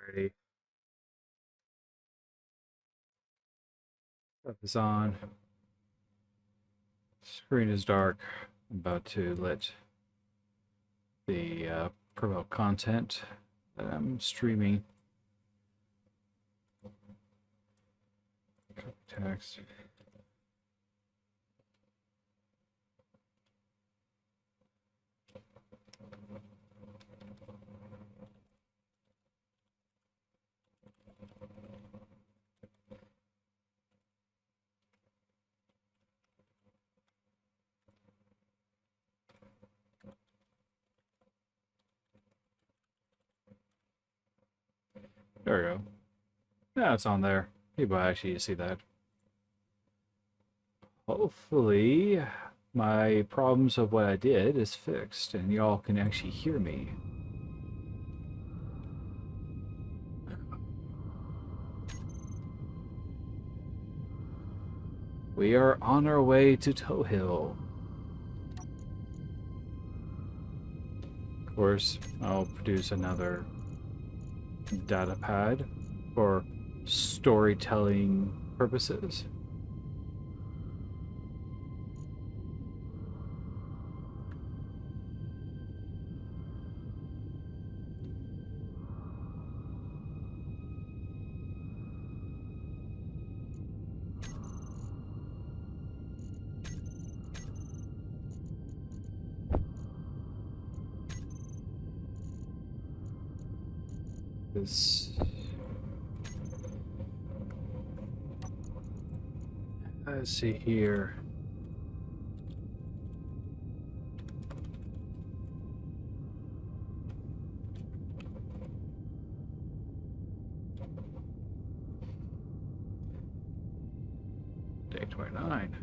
Alrighty. Got this on. Screen is dark. I'm about to let the promote content that I'm streaming. Copy text. There we go. Yeah, it's on there. People actually see that. Hopefully, my problems of what I did is fixed and y'all can actually hear me. We are on our way to Toe Hill. Of course, I'll produce another data pad for storytelling purposes. This, let's see here. Day 29.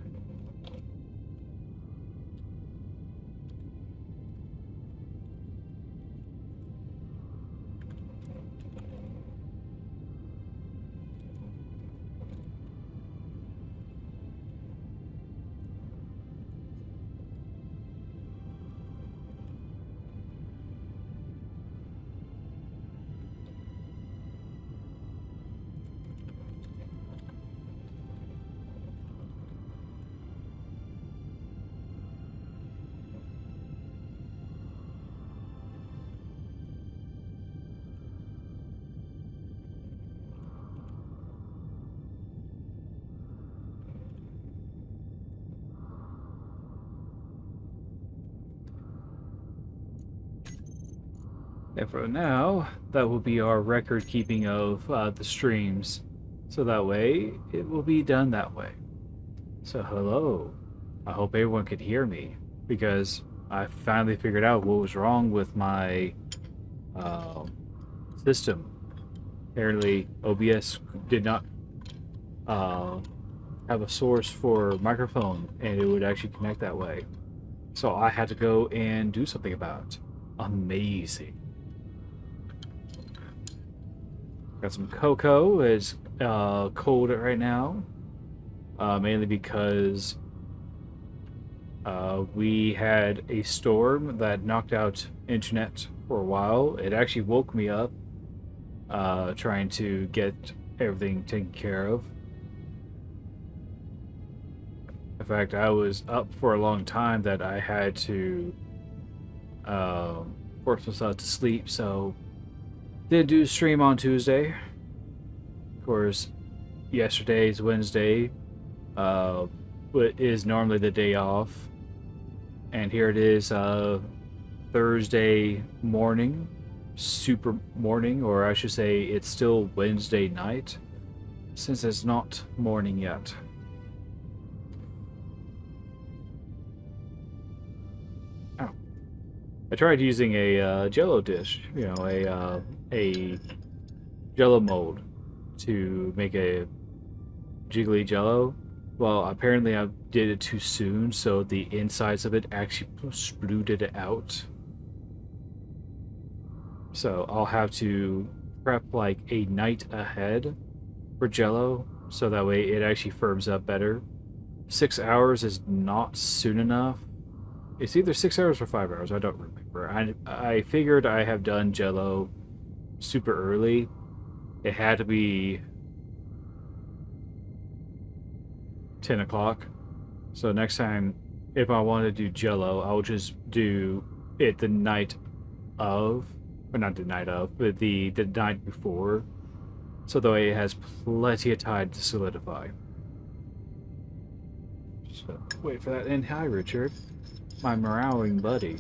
And for now, that will be our record keeping of the streams. So that way, it will be done that way. So hello. I hope everyone could hear me because I finally figured out what was wrong with my system. Apparently, OBS did not have a source for microphone and it would actually connect that way. So I had to go and do something about it. Amazing. Got some cocoa. It's cold right now, mainly because we had a storm that knocked out internet for a while. It actually woke me up trying to get everything taken care of. In fact, I was up for a long time that I had to force myself to sleep, so did do a stream on Tuesday. Of course, yesterday's Wednesday, is normally the day off, and here it is, Thursday morning, super morning, or I should say, it's still Wednesday night, since it's not morning yet. Oh, I tried using a Jello dish, you know, a Jello mold to make a jiggly Jello. Well, apparently I did it too soon, so the insides of it actually sprouted out. So I'll have to prep like a night ahead for Jello, so that way it actually firms up better. 6 hours is not soon enough. It's either 6 hours or 5 hours. I don't remember. I figured I have done Jello super early, it had to be 10 o'clock. So next time, if I want to do Jello, I'll just do it the night of, or not the night of, but the night before, so that way it has plenty of time to solidify. So wait for that. And hi, Richard, my morowing buddy.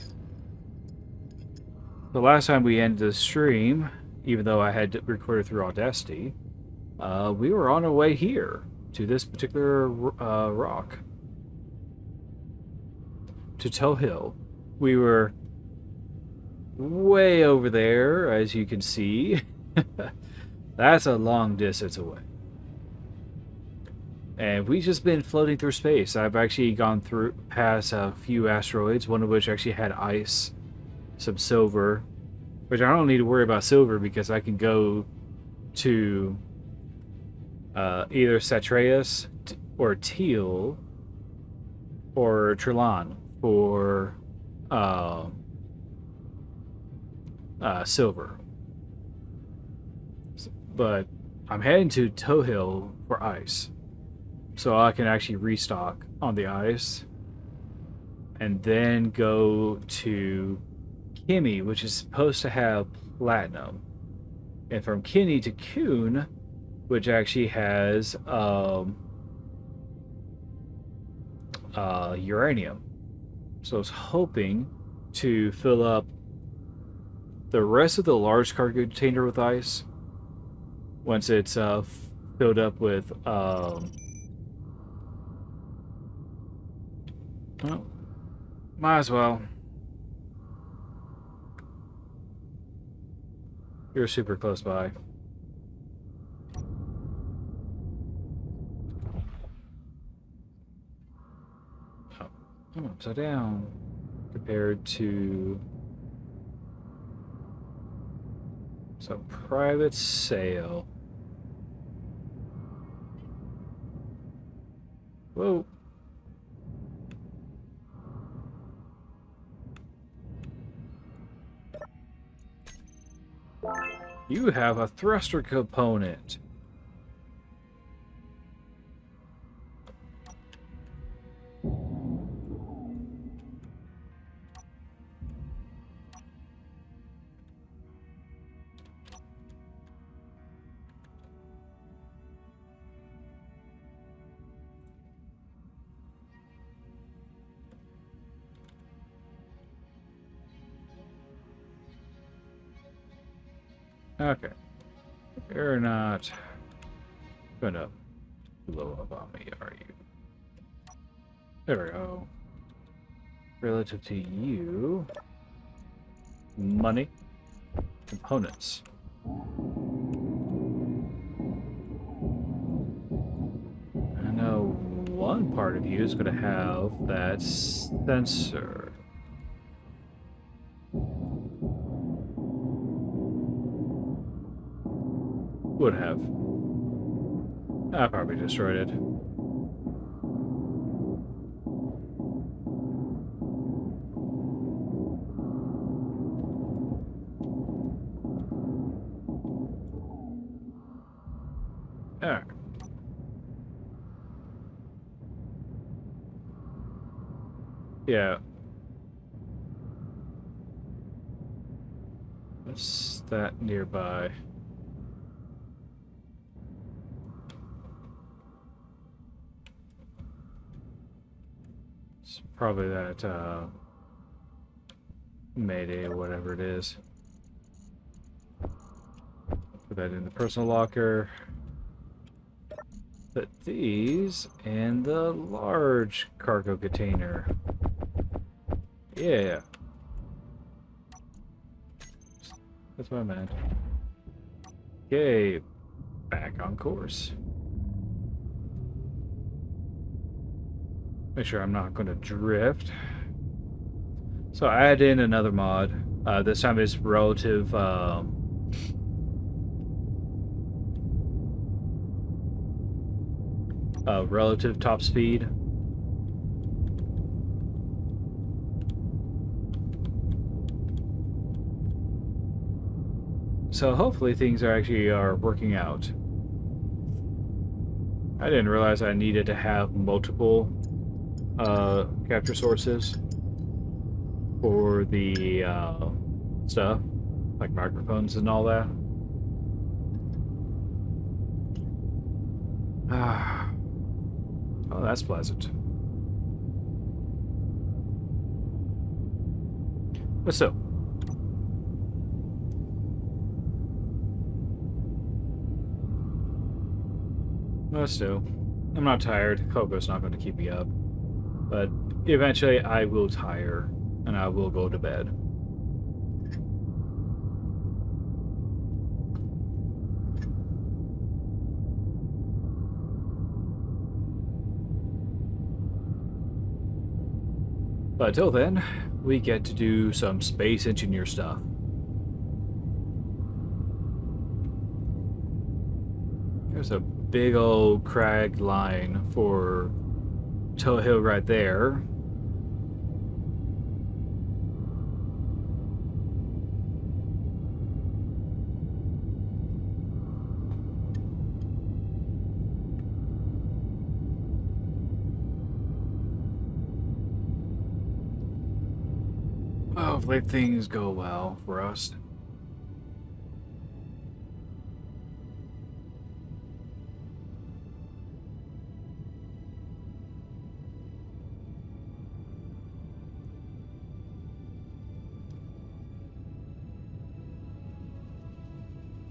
The last time we ended the stream, even though I had recorded through Audacity, we were on our way here to this particular rock, to Toe Hill. We were way over there, as you can see. That's a long distance away. And we've just been floating through space. I've actually gone through past a few asteroids, one of which actually had ice, some silver, which I don't need to worry about silver because I can go to either Satreus or Teal or Trillon for silver. But I'm heading to Toe Hill for ice, so I can actually restock on the ice and then go to Kimmy, which is supposed to have platinum, and from Kinney to Kuhn, which actually has uranium. So I was hoping to fill up the rest of the large cargo container with ice once it's filled up with well, might as well. You're super close by. Oh, I'm upside down compared to some private sale. Whoa. You have a thruster component. Okay. You're not gonna blow up on me, are you? There we go. Relative to you, money, components. I know one part of you is gonna have that sensor. Would have. I probably destroyed it. Alright. Yeah. What's that nearby? It's probably that Mayday or whatever it is. Put that in the personal locker. Put these in the large cargo container. Yeah. That's what I meant. Okay, back on course. Make sure I'm not going to drift. So I added in another mod. This time it's relative relative top speed. So hopefully things are working out. I didn't realize I needed to have multiple capture sources for the stuff, like microphones and all that. Ah, oh, that's pleasant. But still. But still. I'm not tired. Coco's not going to keep me up. But eventually I will tire and I will go to bed. But until then, we get to do some space engineer stuff. There's a big old crag line for Toe Hill right there. Hopefully things go well for us.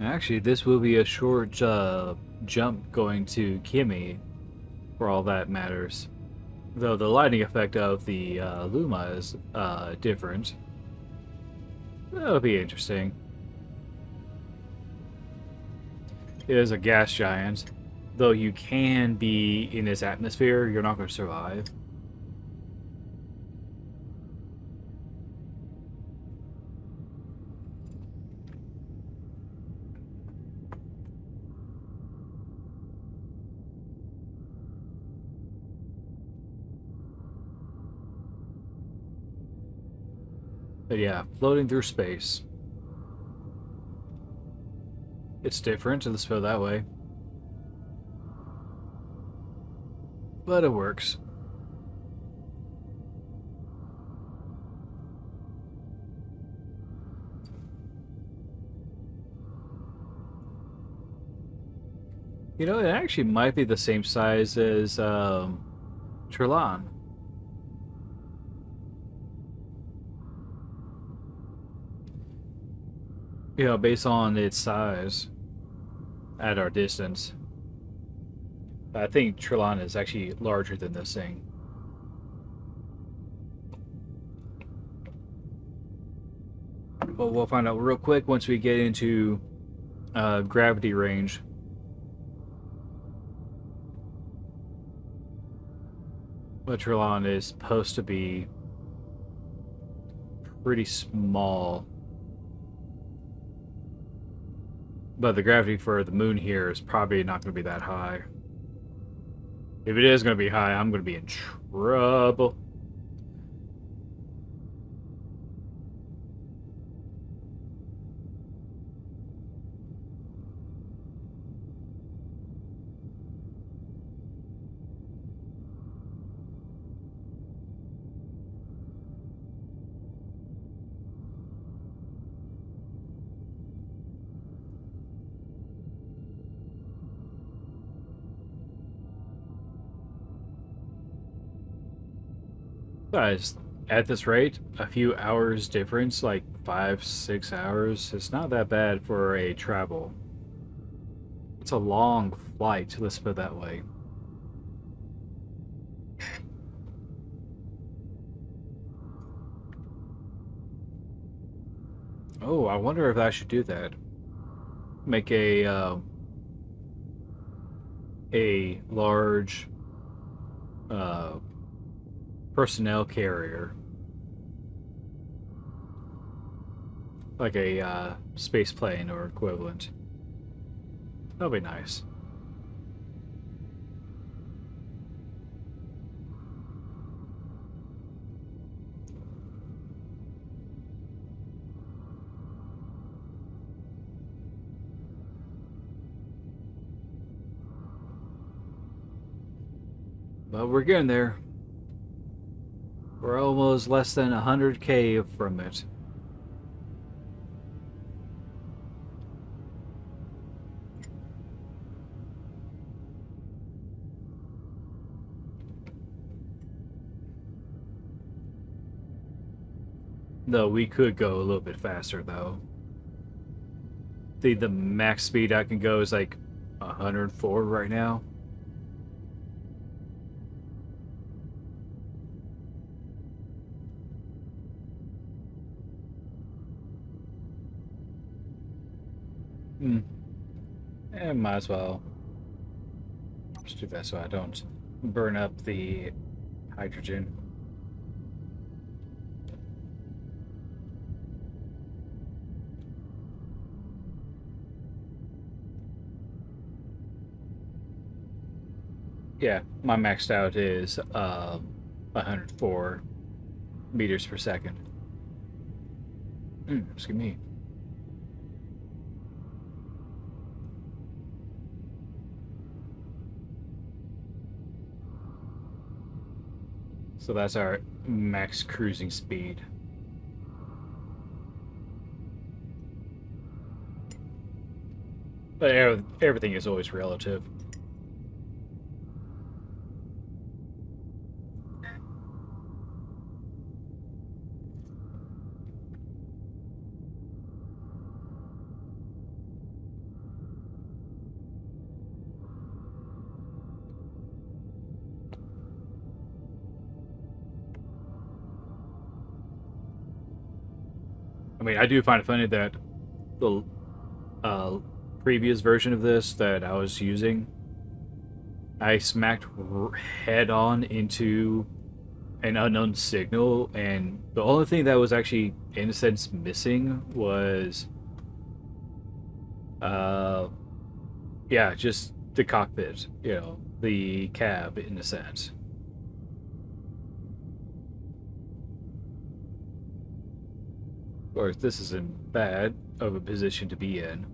Actually, this will be a short jump going to Kimi, for all that matters. Though the lighting effect of the Luma is different. That'll be interesting. It is a gas giant. Though you can be in its atmosphere, you're not going to survive. But yeah, floating through space. It's different, let's put it that way. But it works. You know, it actually might be the same size as Trelon. You know, based on its size at our distance. I think Trelon is actually larger than this thing. But we'll find out real quick once we get into gravity range. But Trelon is supposed to be pretty small. But the gravity for the moon here is probably not going to be that high. If it is going to be high, I'm going to be in trouble. Guys, at this rate, a few hours difference, like 5, 6 hours, it's not that bad for a travel. It's a long flight, let's put it that way. Oh, I wonder if I should do that. Make a large personnel carrier, like a space plane or equivalent. That'll be nice. But we're getting there. We're almost less than 100K from it. No, we could go a little bit faster though. The max speed I can go is like 104 right now. Hmm. And might as well just do that so I don't burn up the hydrogen. Yeah, my maxed out is 104 meters per second. Excuse me. So that's our max cruising speed. But everything is always relative. I mean, I do find it funny that the uh, previous version of this that I was using, I smacked head on into an unknown signal, and the only thing that was actually, in a sense, missing was, uh, yeah, just the cockpit, the cab, in a sense. Of course, this isn't bad of a position to be in.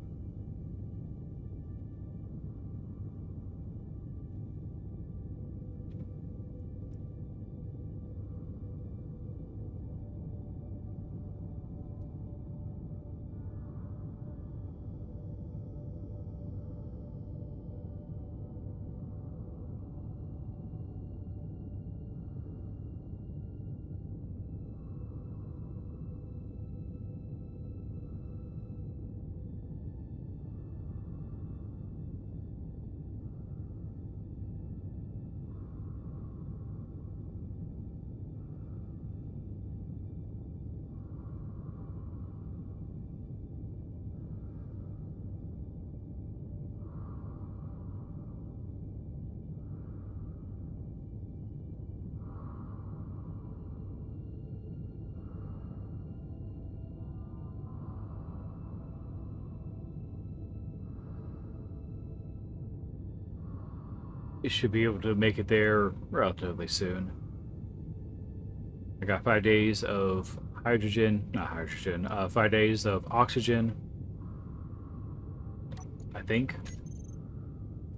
You should be able to make it there relatively soon. I got 5 days of hydrogen, not hydrogen, 5 days of oxygen, I think.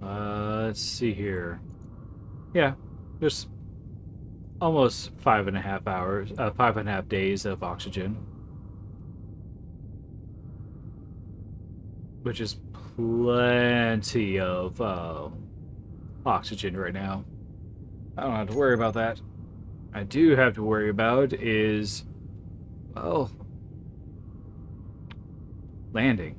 Let's see here. Yeah, just almost 5.5 hours, 5.5 days of oxygen, which is plenty of oxygen right now. I don't have to worry about that. I do have to worry about is, well, landing.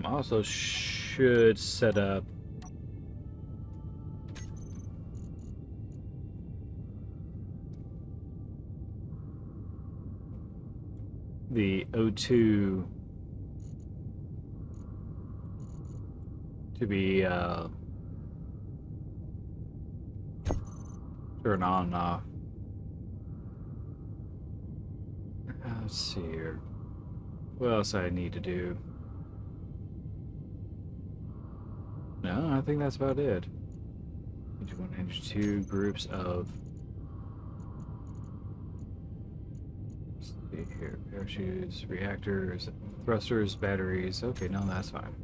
I also should set up the O2 to be turned on and off. Let's see here. What else I need to do? No, I think that's about it. Need to manage 2 groups of. Let's see here. Parachutes, reactors, thrusters, batteries. Okay, no, that's fine.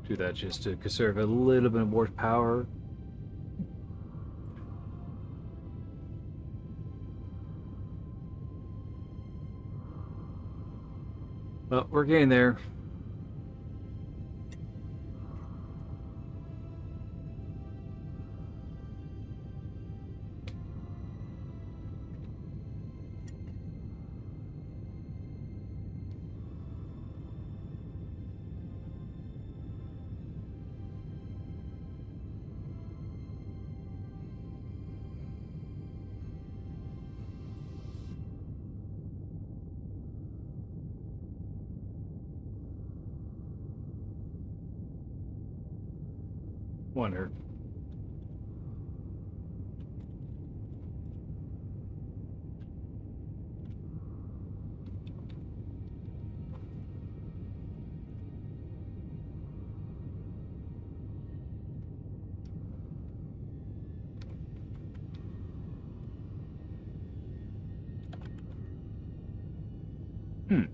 Do that just to conserve a little bit more power. Well, we're getting there. Wonder. Hmm.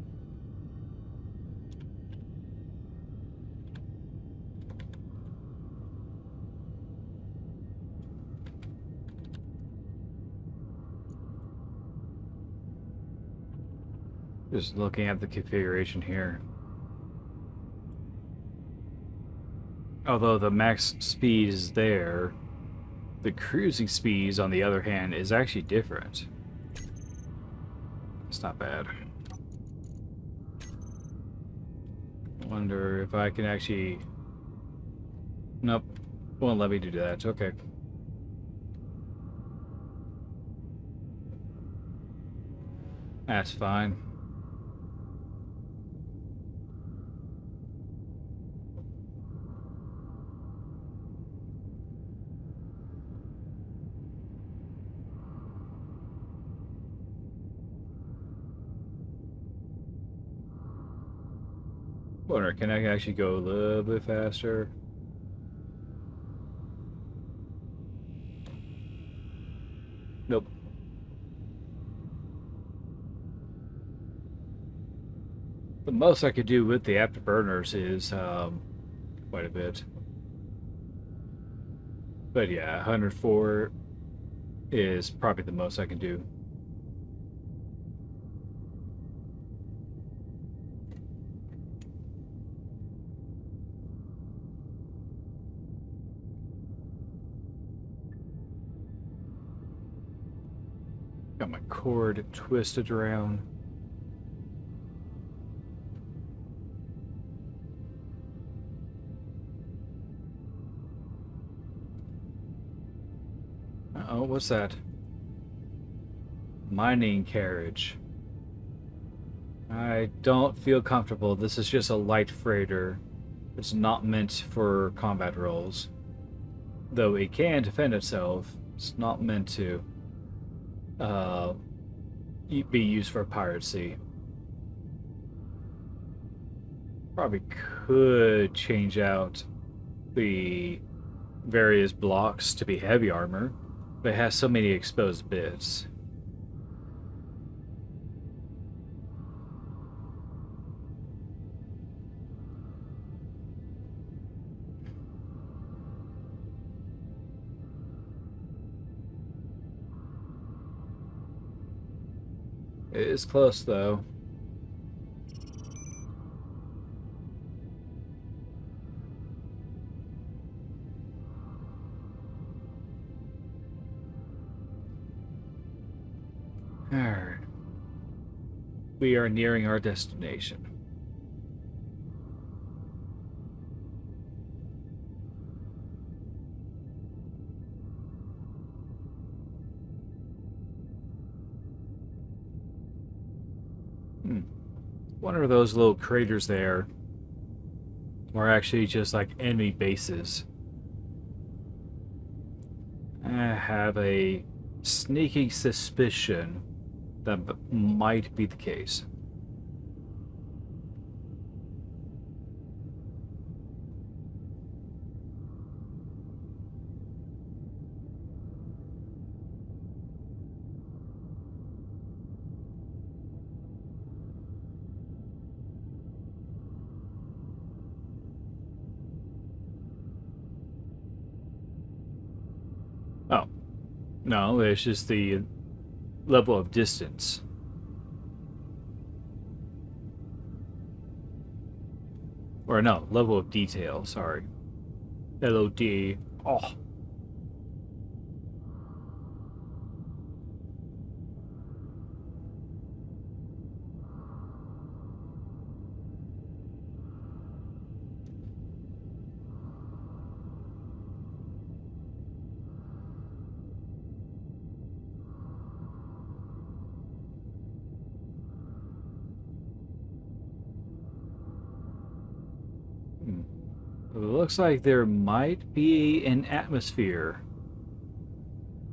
Just looking at the configuration here. Although the max speed is there, the cruising speeds, on the other hand, is actually different. It's not bad. Wonder if I can actually... Nope. Won't let me do that. Okay. That's fine. Wonder, can I actually go a little bit faster? Nope. The most I could do with the afterburners is quite a bit. But yeah, 104 is probably the most I can do. Got my cord twisted around. Uh-oh, what's that? Mining carriage. I don't feel comfortable. This is just a light freighter. It's not meant for combat roles. Though it can defend itself, it's not meant to be used for piracy. Probably could change out the various blocks to be heavy armor, but it has so many exposed bits. It is close though. Alright. We are nearing our destination. One of those little craters there were actually just like enemy bases. I have a sneaking suspicion that might be the case. Oh, no, it's just the level of distance. Or no, level of detail, sorry. LOD. Oh. Hmm. It looks like there might be an atmosphere.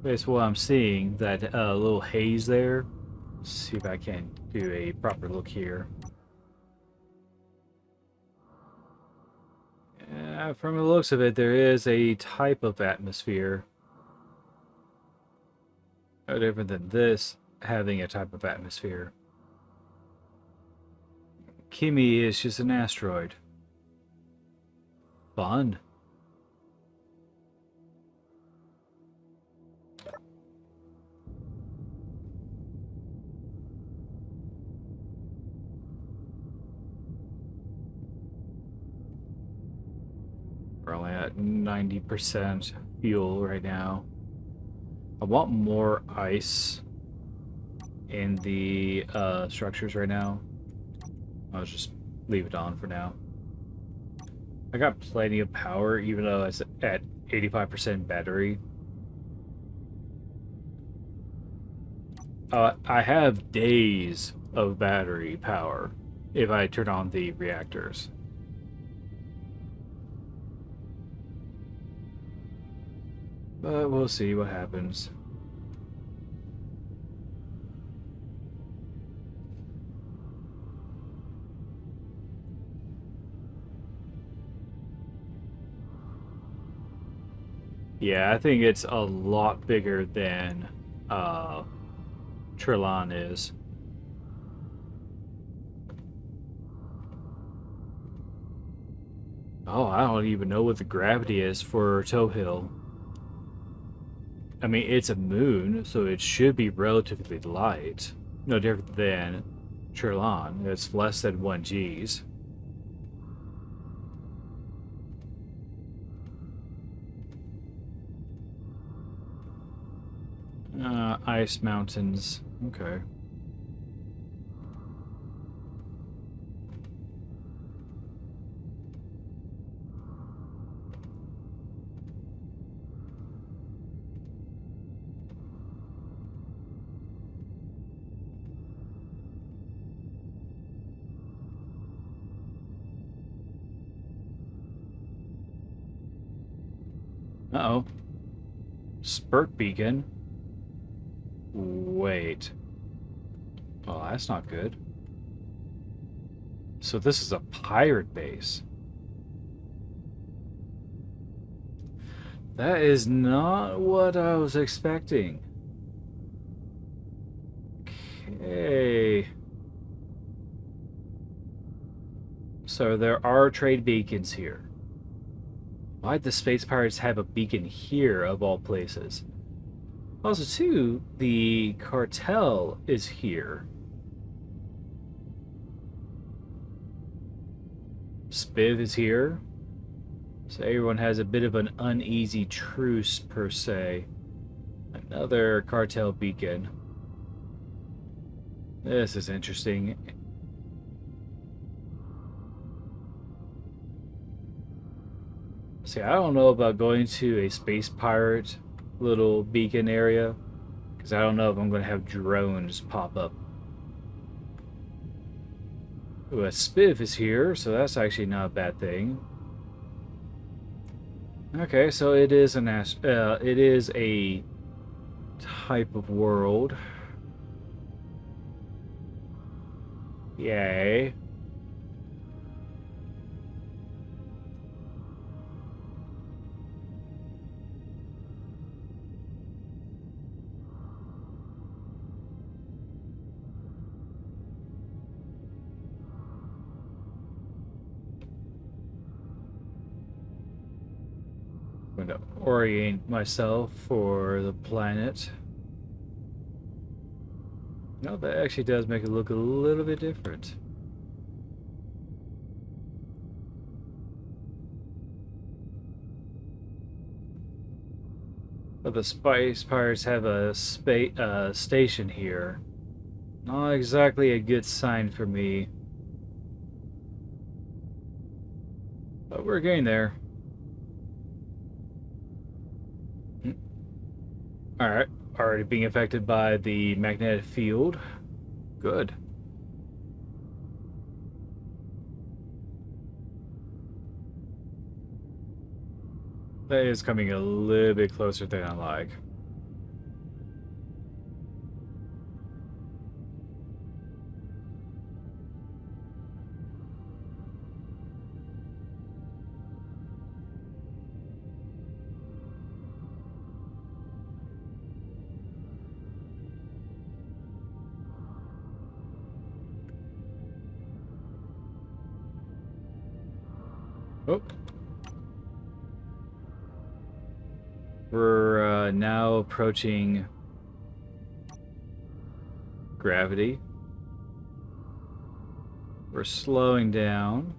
Based on what I'm seeing, that little haze there. Let's see if I can do a proper look here. From the looks of it, there is a type of atmosphere. No different than this having a type of atmosphere. Kimi is just an asteroid. Fun. We're only at 90% fuel right now. I want more ice in the structures right now. I'll just leave it on for now. I got plenty of power, even though it's at 85% battery. I have days of battery power if I turn on the reactors. But we'll see what happens. Yeah, I think it's a lot bigger than Trillon is. Oh, I don't even know what the gravity is for Towhill. I mean, it's a moon, so it should be relatively light. No different than Trillon. It's less than 1 Gs. Ice mountains. Okay. Uh-oh. Spurt beacon. Wait. Oh, that's not good. So this is a pirate base. That is not what I was expecting. Okay. So there are trade beacons here. Why'd the space pirates have a beacon here of all places? Also, too, the cartel is here. Spiv is here. So everyone has a bit of an uneasy truce, per se. Another cartel beacon. This is interesting. See, I don't know about going to a space pirate little beacon area, because I don't know if I'm going to have drones pop up. Ooh, a spiv is here, so that's actually not a bad thing. Okay, so it is it is a type of world. Yay. I'm going to orient myself for the planet. No, that actually does make it look a little bit different. But the Spice Pirates have a station here. Not exactly a good sign for me. But we're getting there. Alright, already being affected by the magnetic field. Good. That is coming a little bit closer than I like. Oh. We're now approaching gravity. We're slowing down.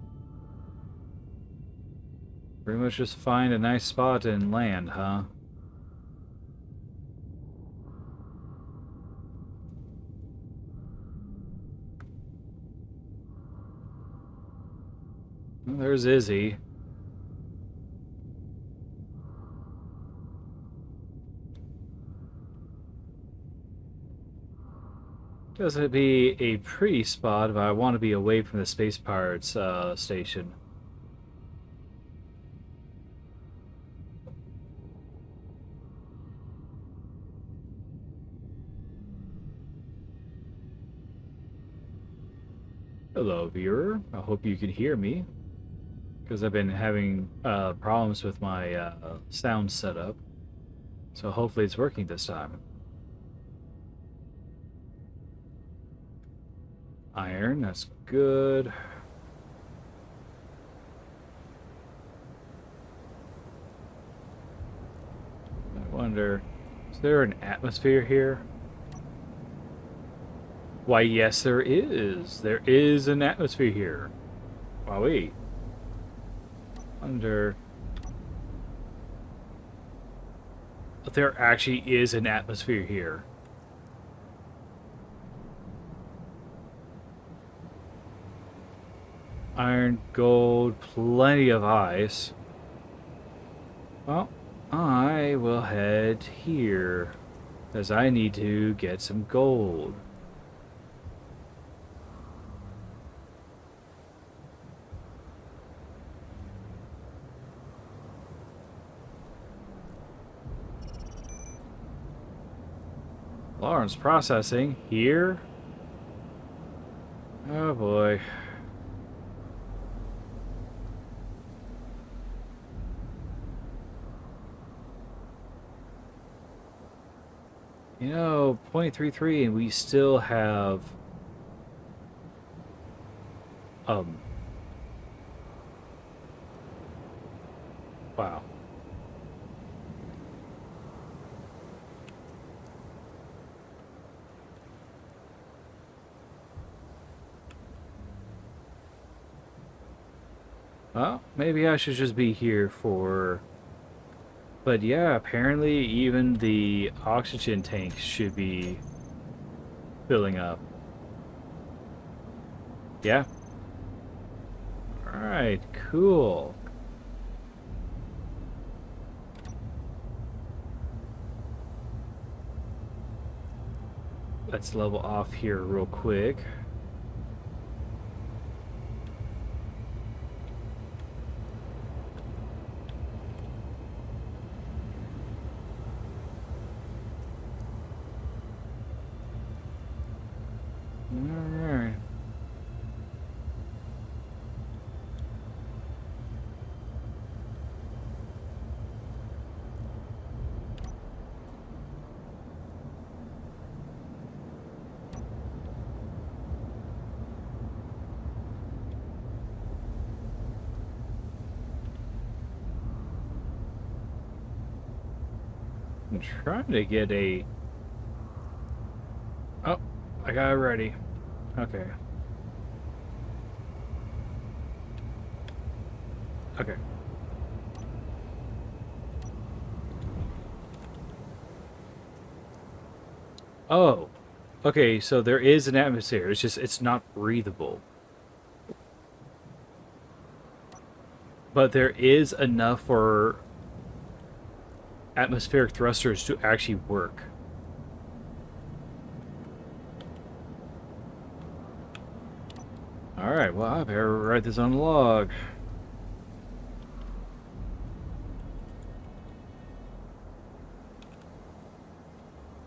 Pretty much just find a nice spot and land, huh? Well, there's Izzy. Doesn't be a pretty spot, but I want to be away from the Space Pirates station. Hello, viewer. I hope you can hear me, because I've been having problems with my sound setup. So hopefully it's working this time. Iron, that's good. I wonder, is there an atmosphere here? Why, yes, there is. There is an atmosphere here. Wow, wait. There actually is an atmosphere here. Iron, gold, plenty of ice. Well, I will head here, because I need to get some gold. Lawrence processing here. Oh boy. You know, 0.33 and we still have wow. Well, maybe I should just be here for... But yeah, apparently even the oxygen tanks should be filling up. Yeah. Alright, cool. Let's level off here real quick. I'm trying to get a... Oh, I got it ready. Okay. Okay. Oh. Okay, so there is an atmosphere. It's just, it's not breathable. But there is enough for atmospheric thrusters to actually work. Alright, well, I better write this on a log.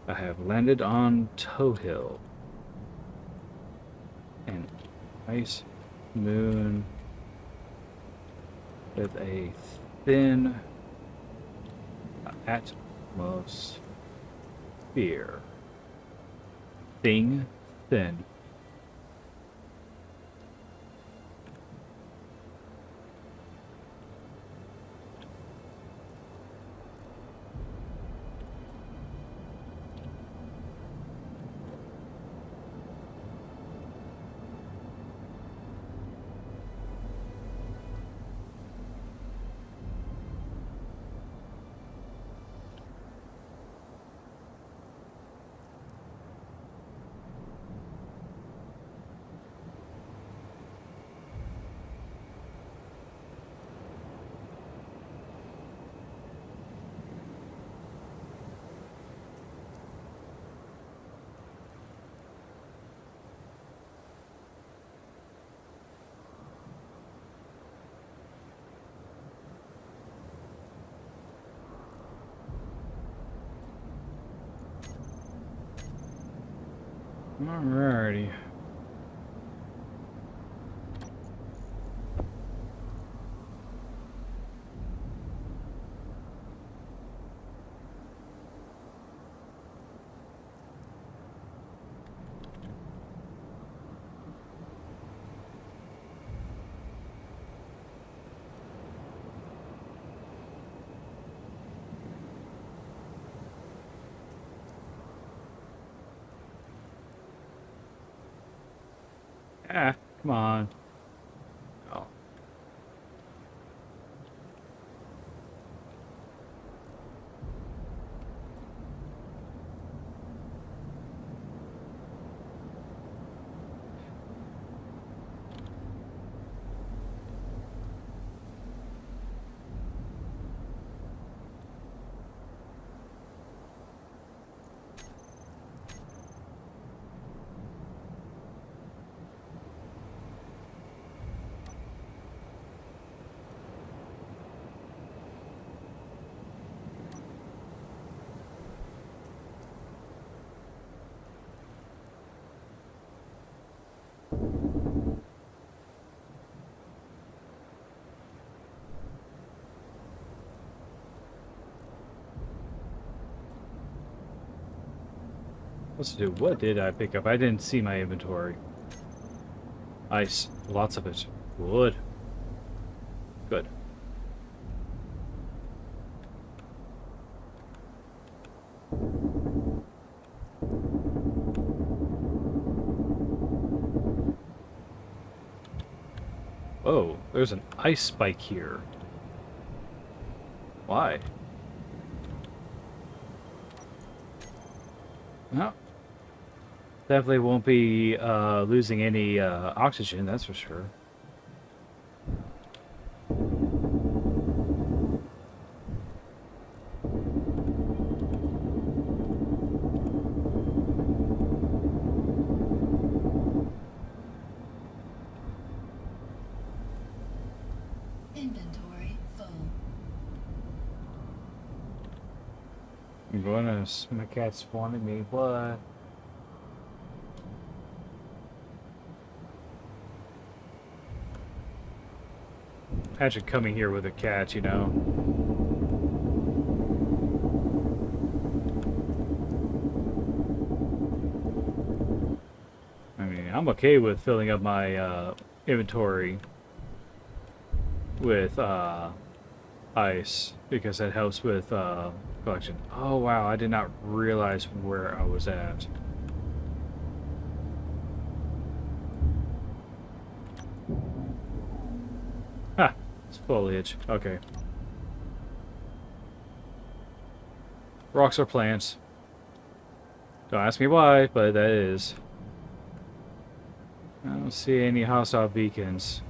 I have landed on Towhill. An ice moon with a thin atmosphere. Thing thin. Alrighty. Ah, come on. Oh. Let's do. What did I pick up? I didn't see my inventory. Ice. Lots of it. Wood. Good. Oh, there's an ice spike here. Why? No. Definitely won't be losing any oxygen, that's for sure. Inventory full. Buenas. My cat's wanting me. What? Imagine coming here with a cat, you know. I mean, I'm okay with filling up my inventory with ice. because that helps with collection. Oh wow, I did not realize where I was at. Ah, it's foliage. Okay. Rocks are plants. Don't ask me why, but that is. I don't see any hostile beacons.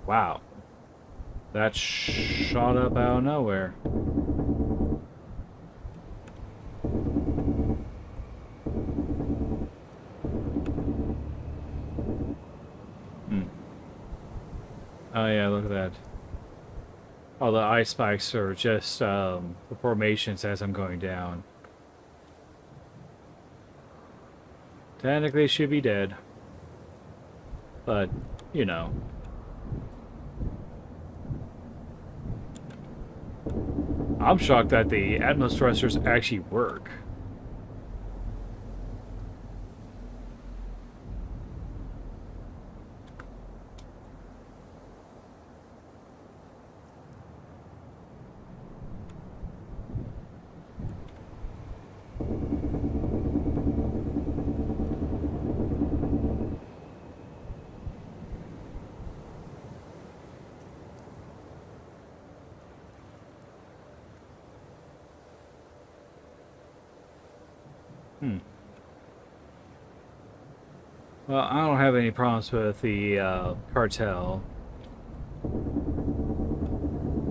Wow. That shot up out of nowhere. Oh yeah, look at that. All the ice spikes are just the formations as I'm going down. Technically should be dead. But, you know. I'm shocked that the Atmos thrusters actually work. Well, I don't have any problems with the cartel.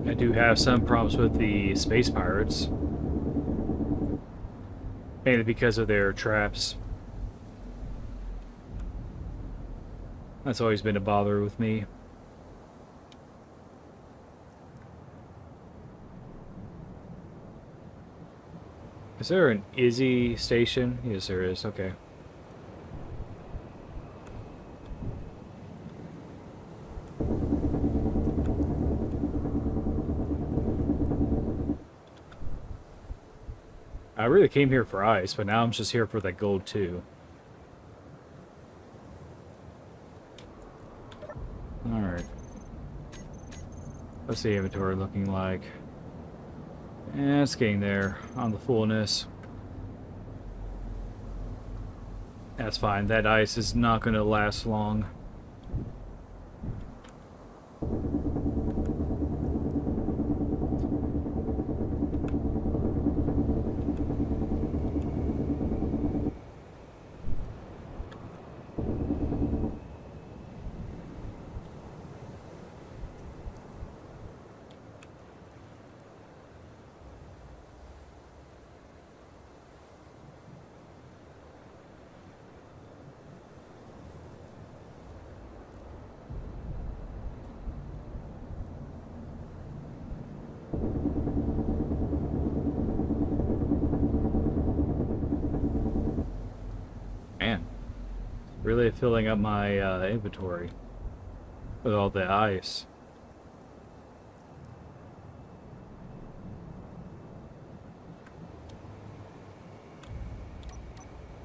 I do have some problems with the space pirates. Mainly because of their traps. That's always been a bother with me. Is there an Izzy station? Yes, there is. Okay. I really came here for ice, but now I'm just here for that gold too. Alright. What's the inventory looking like? Yeah, it's getting there on the fullness. That's fine. That ice is not going to last long. Man, really filling up my inventory with all the ice.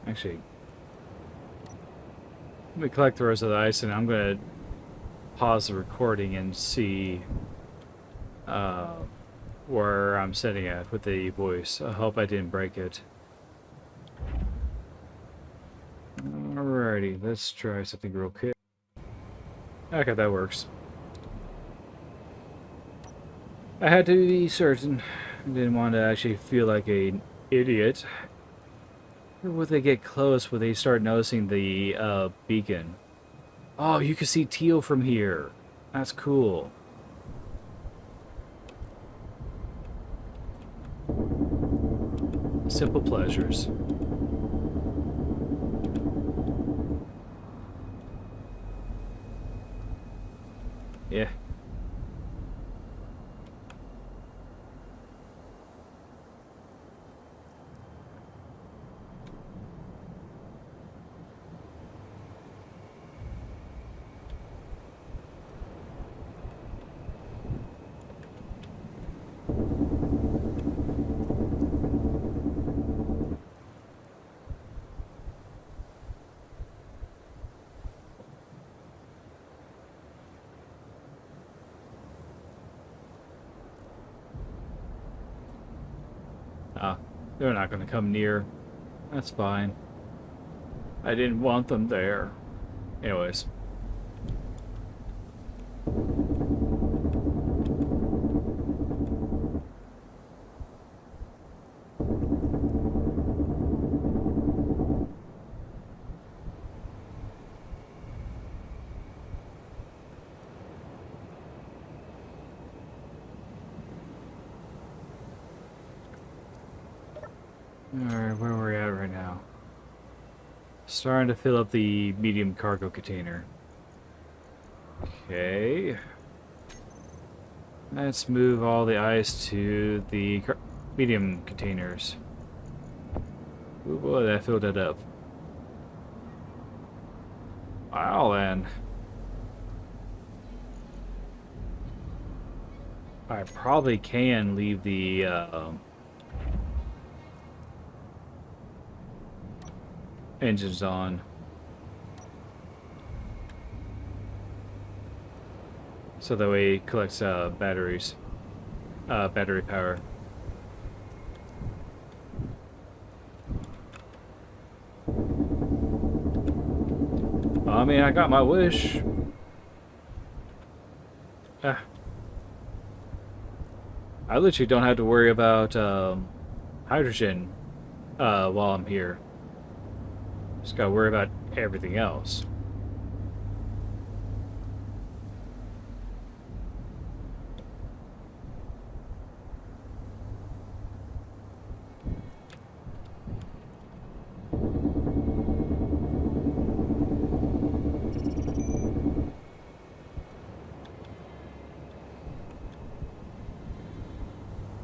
Actually, let me collect the rest of the ice, and I'm going to pause the recording and see where I'm sitting at with the voice. I hope I didn't break it. Alrighty, let's try something real quick. Okay, that works. I had to be certain. I didn't want to actually feel like an idiot. Or would they get close when they start noticing the beacon? Oh, you can see Teal from here. That's cool. Simple pleasures. Yeah. Ah, they're not going to come near. That's fine. I didn't want them there. Anyways. Alright, where are we at right now? Starting to fill up the medium cargo container. Okay. Let's move all the ice to the medium containers. Ooh boy, that filled it up. Wow, then. I probably can leave the engines on. So that way it collects batteries. Battery power. I mean, I got my wish. I literally don't have to worry about hydrogen while I'm here. Just gotta worry about everything else.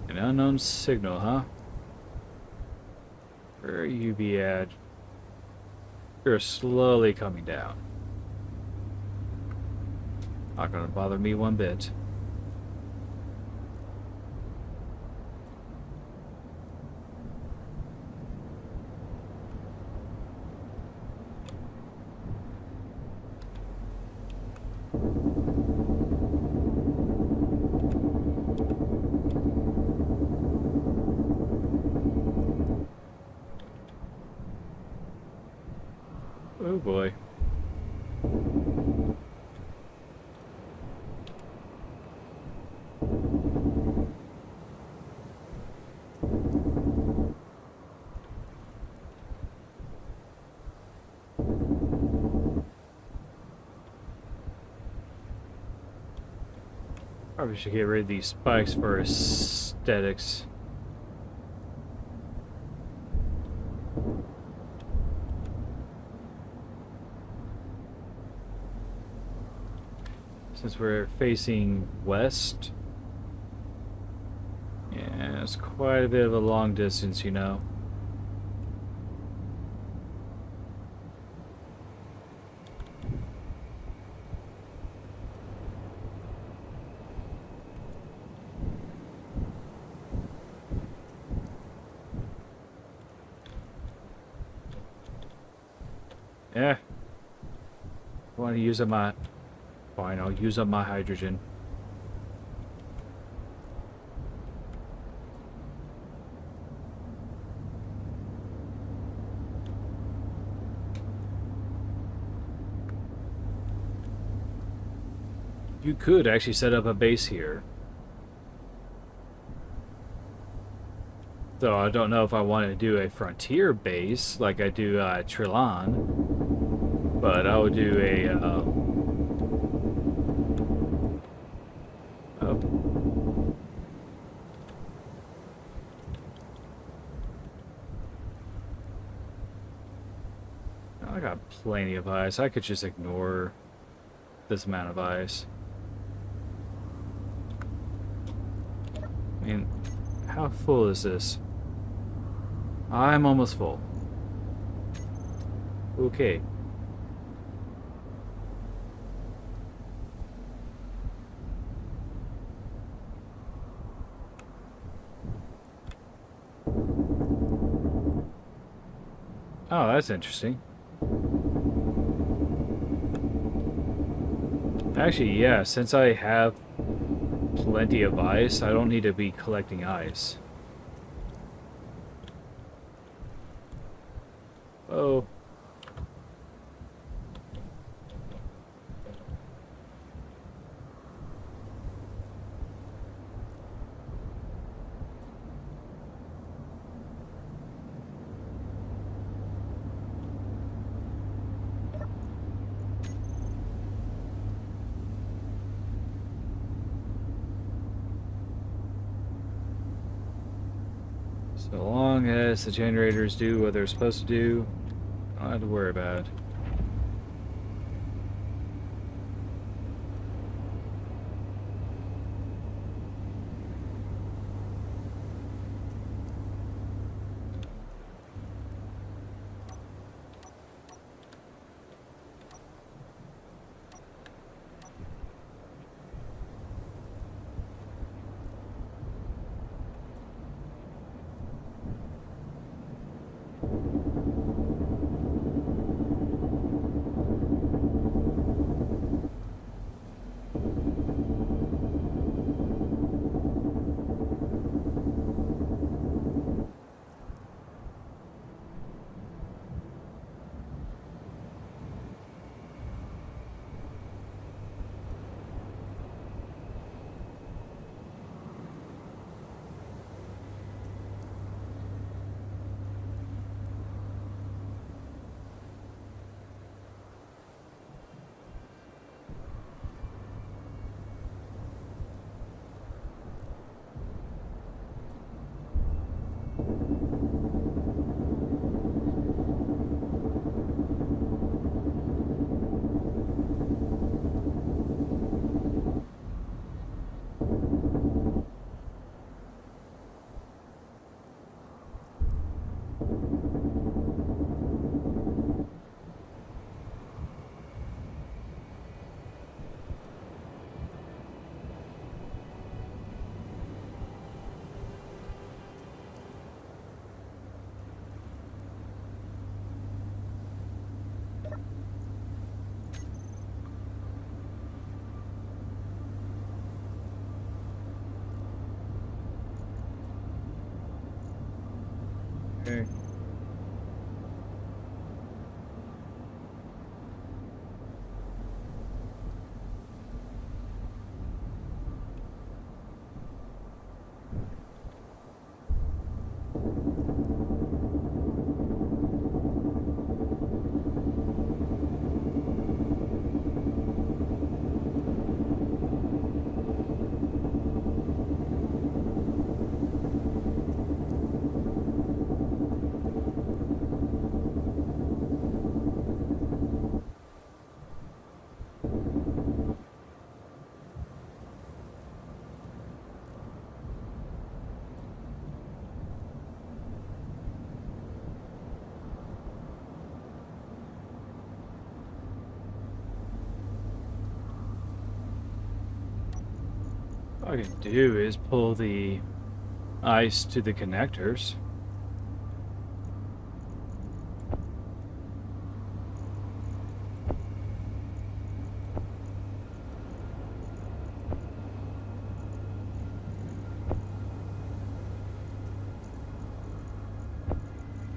An unknown signal, huh? Where you be at? You're slowly coming down. Not gonna bother me one bit. Oh boy. Probably should get rid of these spikes for aesthetics. Since we're facing west. Yeah, it's quite a bit of a long distance, you know. Yeah. Want to use up my... Fine, I'll use up my hydrogen. You could actually set up a base here. Though I don't know if I want to do a frontier base like I do at Trilon. But I would do a... I got plenty of ice. I could just ignore this amount of ice. mean, how full is this? I'm almost full. Okay. Oh, that's interesting. Actually, yeah, since I have plenty of ice, I don't need to be collecting ice. Oh. So long as the generators do what they're supposed to do, I don't have to worry about it. Okay. All I can do is pull the ice to the connectors.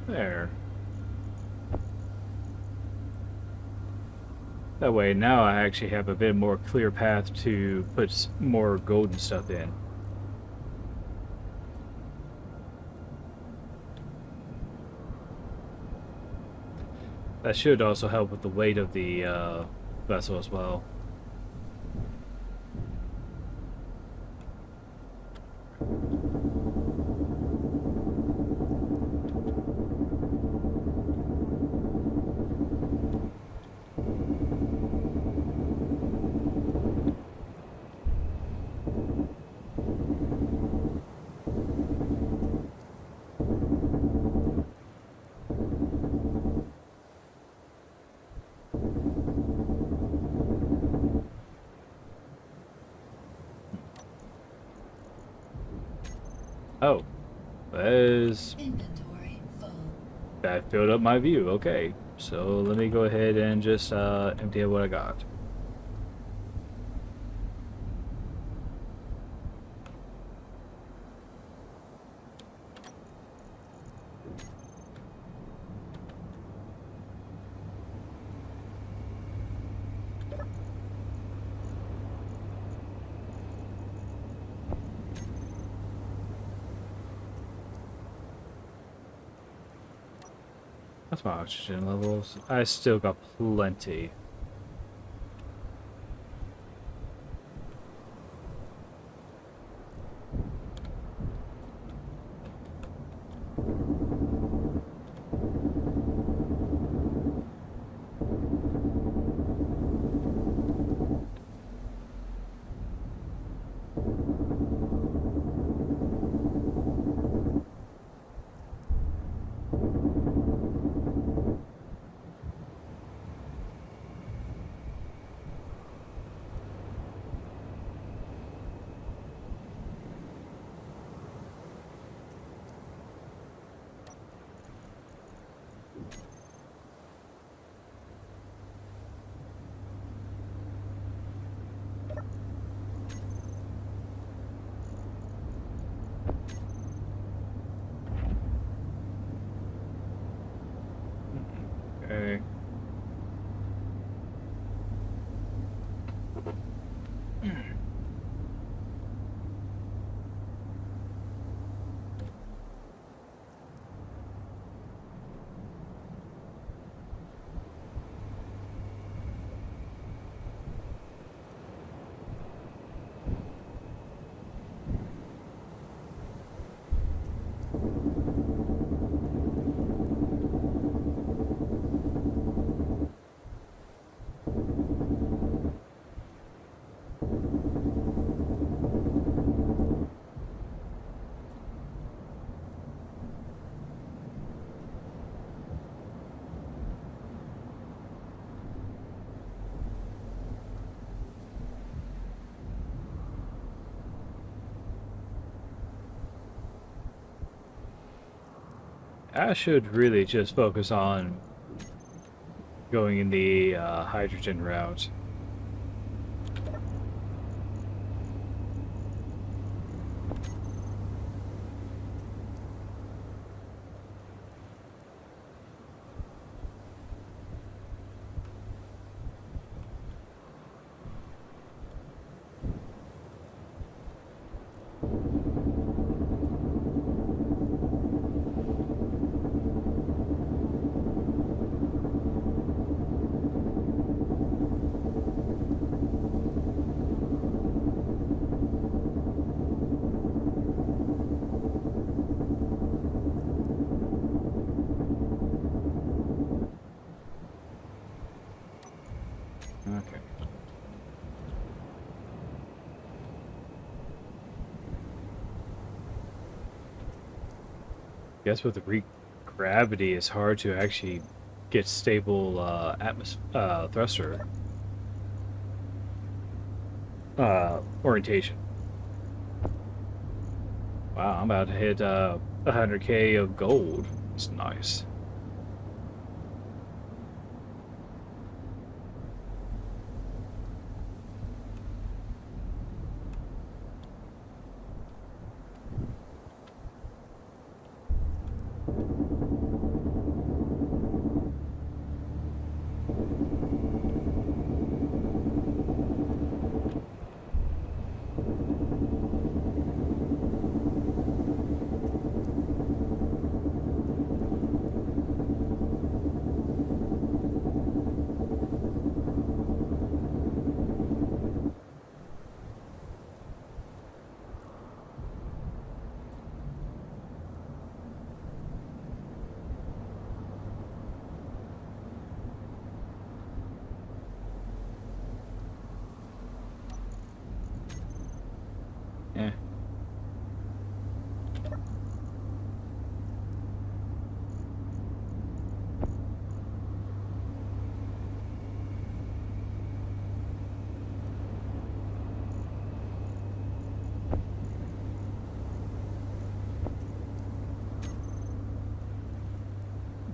There. That way now I actually have a bit more clear path to put more golden stuff in. That should also help with the weight of the vessel as well. Oh, that is Inventory full. that filled up my view. Okay, so let me go ahead and just empty out what I got. That's my oxygen levels. I still got plenty. Okay. I should really just focus on going in the hydrogen route. Okay. Guess with the weak gravity, it's hard to actually get stable thruster orientation. Wow, I'm about to hit 100K of gold. It's nice.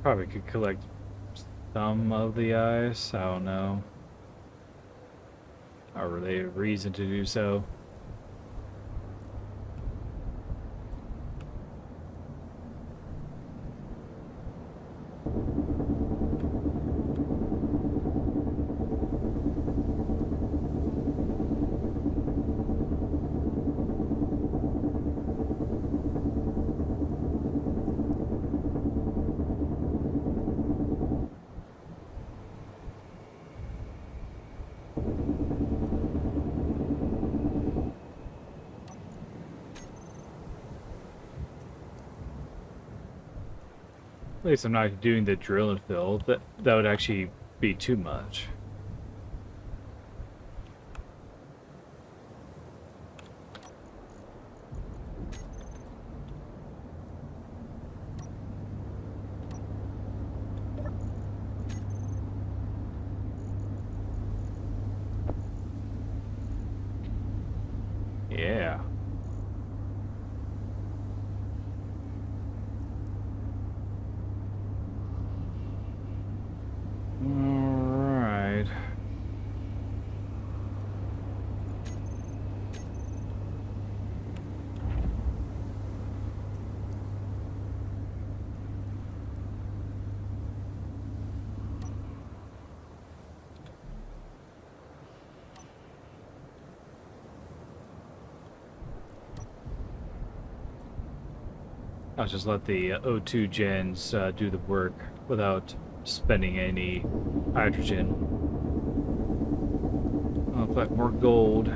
Probably could collect some of the ice. I don't know. Or really a reason to do so. At least I'm not doing the drill and fill. That would actually be too much. Yeah. Alright. I'll just let the O2 gens do the work without spending any hydrogen. I'll collect more gold.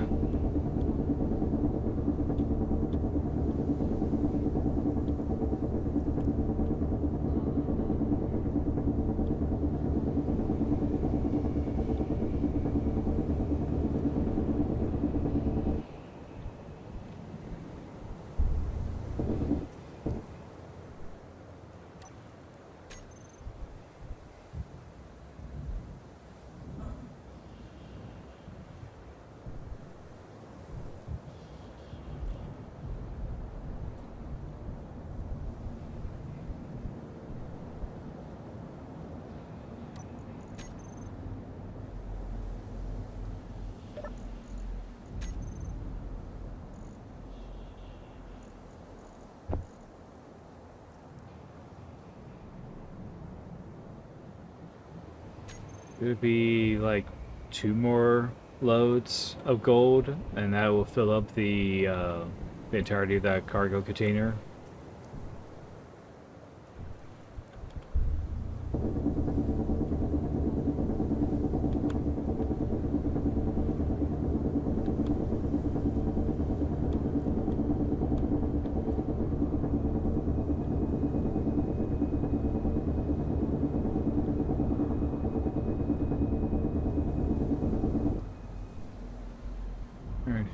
It would be like 2 more loads of gold, and that will fill up the entirety of that cargo container. Alright.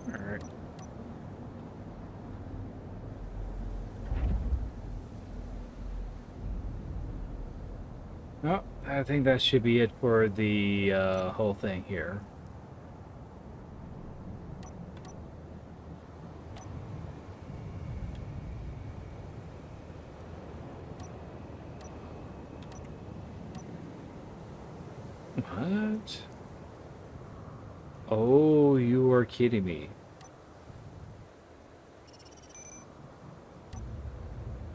Alright. Well, I think that should be it for the whole thing here. What? Oh, you are kidding me.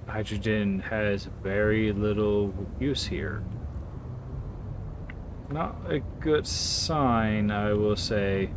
Hydrogen has very little use here. Not a good sign, I will say.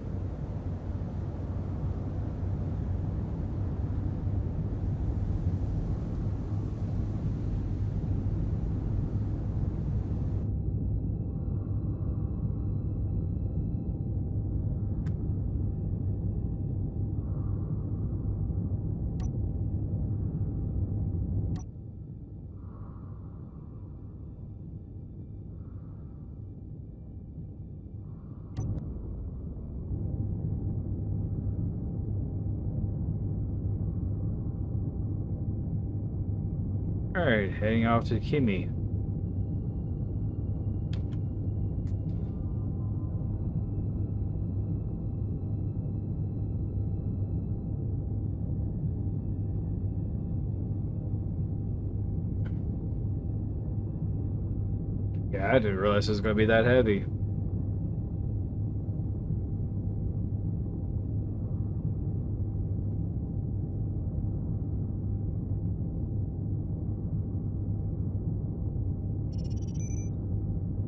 Alright, heading off to Kimi. Yeah, I didn't realize it was going to be that heavy.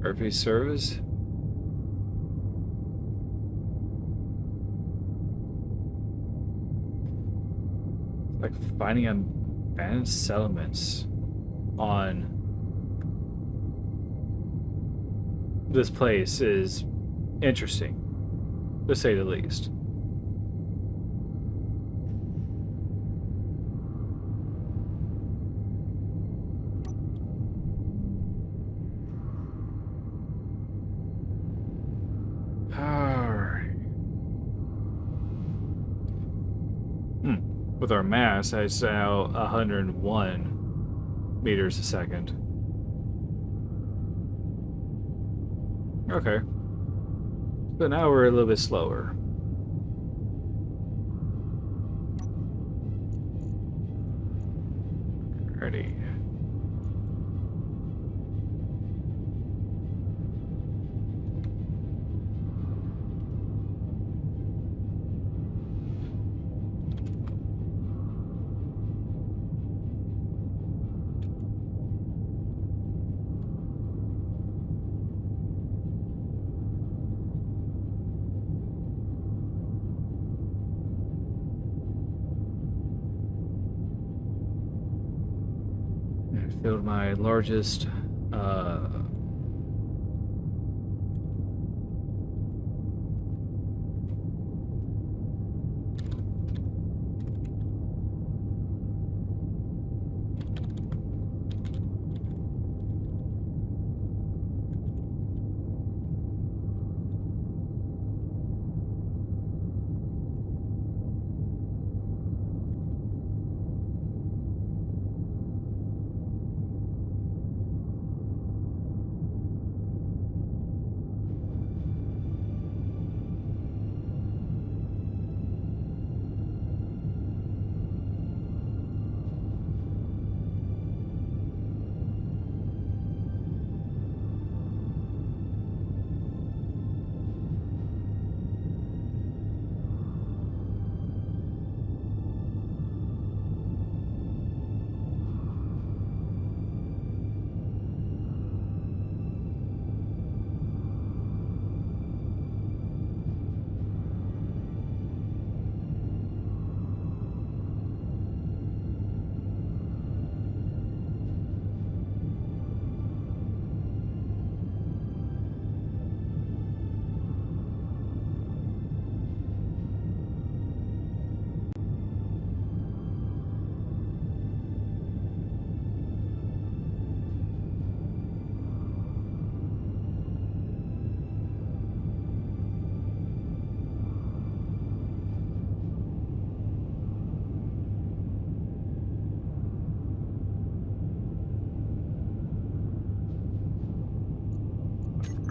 Perfect service. Like finding abandoned settlements on this place is interesting, to say the least. Alright. With our mass, it's now 101 meters a second. Okay. But now we're a little bit slower. Ready. I filled my largest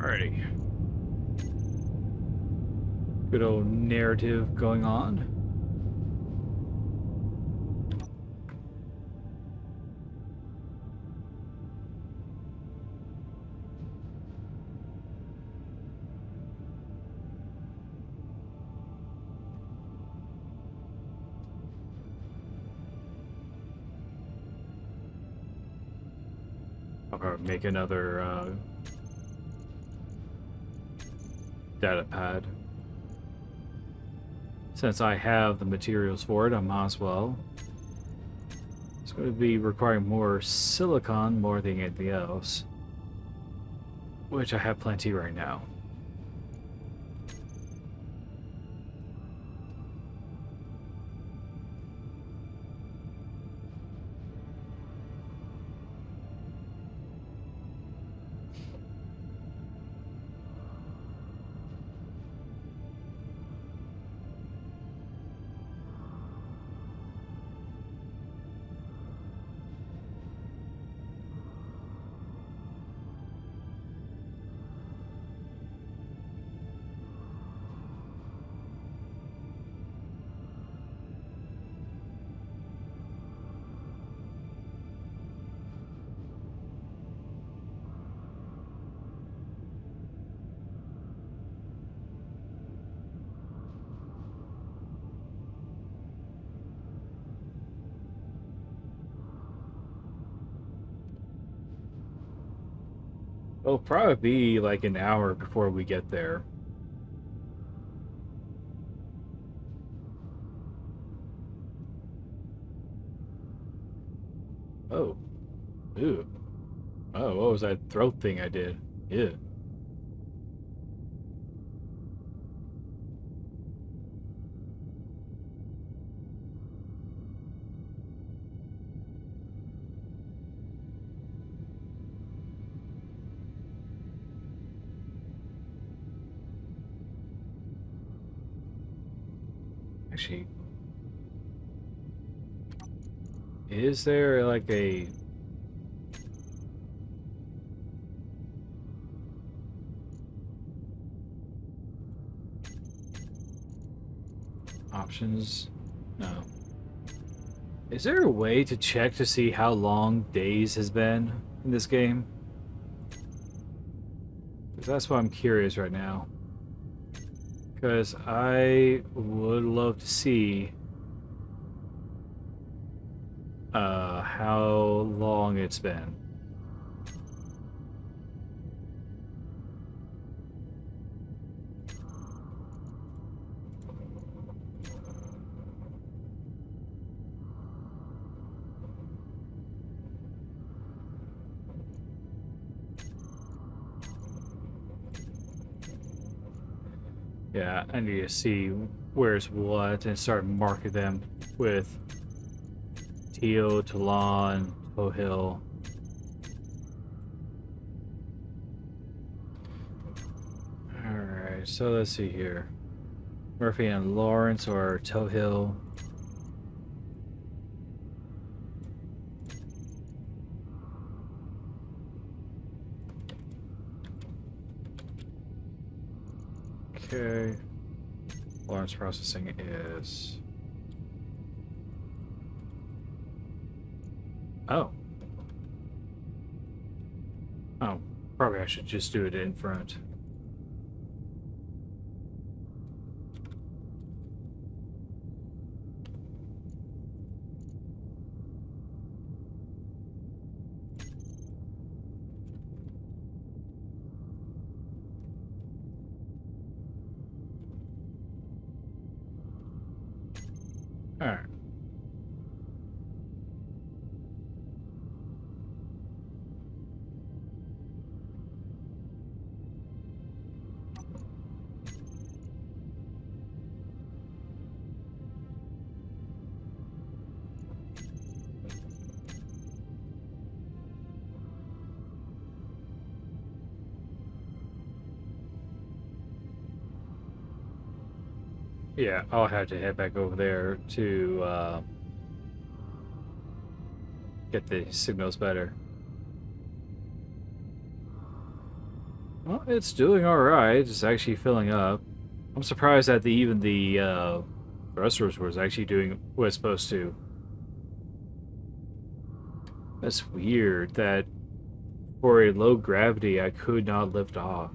Alrighty. Good old narrative going on. I'll probably make another data pad. Since I have the materials for it, I might as well. It's going to be requiring more silicon more than anything else, which I have plenty right now. It'll probably be like an hour before we get there. Oh. Ew. Oh, what was that throat thing I did? Yeah. Actually, is there like a options? No. Is there a way to check to see how long days has been in this game? Because that's why I'm curious right now. Because I would love to see how long it's been. Yeah, I need to see where's what and start marking them with Teo, Talon, Tohill. Alright, so let's see here. Murphy and Lawrence or Tohill. Okay. Lawrence processing is... Oh. Oh, probably I should just do it in front. Alright. Yeah, I'll have to head back over there to get the signals better. Well, it's doing alright. It's actually filling up. I'm surprised that even the thrusters was actually doing what it's supposed to. That's weird that for a low gravity I could not lift off.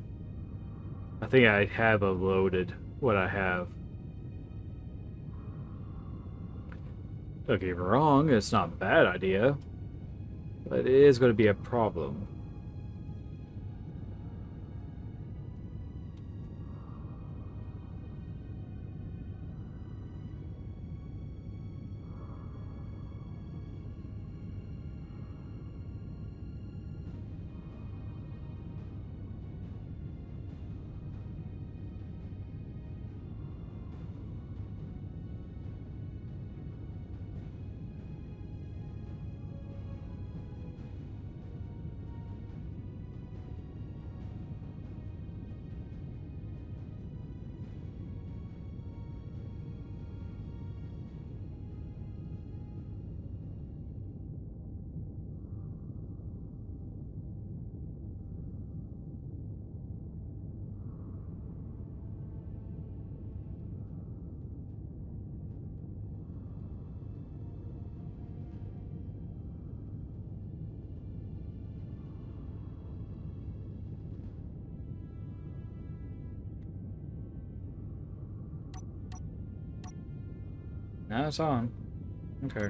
I think I have unloaded what I have. Don't get me wrong, it's not a bad idea. But it is going to be a problem. Now it's on. Okay.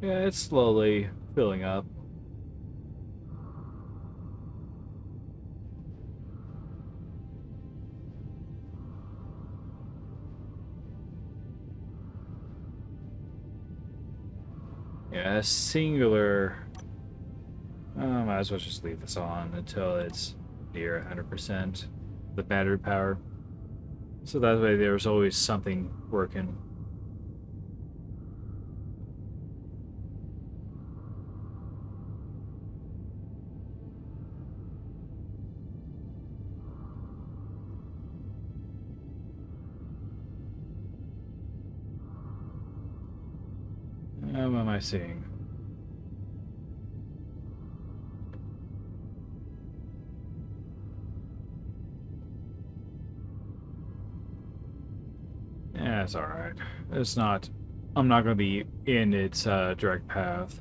Yeah, it's slowly filling up. Yeah, singular. Might as well just leave this on until it's near 100% the battery power. So that way there's always something working. What am I seeing? Yeah, it's alright. It's not... I'm not going to be in its direct path.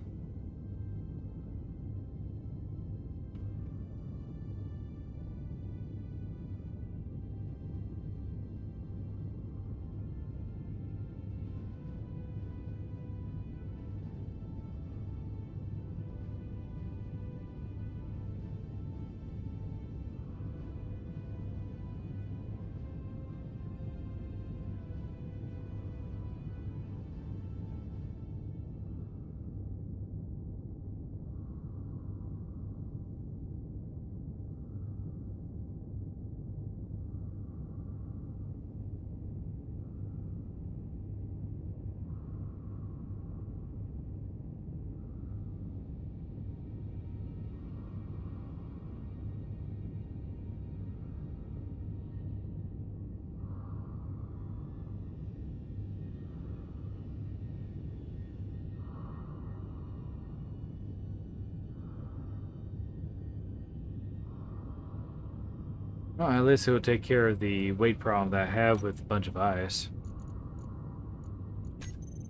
Well, at least it will take care of the weight problem that I have with a bunch of ice.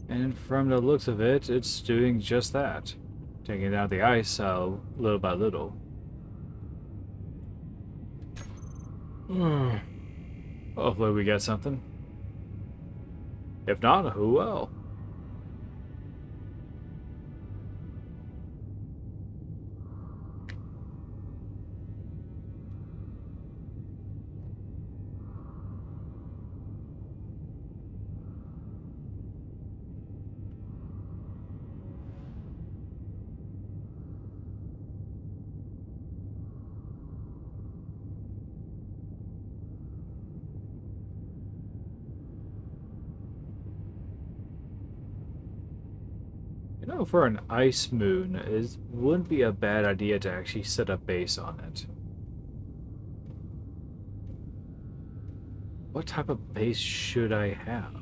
And from the looks of it, it's doing just that. Taking out the ice little by little. Hopefully we get something. If not, who will? You know, for an ice moon, it wouldn't be a bad idea to actually set up base on it. What type of base should I have?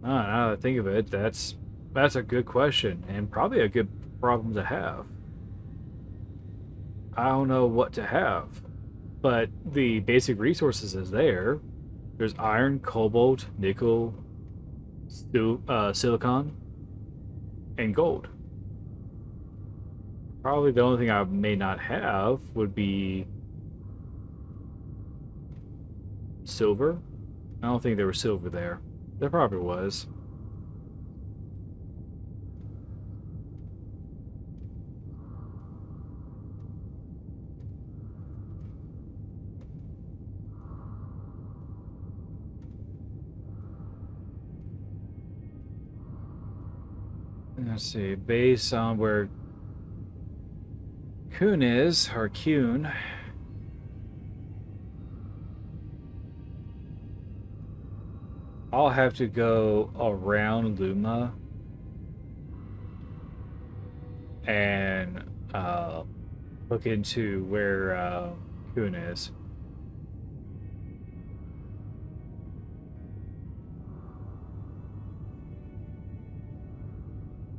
Now that I think of it, that's a good question, and probably a good problem to have. I don't know what to have, but the basic resources is there. There's iron, cobalt, nickel, silicon, and gold. Probably the only thing I may not have would be silver. I don't think there was silver there. There probably was. Let's see. Based on where Kuhn is, or Kuhn, I'll have to go around Luma and look into where Kuhn is.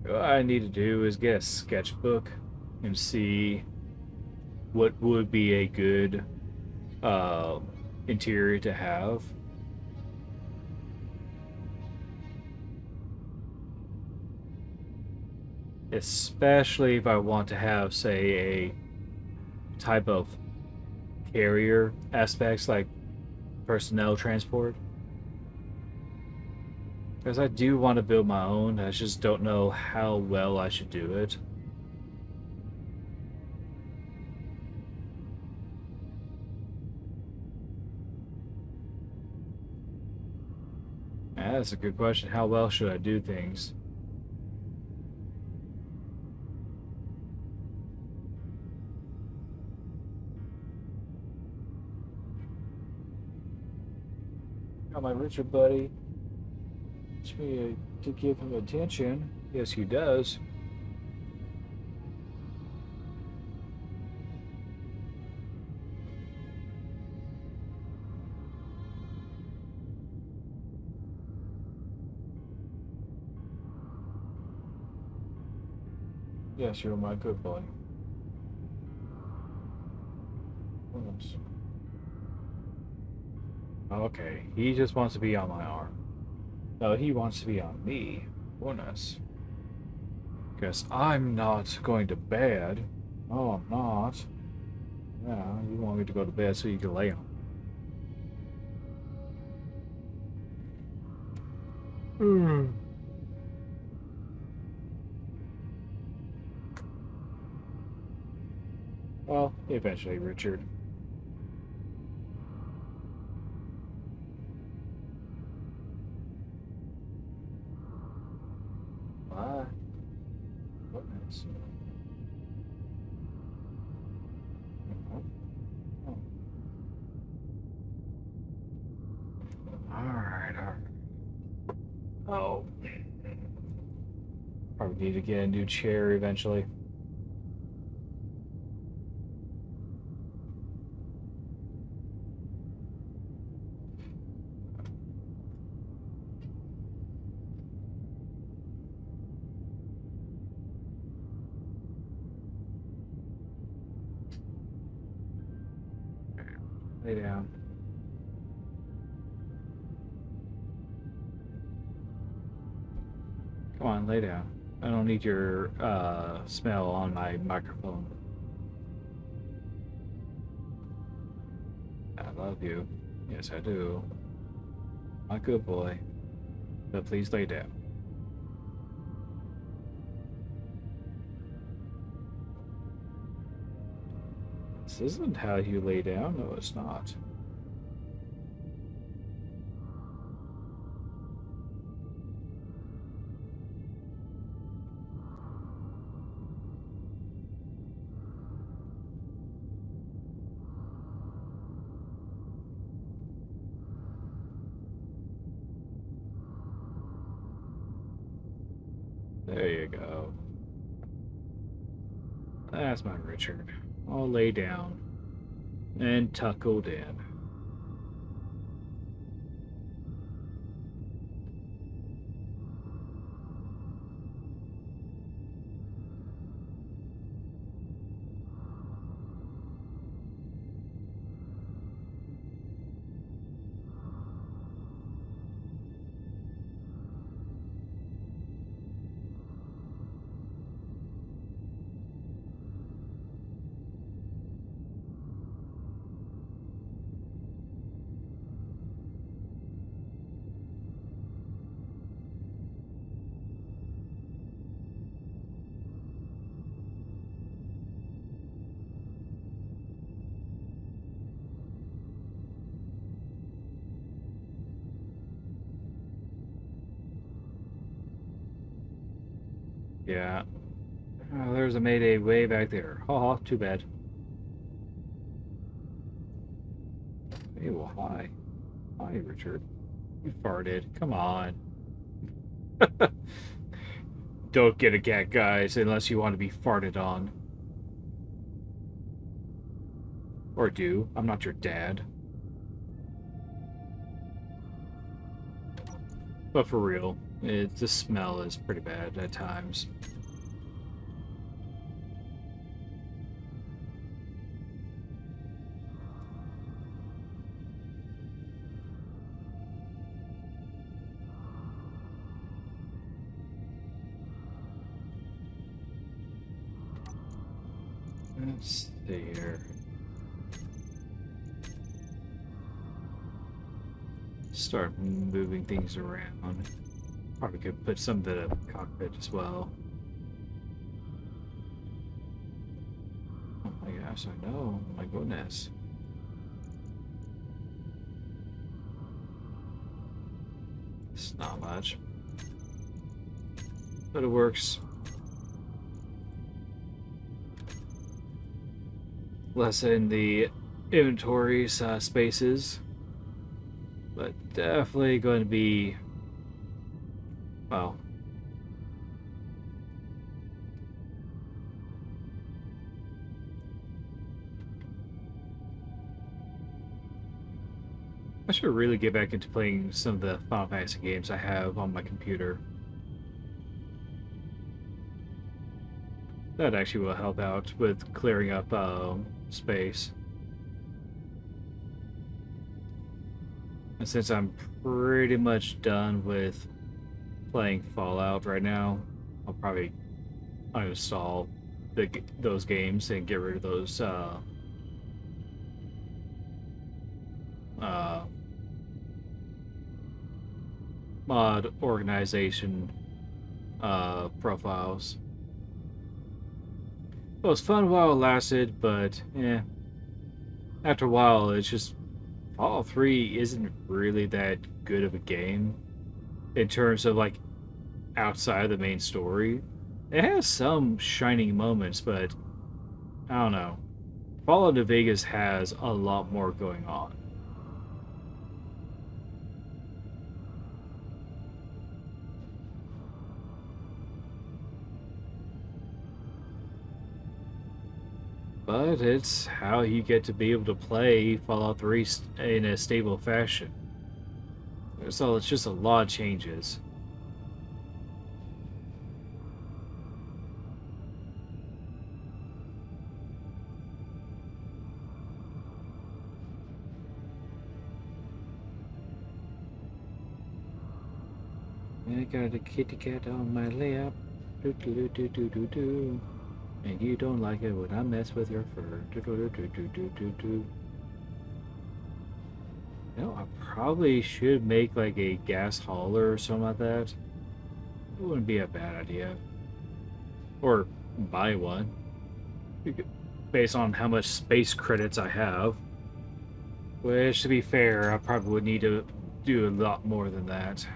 What I need to do is get a sketchbook and see what would be a good uh, interior to have. Especially if I want to have, say, a type of carrier aspects like personnel transport. Because I do want to build my own, I just don't know how well I should do it. That's a good question. How well should I do things? Got my Richard buddy. Wants me to give him attention. Yes, he does. Yes, you're my good boy. Yes. Okay, he just wants to be on my arm. No, he wants to be on me. Goodness. Guess I'm not going to bed. No, I'm not. Yeah, you want me to go to bed so you can lay on. Hmm. Well, eventually, Richard. Bye. Goodness. Alright, alright. Oh. Probably need to get a new chair eventually. Lay down. Come on, lay down. I don't need your smell on my microphone. I love you. Yes, I do. My good boy. But please lay down. This isn't how you lay down. No, it's not. There you go. That's my Richard. All lay down and tuckled in. Yeah. Oh, there's a Mayday way back there. Haha, too bad. Hey, well, hi. Hi, Richard. You farted. Come on. Don't get a cat, guys, unless you want to be farted on. Or do. I'm not your dad. But for real, the smell is pretty bad at times. Let's see here. Start moving things around. Probably could put some of the cockpit as well. Oh my gosh, I know. My goodness. It's not much. But it works. Lessen the inventory spaces. But definitely going to be, well, I should really get back into playing some of the Final Fantasy games I have on my computer. That actually will help out with clearing up space. And since I'm pretty much done with playing Fallout right now, I'll probably uninstall those games and get rid of those uh, mod organization profiles. It was fun while it lasted, but after a while, it's just Fallout 3 isn't really that good of a game in terms of like outside of the main story. It has some shining moments, but I don't know. Fallout New Vegas has a lot more going on. But it's how you get to be able to play Fallout 3 in a stable fashion. So it's just a lot of changes. I got a kitty cat on my lap. Do do do do do do. And you don't like it when I mess with your fur. Do do do do do do do. You know, I probably should make like a gas hauler or something like that. It wouldn't be a bad idea. Or buy one. Based on how much space credits I have. Which, to be fair, I probably would need to do a lot more than that.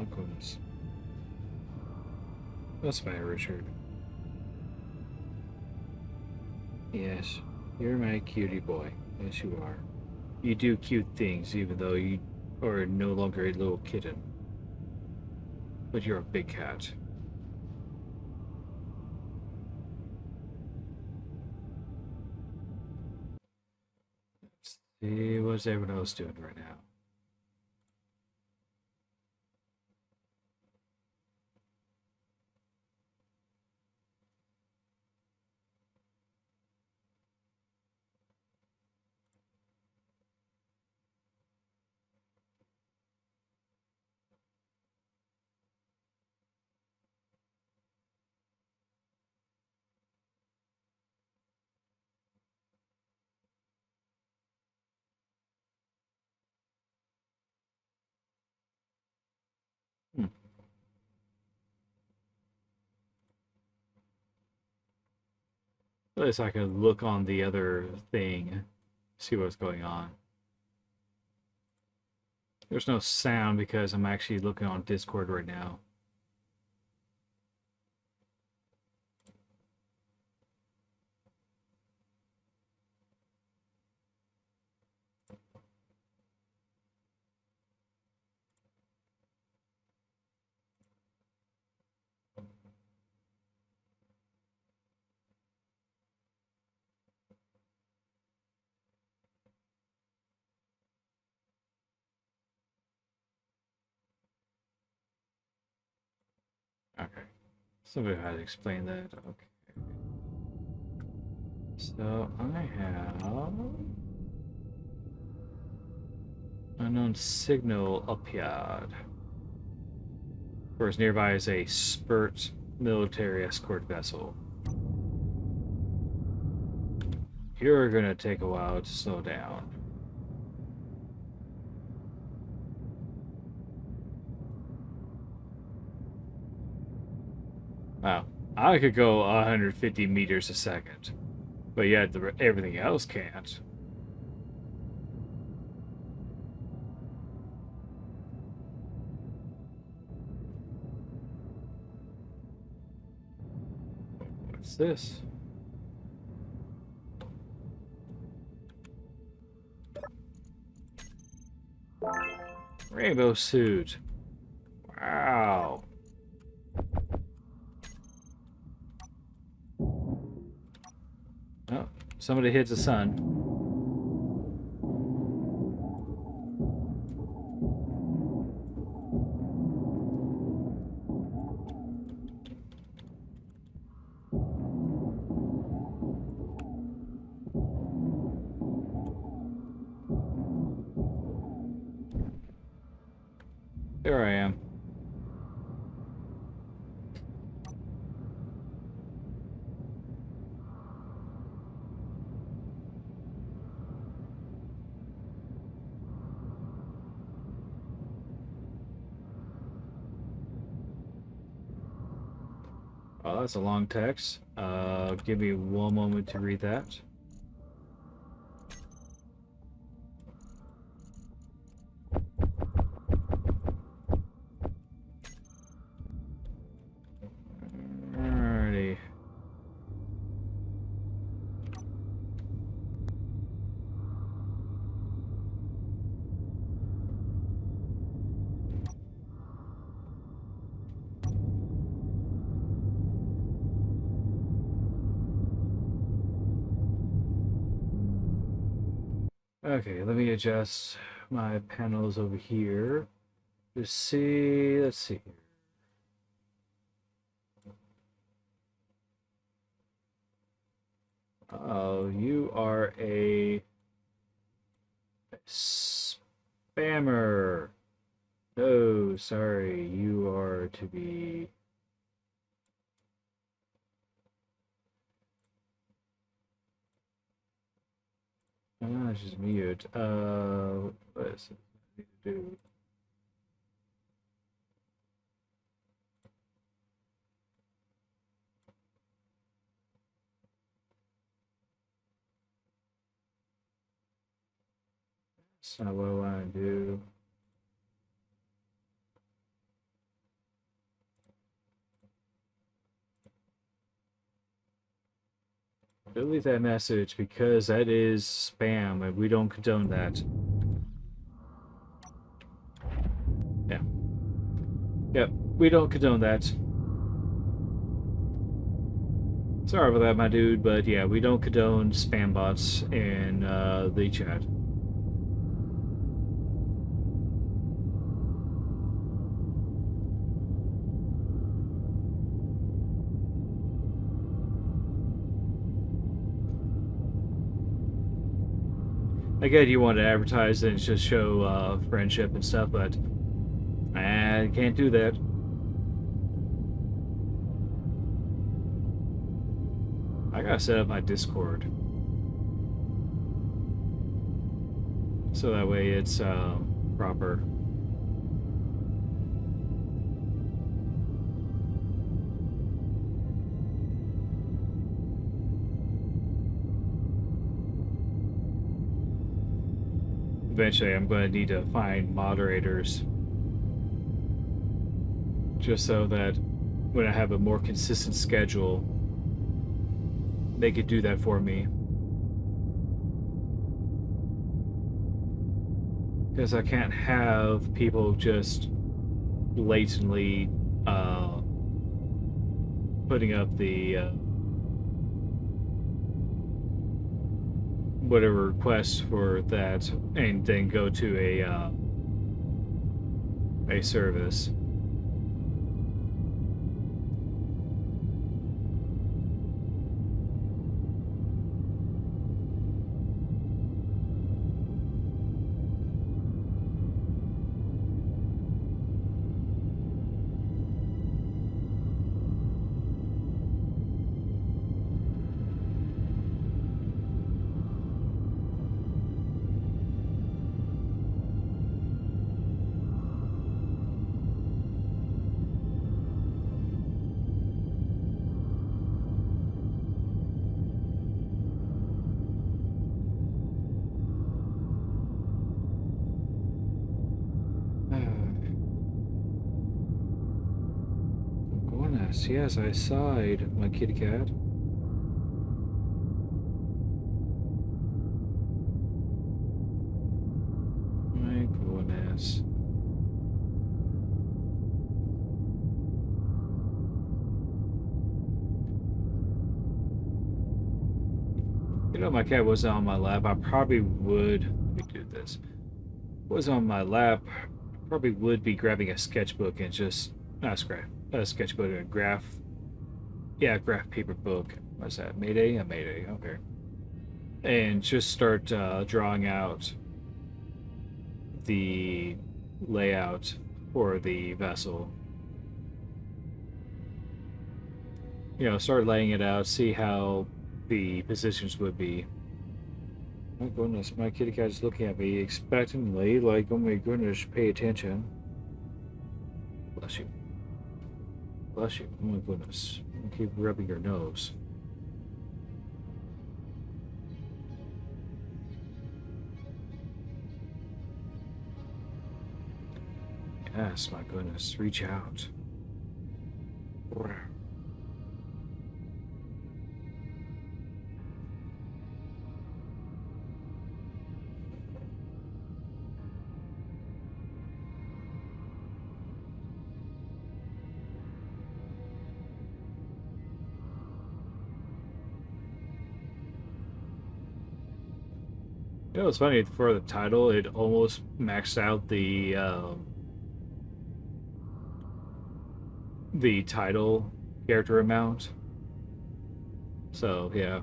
my goodness. What's the matter, Richard? Yes, you're my cutie boy. Yes, you are. You do cute things even though you are no longer a little kitten. But you're a big cat. Let's see what's everyone else doing right now. Hmm. At least I can look on the other thing, see what's going on. There's no sound because I'm actually looking on Discord right now. Okay. Somebody had to explain that. Okay. So I have unknown signal appeared. Of course, nearby is a Spurt military escort vessel. You're gonna take a while to slow down. Wow, I could go 150 meters a second, but yet everything else can't. What's this? Rainbow suit. Wow. Oh, somebody hits the sun. There I am. Oh, that's a long text. Give me one moment to read that. Alrighty. Okay, let me adjust my panels over here to see. Let's see. Oh, you are a spammer. No, sorry, you are to be. Just mute. What is it I need to do? That's not what I want to do. Delete that message because that is spam and we don't condone that. Yeah. Yep, we don't condone that. Sorry about that, my dude, but yeah, we don't condone spam bots in the chat. Again, you want to advertise and just show friendship and stuff, but I can't do that. I gotta set up my Discord. So that way it's proper. Eventually, I'm going to need to find moderators just so that when I have a more consistent schedule, they could do that for me. Because I can't have people just blatantly putting up the whatever request for that and then go to a service. Goodness, yes, I sighed, my kitty cat. My goodness. You know, my cat was on my lap. I probably would. Let me do this. Was on my lap. Probably would be grabbing a sketchbook and just not scrap a sketchbook, a graph. Yeah, graph paper book. What's that? Mayday? A Mayday. Okay. And just start drawing out the layout for the vessel. You know, start laying it out. See how the positions would be. My goodness, my kitty cat is looking at me expectantly, like, oh my goodness, pay attention. Bless you. Bless you. Oh my goodness. I keep rubbing your nose. Yes, my goodness. Reach out. You know, it's funny, for the title, it almost maxed out the title character amount. So, yeah.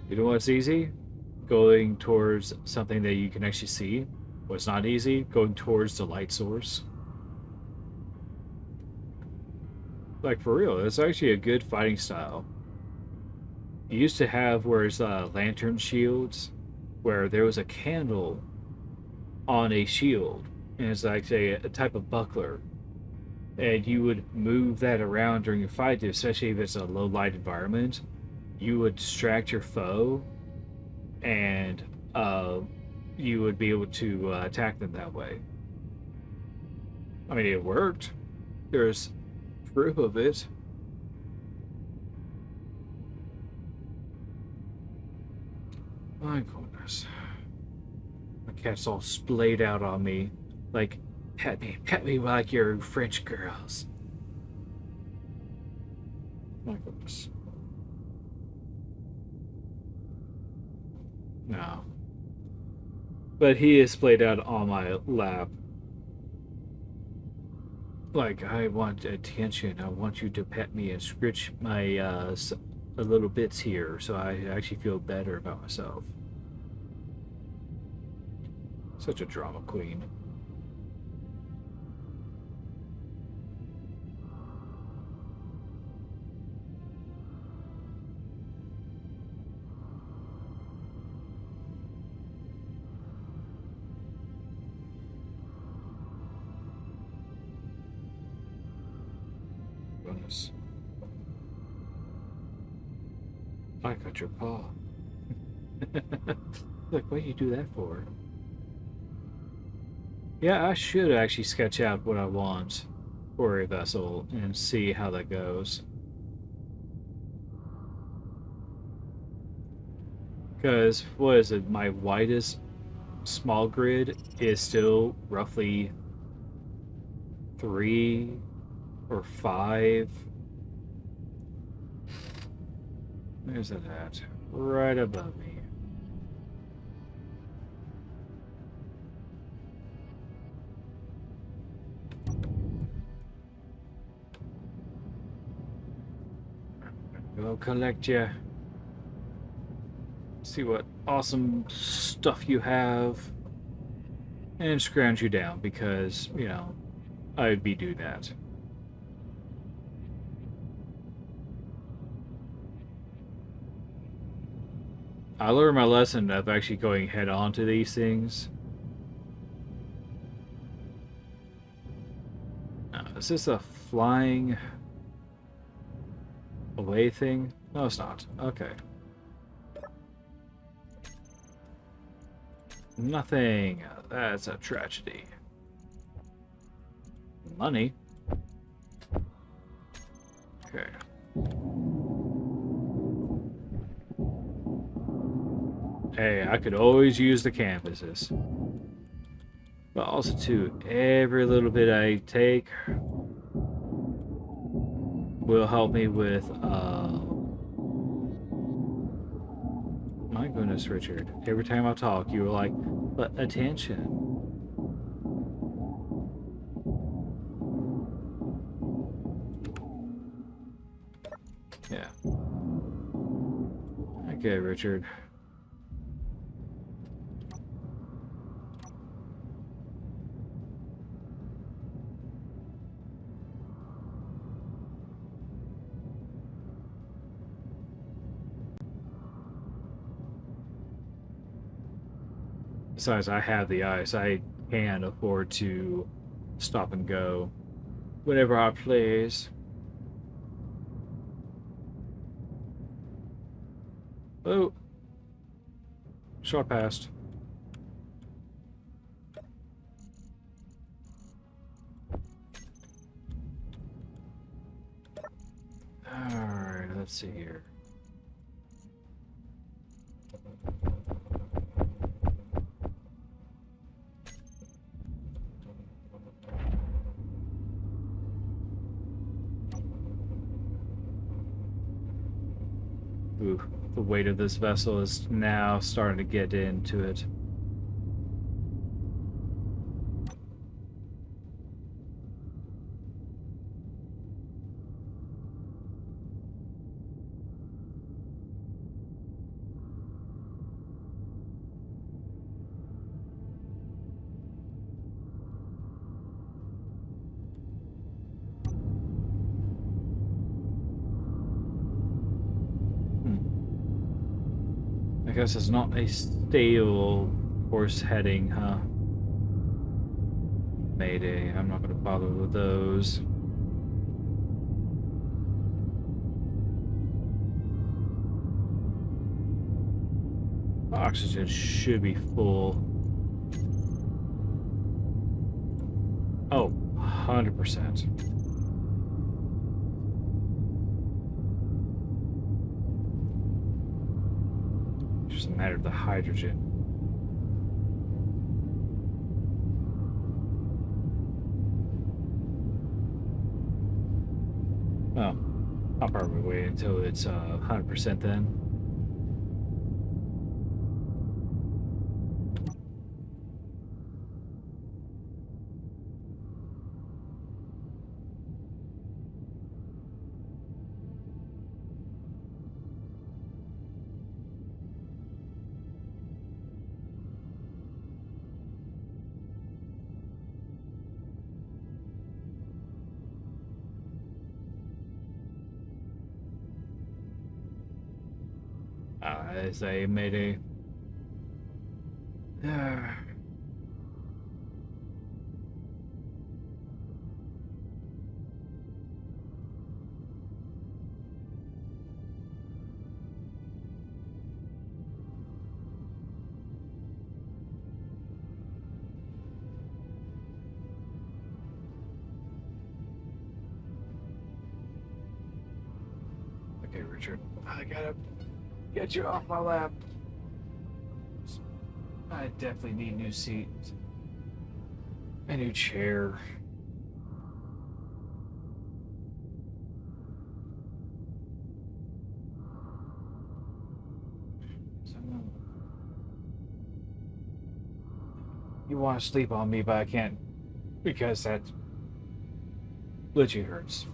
You know what's easy? Going towards something that you can actually see. What's not easy? Going towards the light source. Like, for real, it's actually a good fighting style. You used to have where it's lantern shields, where there was a candle on a shield, and it's like a type of buckler. and you would move that around during a fight, especially if it's a low light environment. You would distract your foe, and uh, you would be able to attack them that way. I mean, it worked. There's proof of it. My goodness. My cat's all splayed out on me. Like, pet me like you're French girls. My goodness. No. But he is splayed out on my lap. Like, I want attention. I want you to pet me and scritch my little bits here so I actually feel better about myself. Such a drama queen. Goodness. I cut your paw. Like, what do you do that for? Yeah, I should actually sketch out what I want for a vessel and see how that goes. Because, what is it, my widest small grid is still roughly 3 or 5. There's that at? Right above me. Go collect you. See what awesome stuff you have. And scrounge you down because, you know, I'd be doing that. I learned my lesson of actually going head on to these things. Is this a flying away thing? No, it's not. Okay. Nothing. That's a tragedy. Money. Okay. Hey, I could always use the canvases. But also, too, every little bit I take will help me with, my goodness, Richard. Every time I talk, you were like, but attention. Yeah. Okay, Richard. Besides, I have the ice. I can afford to stop and go whenever I please. Oh. Short past. Alright, let's see here. Ooh, the weight of this vessel is now starting to get into it. I guess it's not a stable course heading, huh? Mayday. I'm not going to bother with those. Oxygen should be full. Oh, 100%. Just a matter of the hydrogen. Oh, I'll probably wait until it's 100% then. As I made a Okay, Richard, I gotta get you off my lap. I definitely need new seats, a new chair. You want to sleep on me, but I can't because that literally hurts.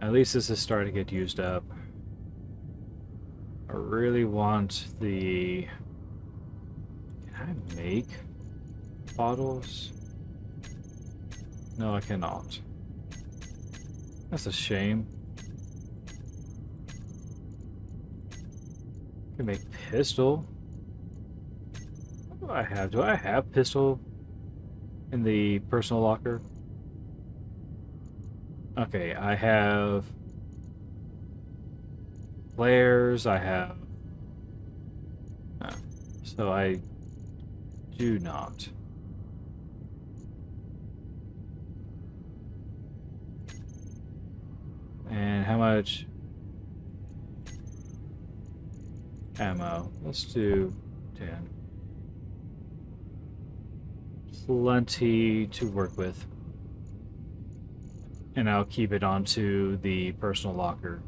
At least this is starting to get used up. I really want the... Can I make bottles? No, I cannot. That's a shame. I can make pistol. What do I have? Do I have pistol in the personal locker? Okay, I have flares, I have... so I do not. And how much ammo? Let's do 10. Plenty to work with. And I'll keep it onto the personal locker.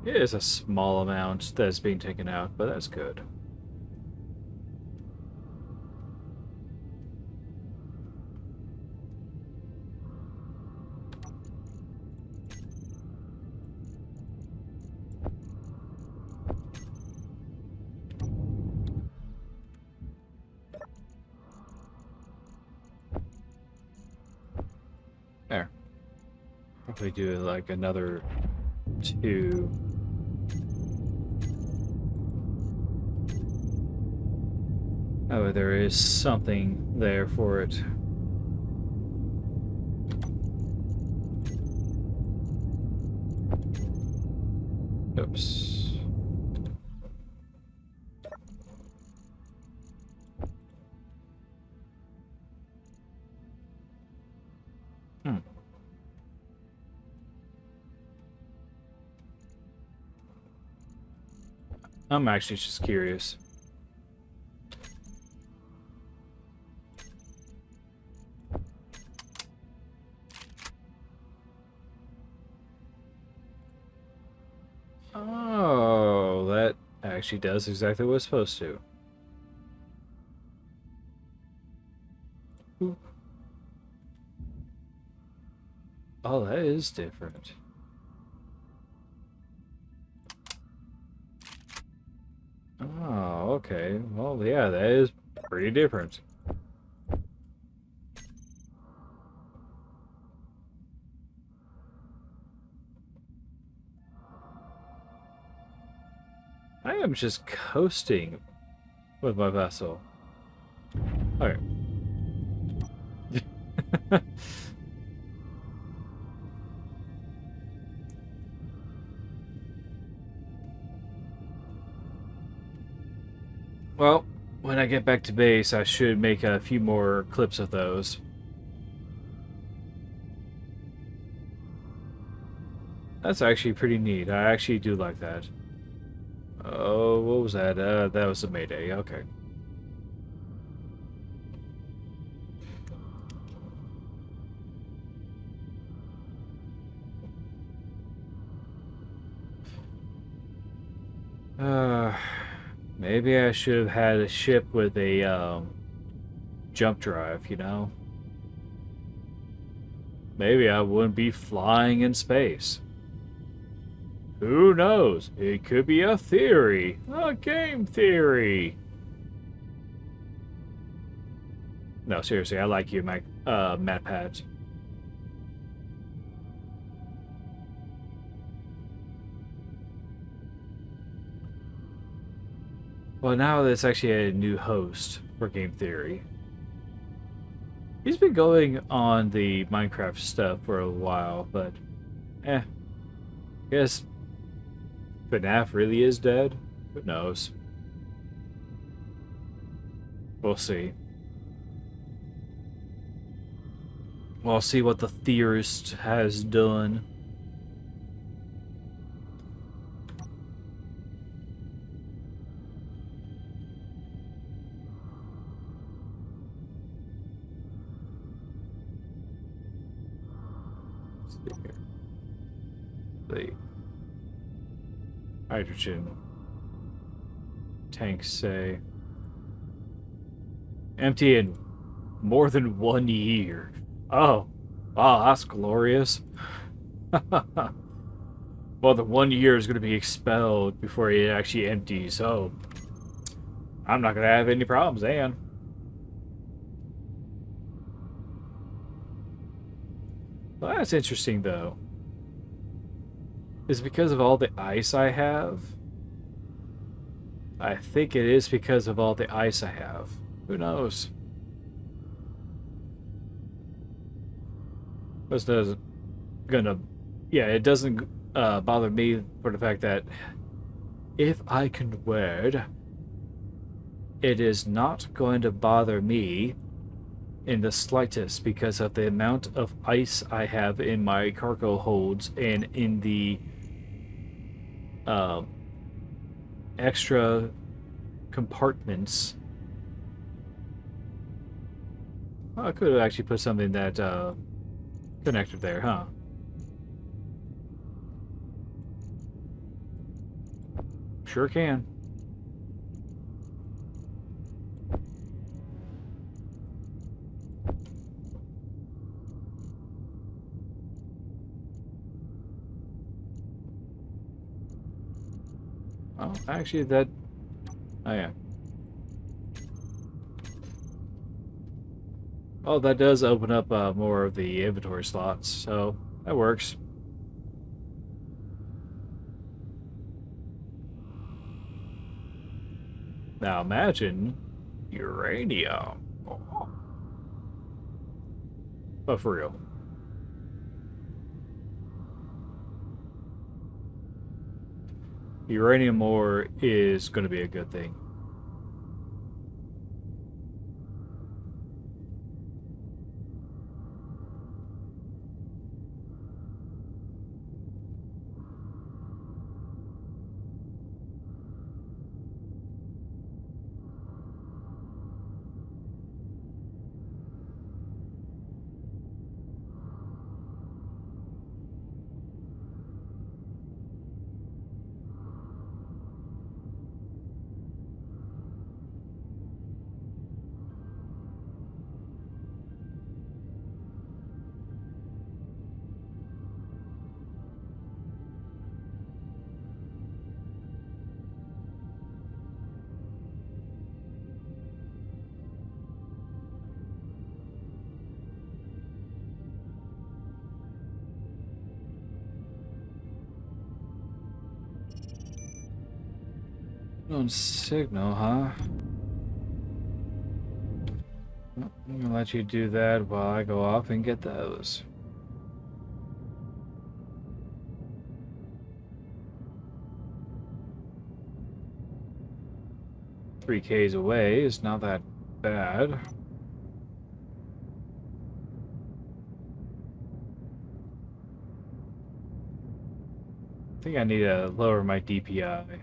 It is a small amount that's being taken out, but that's good. There. Probably do like another 2. Oh, there is something there for it. Oops. I'm actually just curious. Oh, that actually does exactly what it's supposed to. Ooh. Oh, that is different. Oh, okay. Well, yeah, that is pretty different. I am just coasting with my vessel. Okay. Well, when I get back to base, I should make a few more clips of those. That's actually pretty neat. I actually do like that. Oh, what was that? That was the Mayday. Okay. Uh, maybe I should have had a ship with a jump drive, you know? Maybe I wouldn't be flying in space. Who knows? It could be a theory. A game theory. No, seriously, I like you, Matt Pat. Well, now there's actually a new host for Game Theory. He's been going on the Minecraft stuff for a while, but I guess FNAF really is dead? Who knows? We'll see. We'll see what the theorist has done. Let's see here. The hydrogen tanks say empty in more than 1 year. Oh, wow, that's glorious. Well, the 1 year is going to be expelled before it actually empties, so I'm not going to have any problems, and well, that's interesting, though. Is it because of all the ice I have? I think it is because of all the ice I have. Who knows? This doesn't gonna, yeah, it doesn't bother me for the fact that if I can word, it is not going to bother me in the slightest because of the amount of ice I have in my cargo holds and in the uh, extra compartments. Well, I could have actually put something that connected there, huh? Sure can. Oh, actually, that. Oh, yeah. Oh, that does open up more of the inventory slots, so that works. Now imagine uranium. But for real. Uranium ore is going to be a good thing. On signal, huh? Well, I'm gonna let you do that while I go off and get those. 3Ks away is not that bad. I think I need to lower my DPI.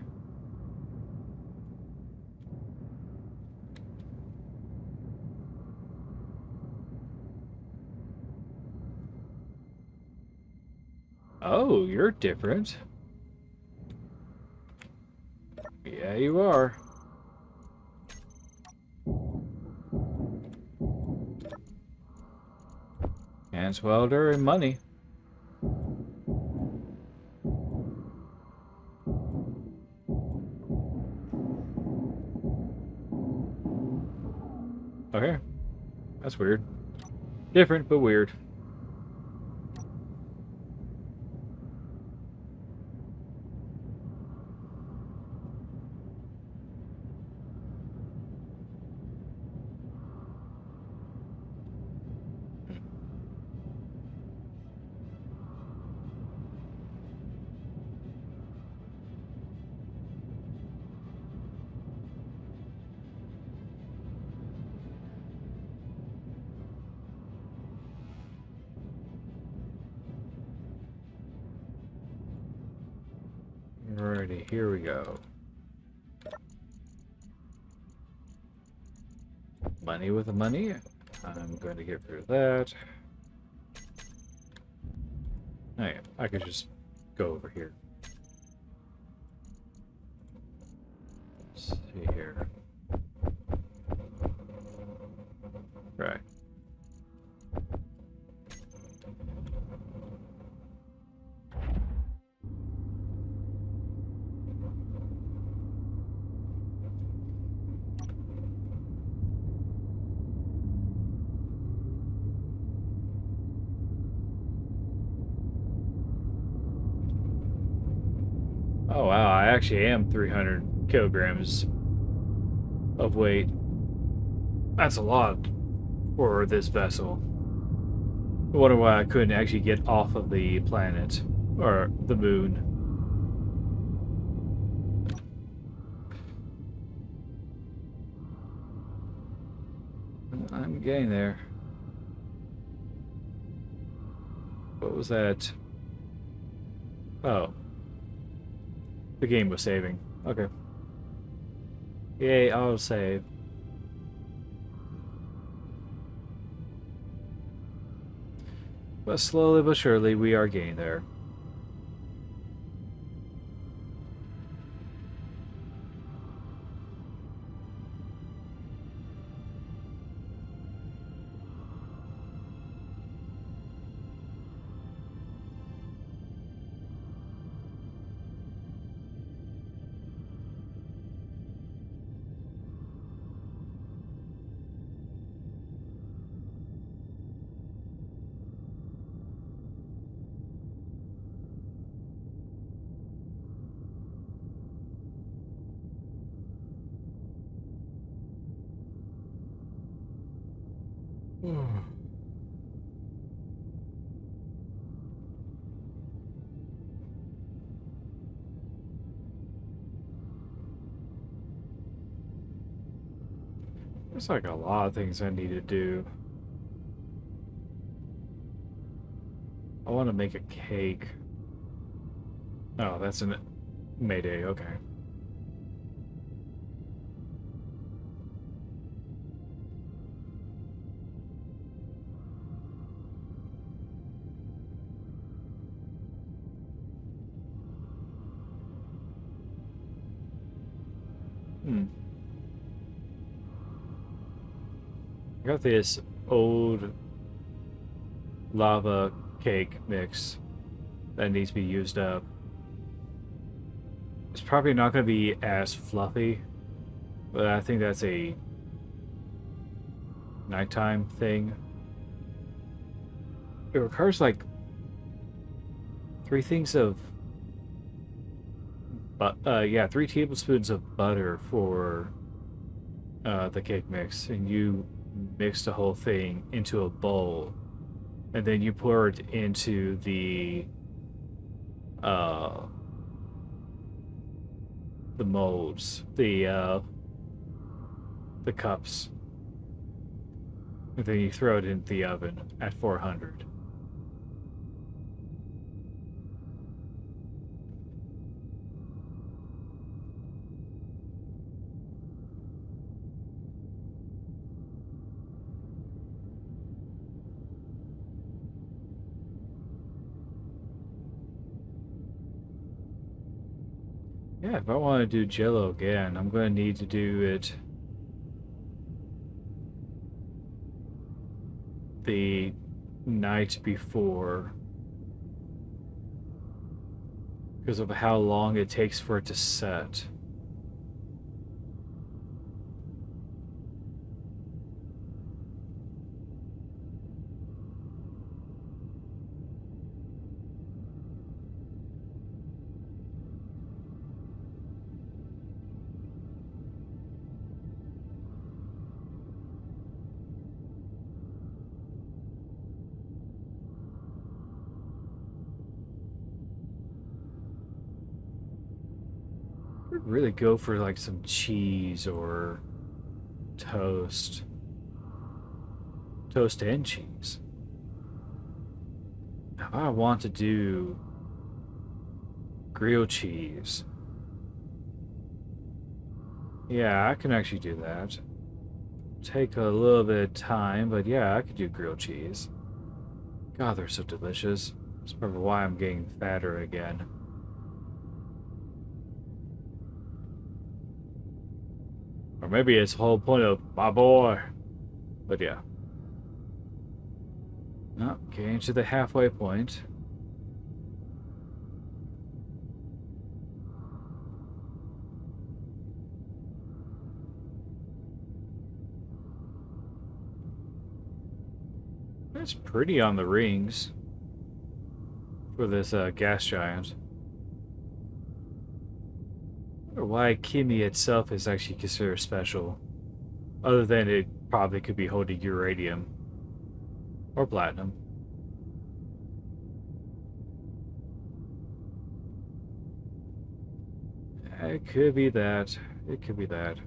Oh, you're different. Yeah, you are. Hands welder and money. Okay. That's weird. Different, but weird. Alrighty, here we go. Money with the money. I'm going to get rid of that. Oh yeah, I could just go over here. Let's see here. Right. Oh wow, I actually am 300 kilograms of weight. That's a lot for this vessel. I wonder why I couldn't actually get off of the planet or the moon. I'm getting there. What was that? Oh. The game was saving. Okay. Yay, I'll save. But slowly but surely, we are getting there. There's like a lot of things I need to do. I want to make a cake. Oh, that's in Mayday, okay. I got this old lava cake mix that needs to be used up. It's probably not going to be as fluffy, but I think that's a nighttime thing. It requires like 3 things of yeah, 3 tablespoons of butter for the cake mix, and you mix the whole thing into a bowl, and then you pour it into uh, the molds, the cups, and then you throw it into the oven at 400. Yeah, if I want to do Jello again, I'm going to need to do it the night before because of how long it takes for it to set. I'd really go for like some cheese or toast. Toast and cheese. If I want to do grilled cheese, yeah, I can actually do that. Take a little bit of time, but yeah, I could do grilled cheese. God, they're so delicious. That's probably why I'm getting fatter again. Or maybe it's the whole point of my boy. But yeah. Oh, getting to the halfway point. That's pretty on the rings for this gas giant. I wonder why Kimi itself is actually considered special, other than it probably could be holding uranium or platinum. It could be that. It could be that.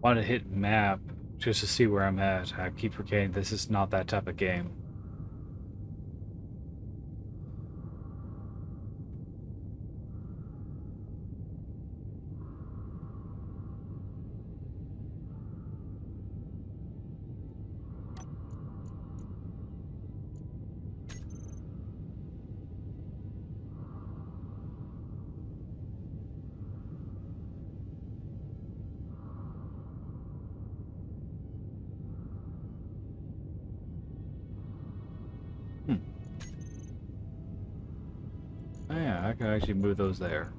Want to hit map just to see where I'm at. I keep forgetting this is not that type of game. Hmm. Oh, yeah, I can actually move those there.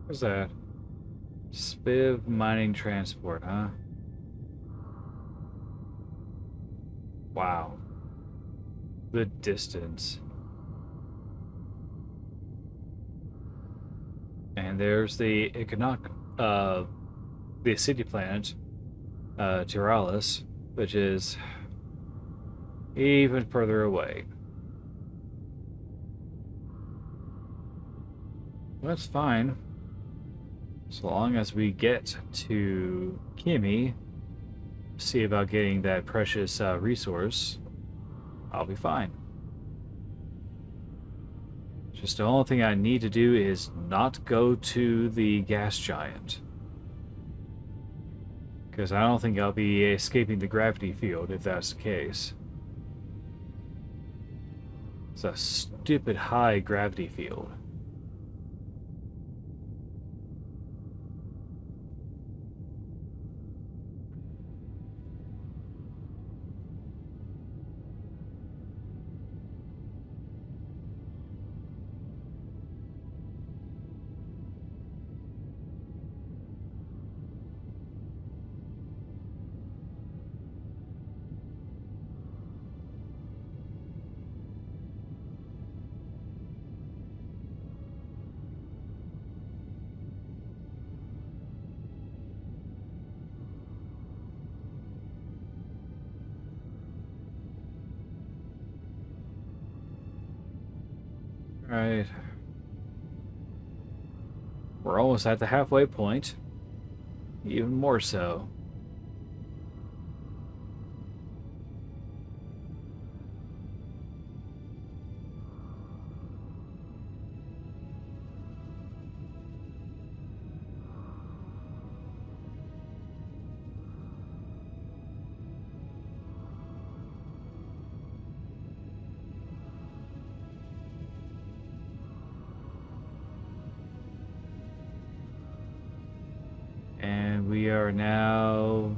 What's that? Spiv mining transport, huh? Wow. The distance. And there's the the city planet, Tiralis, which is even further away. That's fine. So long as we get to Kimi, see about getting that precious resource, I'll be fine. Just the only thing I need to do is not go to the gas giant. Because I don't think I'll be escaping the gravity field if that's the case. It's a stupid high gravity field. Alright. We're almost at the halfway point. Even more so. And we are now...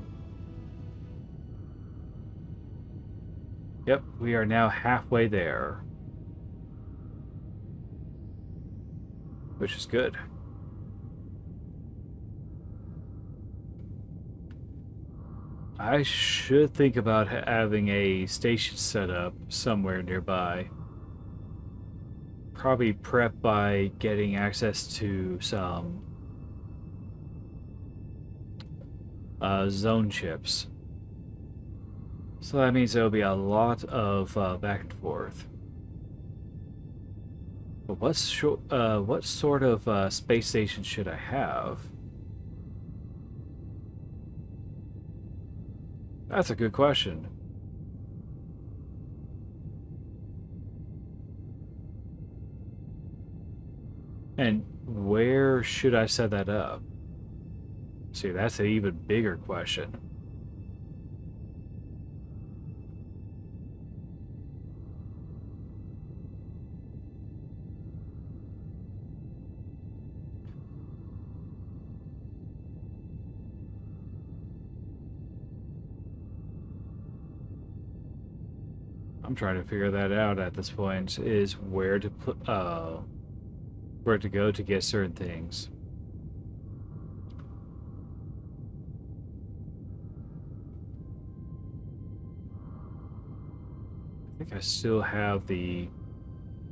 Yep, we are now halfway there. Which is good. I should think about having a station set up somewhere nearby. Probably prep by getting access to some zone chips. So that means there'll be a lot of back and forth. But what sort of space station should I have? That's a good question. And where should I set that up? See, that's an even bigger question. I'm trying to figure that out at this point, is where to put, where to go to get certain things. I think I still have the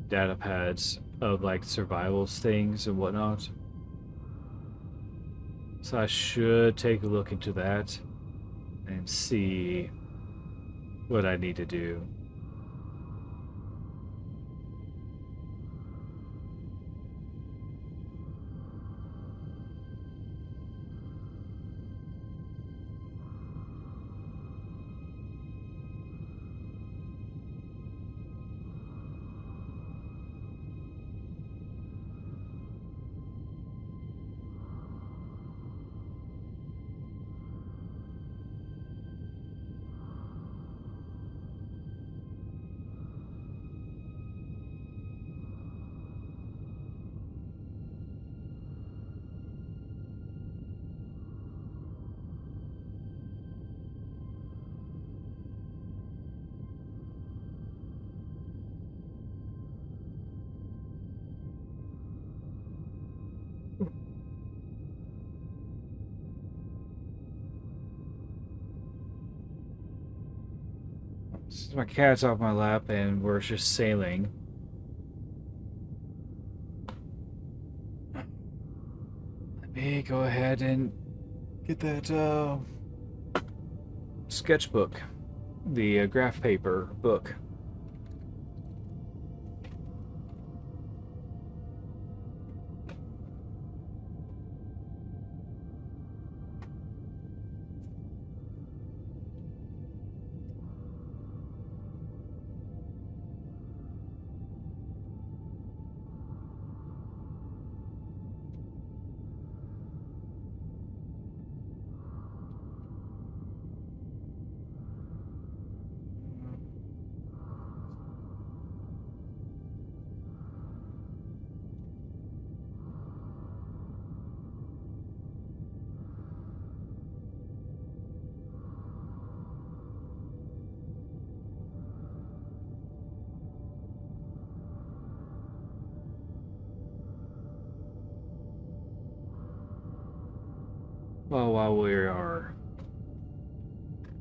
data pads of like survival things and whatnot. So I should take a look into that and see what I need to do. Since my cat's off my lap and we're just sailing, let me go ahead and get that sketchbook, the graph paper book. Well, while we are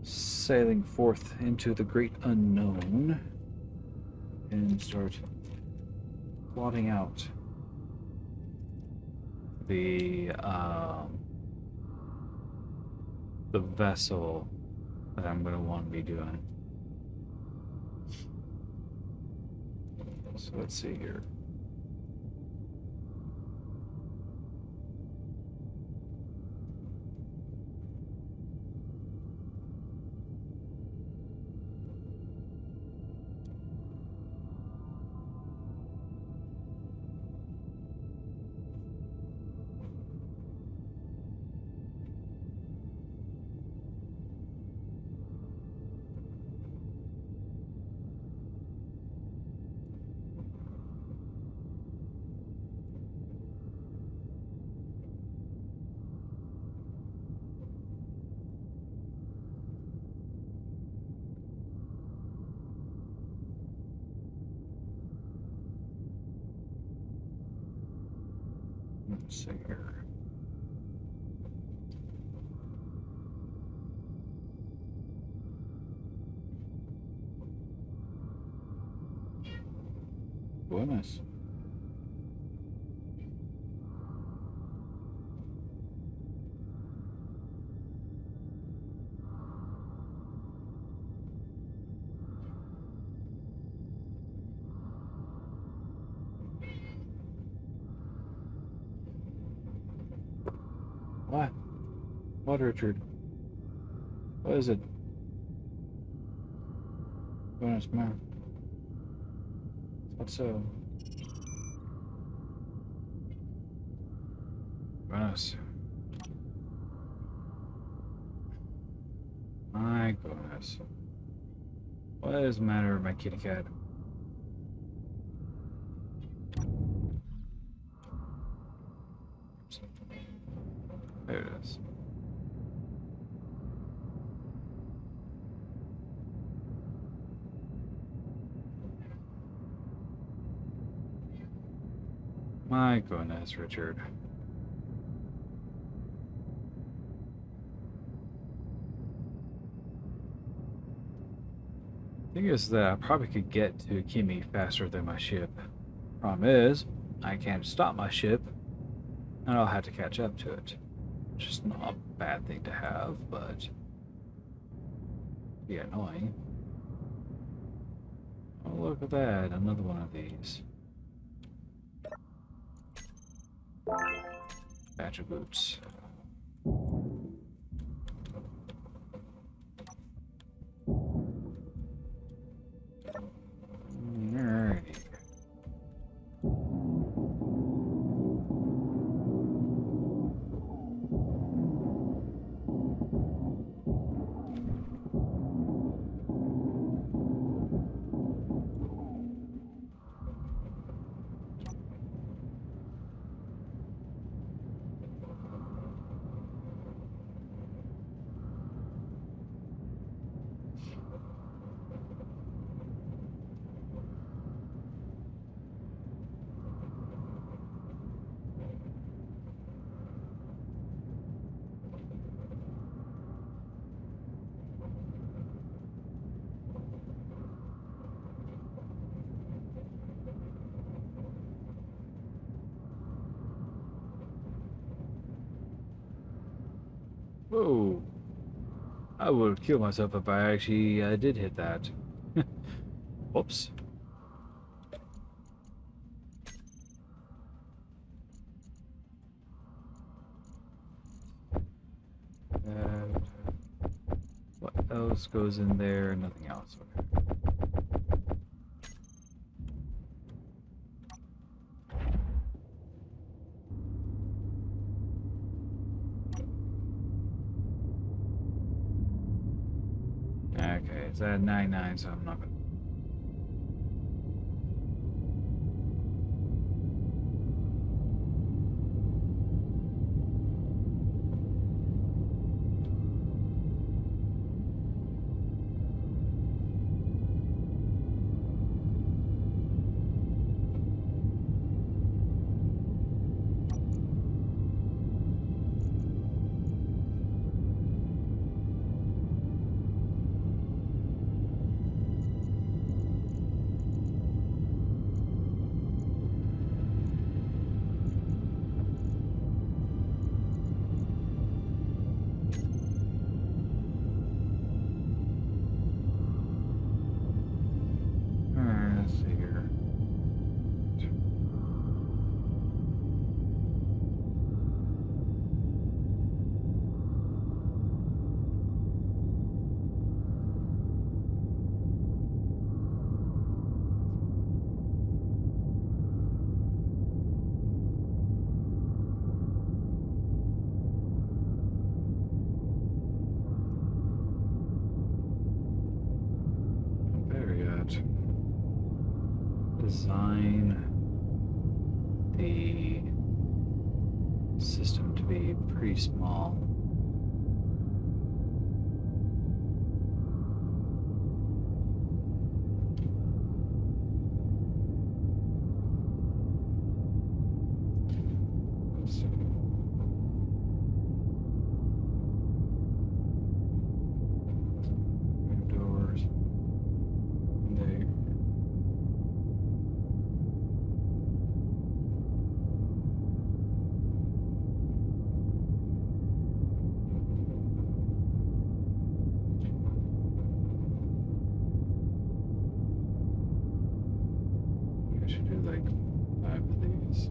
sailing forth into the great unknown and start plotting out the vessel that I'm going to want to be doing. So let's see here. Let's see here. Goodness. What? What, Richard? What is it? Goodness, man. What's so? Goodness. My goodness. What is the matter with my kitty cat? There it is. My goodness, Richard. Thing is that I probably could get to Kimi faster than my ship. Problem is, I can't stop my ship, and I'll have to catch up to it. Which is not a bad thing to have, but be annoying. Oh, look at that, another one of these. Batch of boots. Alrighty. Whoa. I would kill myself if I actually did hit that. Whoops. What else goes in there? Nothing else. Okay, it's at 99, so I'm not gonna. Alright, let's see here. Better yet, design the system to be pretty small. Let's see. Doors. There. I should do like 5 of these.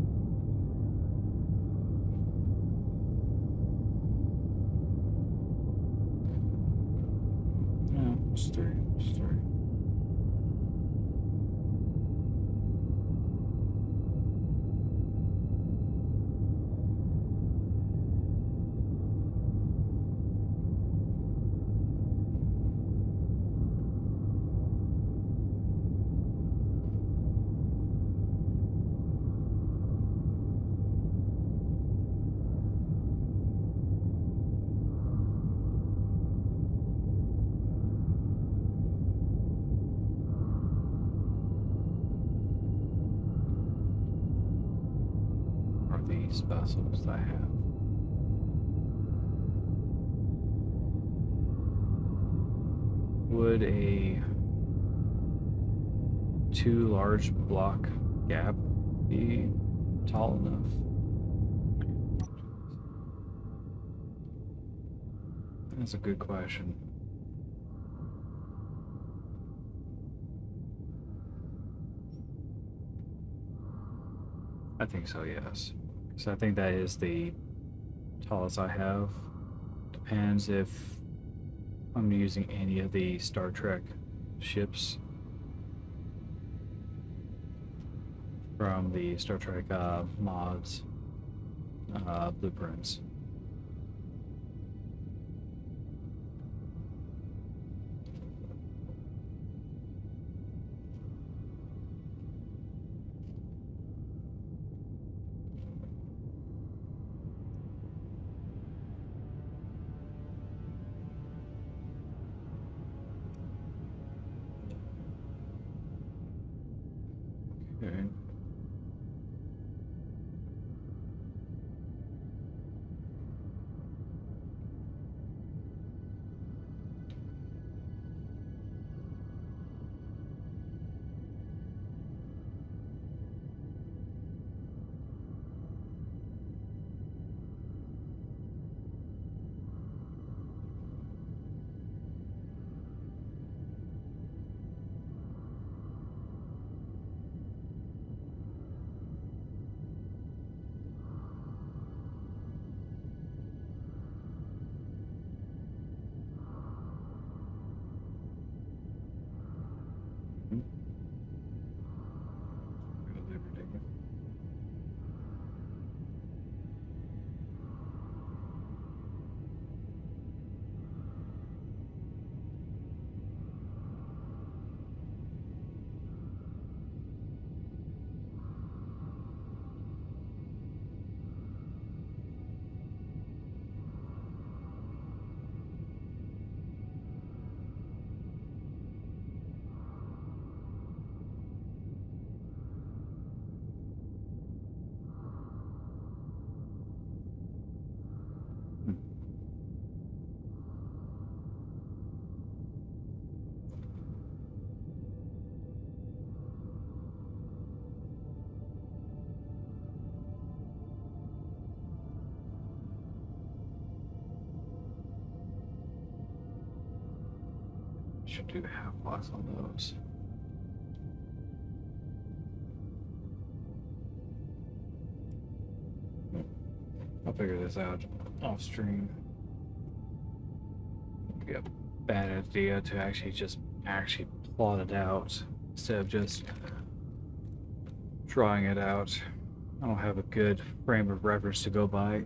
No, it's 3. It's 3. these vessels I have. Would a too large block gap be tall enough? That's a good question. I think so, yes. So I think that is the tallest I have. Depends if I'm using any of the Star Trek ships from the Star Trek mods blueprints. Okay. Mhm. Hmm. Should do half blocks on those. I'll figure this out off stream. It'd be a bad idea to actually plot it out instead of just drawing it out. I don't have a good frame of reference to go by.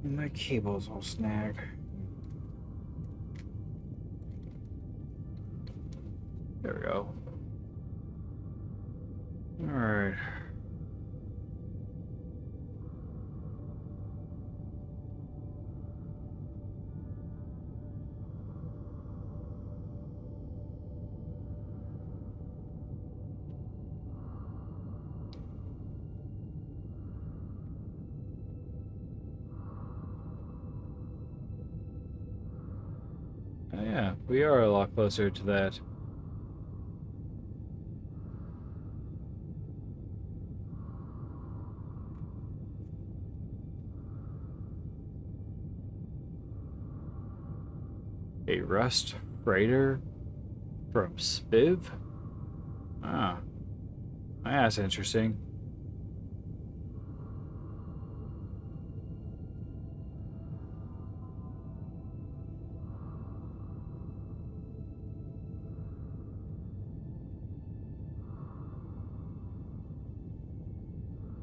And my cable's all snagged. There we go. Alright. Oh, yeah, we are a lot closer to that. A Rust freighter from Spiv? Ah, that's interesting.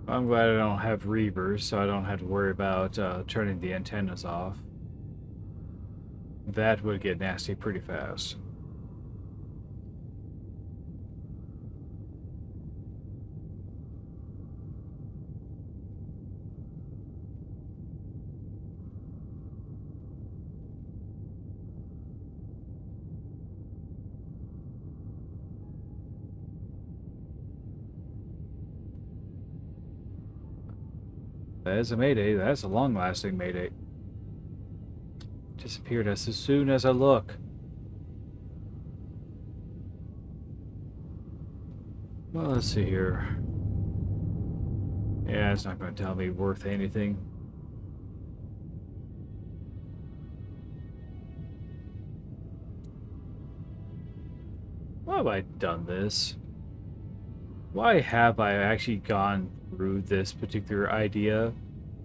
I'm glad I don't have reavers, so I don't have to worry about turning the antennas off. That would get nasty pretty fast. That is a mayday. That's a long-lasting mayday. Disappeared as soon as I look. Well, let's see here. Yeah, it's not going to tell me worth anything. Why have I done this? Why have I actually gone through this particular idea,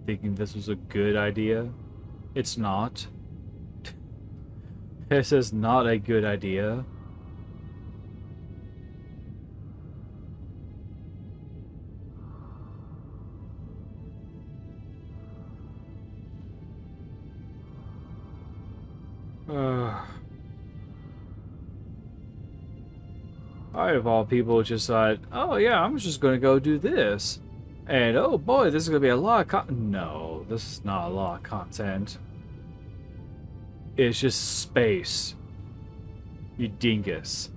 thinking this was a good idea? It's not. This is not a good idea. I, of all people, just thought, oh yeah, I'm just going to go do this. And oh boy, this is going to be a lot of No, this is not a lot of content. It's just space. You dingus.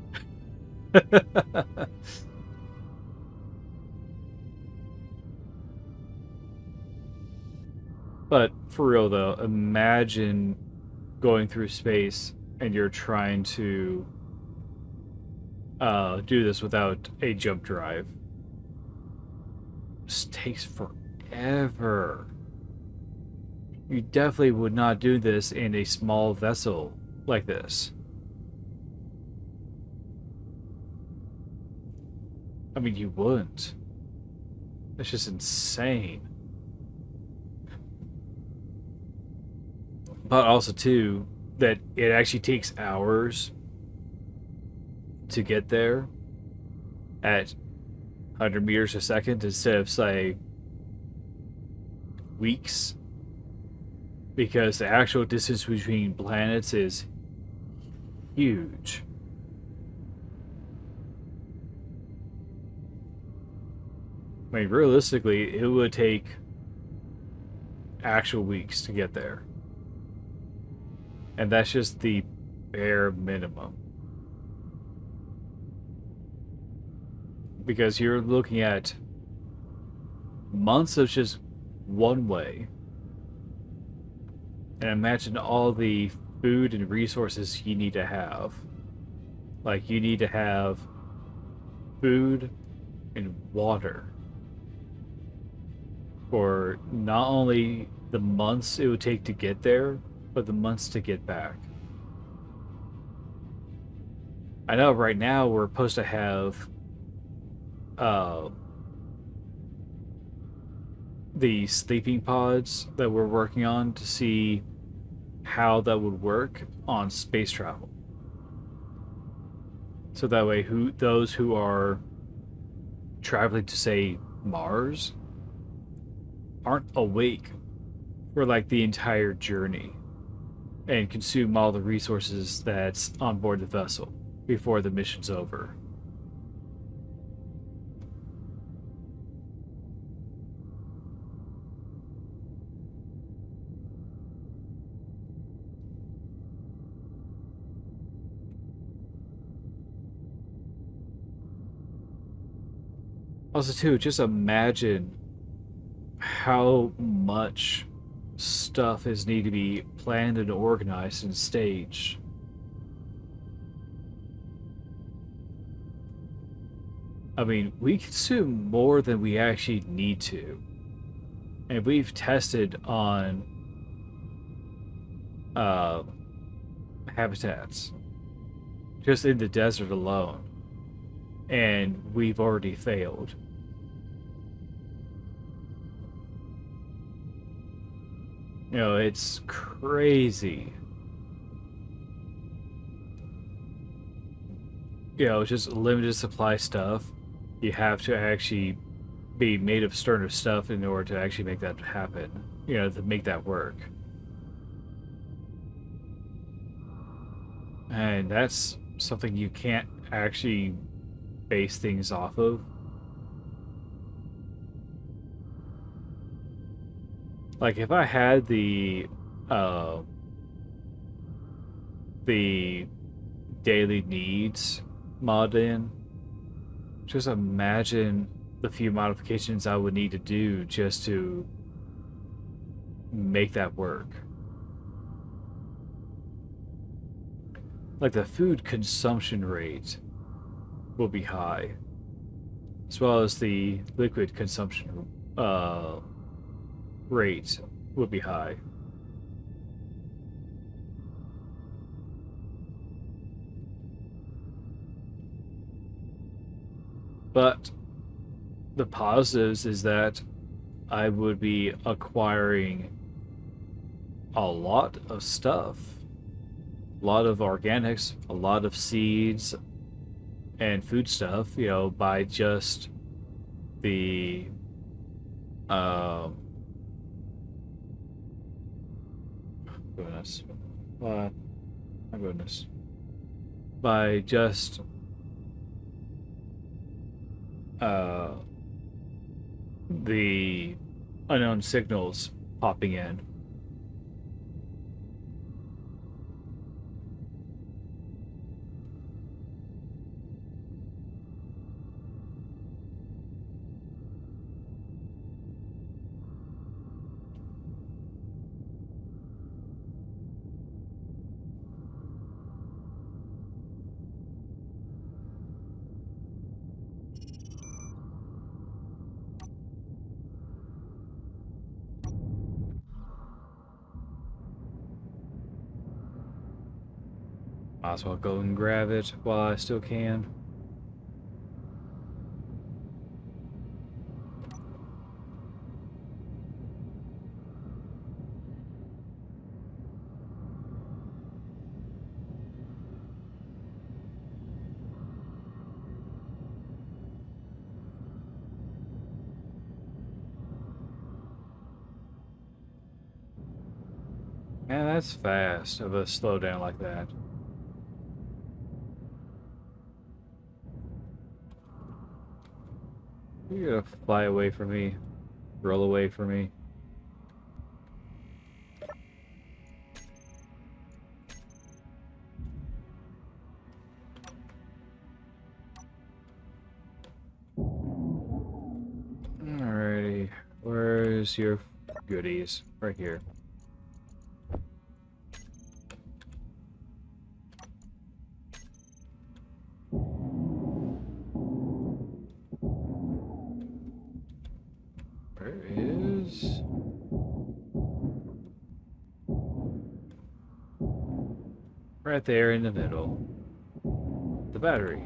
But for real though, imagine going through space and you're trying to do this without a jump drive. This takes forever. You definitely would not do this in a small vessel like this. I mean, you wouldn't. That's just insane. But also, too, that it actually takes hours to get there at 100 meters a second instead of, say, weeks. Because the actual distance between planets is huge. I mean, realistically, it would take actual weeks to get there. And that's just the bare minimum. Because you're looking at months of just one way. And imagine all the food and resources you need to have. Like, you need to have food and water for not only the months it would take to get there, but the months to get back. I know right now we're supposed to have the sleeping pods that we're working on to see how that would work on space travel. So that way those who are traveling to, say, Mars aren't awake for like the entire journey and consume all the resources that's on board the vessel before the mission's over. Also, too, just imagine how much stuff is need to be planned and organized and staged. I mean, we consume more than we actually need to. And we've tested on habitats just in the desert alone. And we've already failed. You know, it's crazy. You know, just limited supply stuff. You have to actually be made of sterner stuff in order to actually make that happen. You know, to make that work. And that's something you can't actually base things off of. Like, if I had the daily needs mod in, just imagine the few modifications I would need to do just to make that work. Like the food consumption rate will be high, as well as the liquid consumption rate will be high. But the positives is that I would be acquiring a lot of stuff, a lot of organics, a lot of seeds and food stuff, you know, by just the goodness, my goodness, by just uh the unknown signals popping in. Might as well go and grab it while I still can. Man, that's fast of a slowdown like that. You're gonna fly away from me, roll away from me. Alrighty, where's your goodies? Right here. Where is... Right there in the middle. The battery.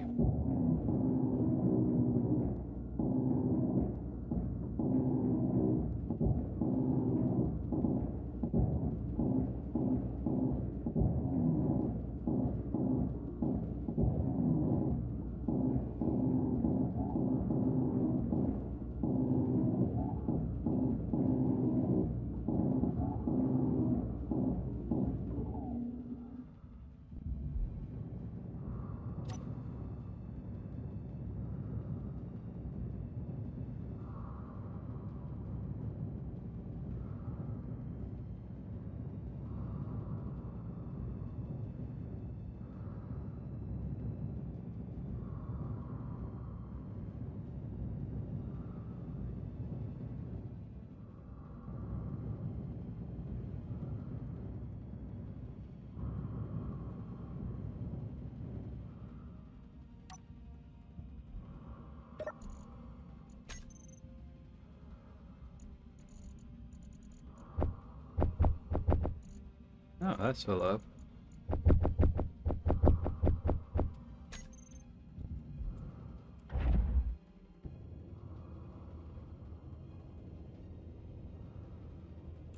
Oh, that's full up.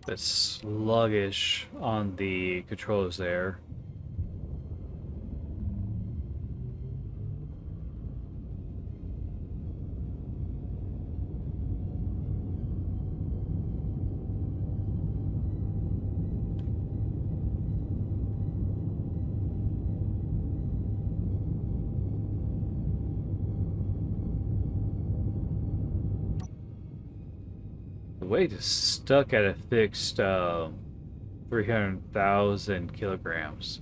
Bit sluggish on the controls there. The weight is stuck at a fixed 300,000 kilograms.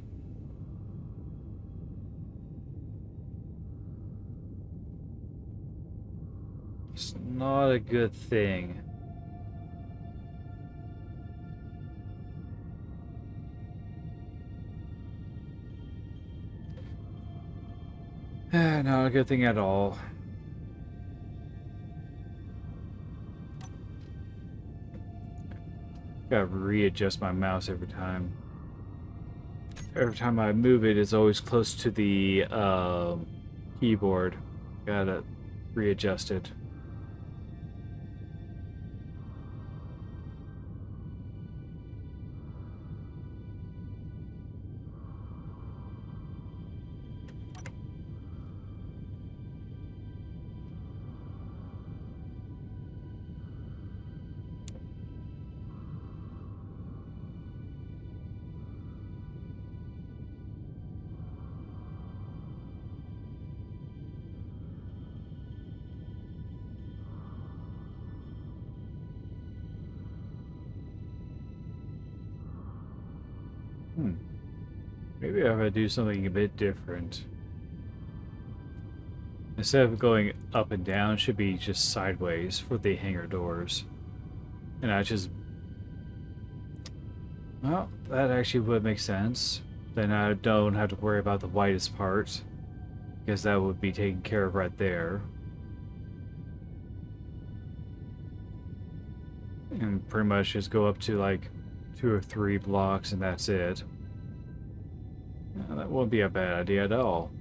It's not a good thing. Not a good thing at all. Gotta readjust my mouse every time. Every time I move it, it's always close to the keyboard. Gotta readjust it. Maybe I gotta do something a bit different. Instead of going up and down, it should be just sideways for the hangar doors. And I just... Well, that actually would make sense. Then I don't have to worry about the widest part, because that would be taken care of right there. And pretty much just go up to like 2 or 3 blocks and that's it. That wouldn't be a bad idea at all.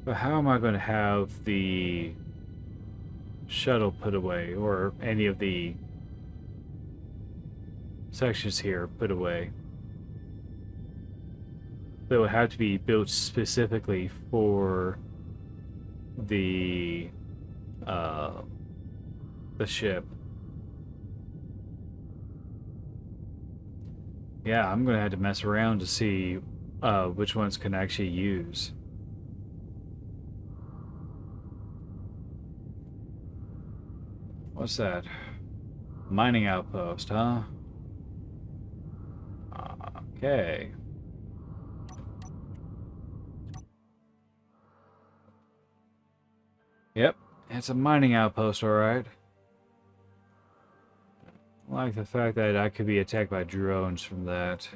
But how am I going to have the shuttle put away, or any of the sections here put away? They would have to be built specifically for the ship. Yeah, I'm gonna have to mess around to see which ones can actually use. What's that? Mining outpost, huh? Okay. Yep, it's a mining outpost, alright. I like the fact that I could be attacked by drones from that.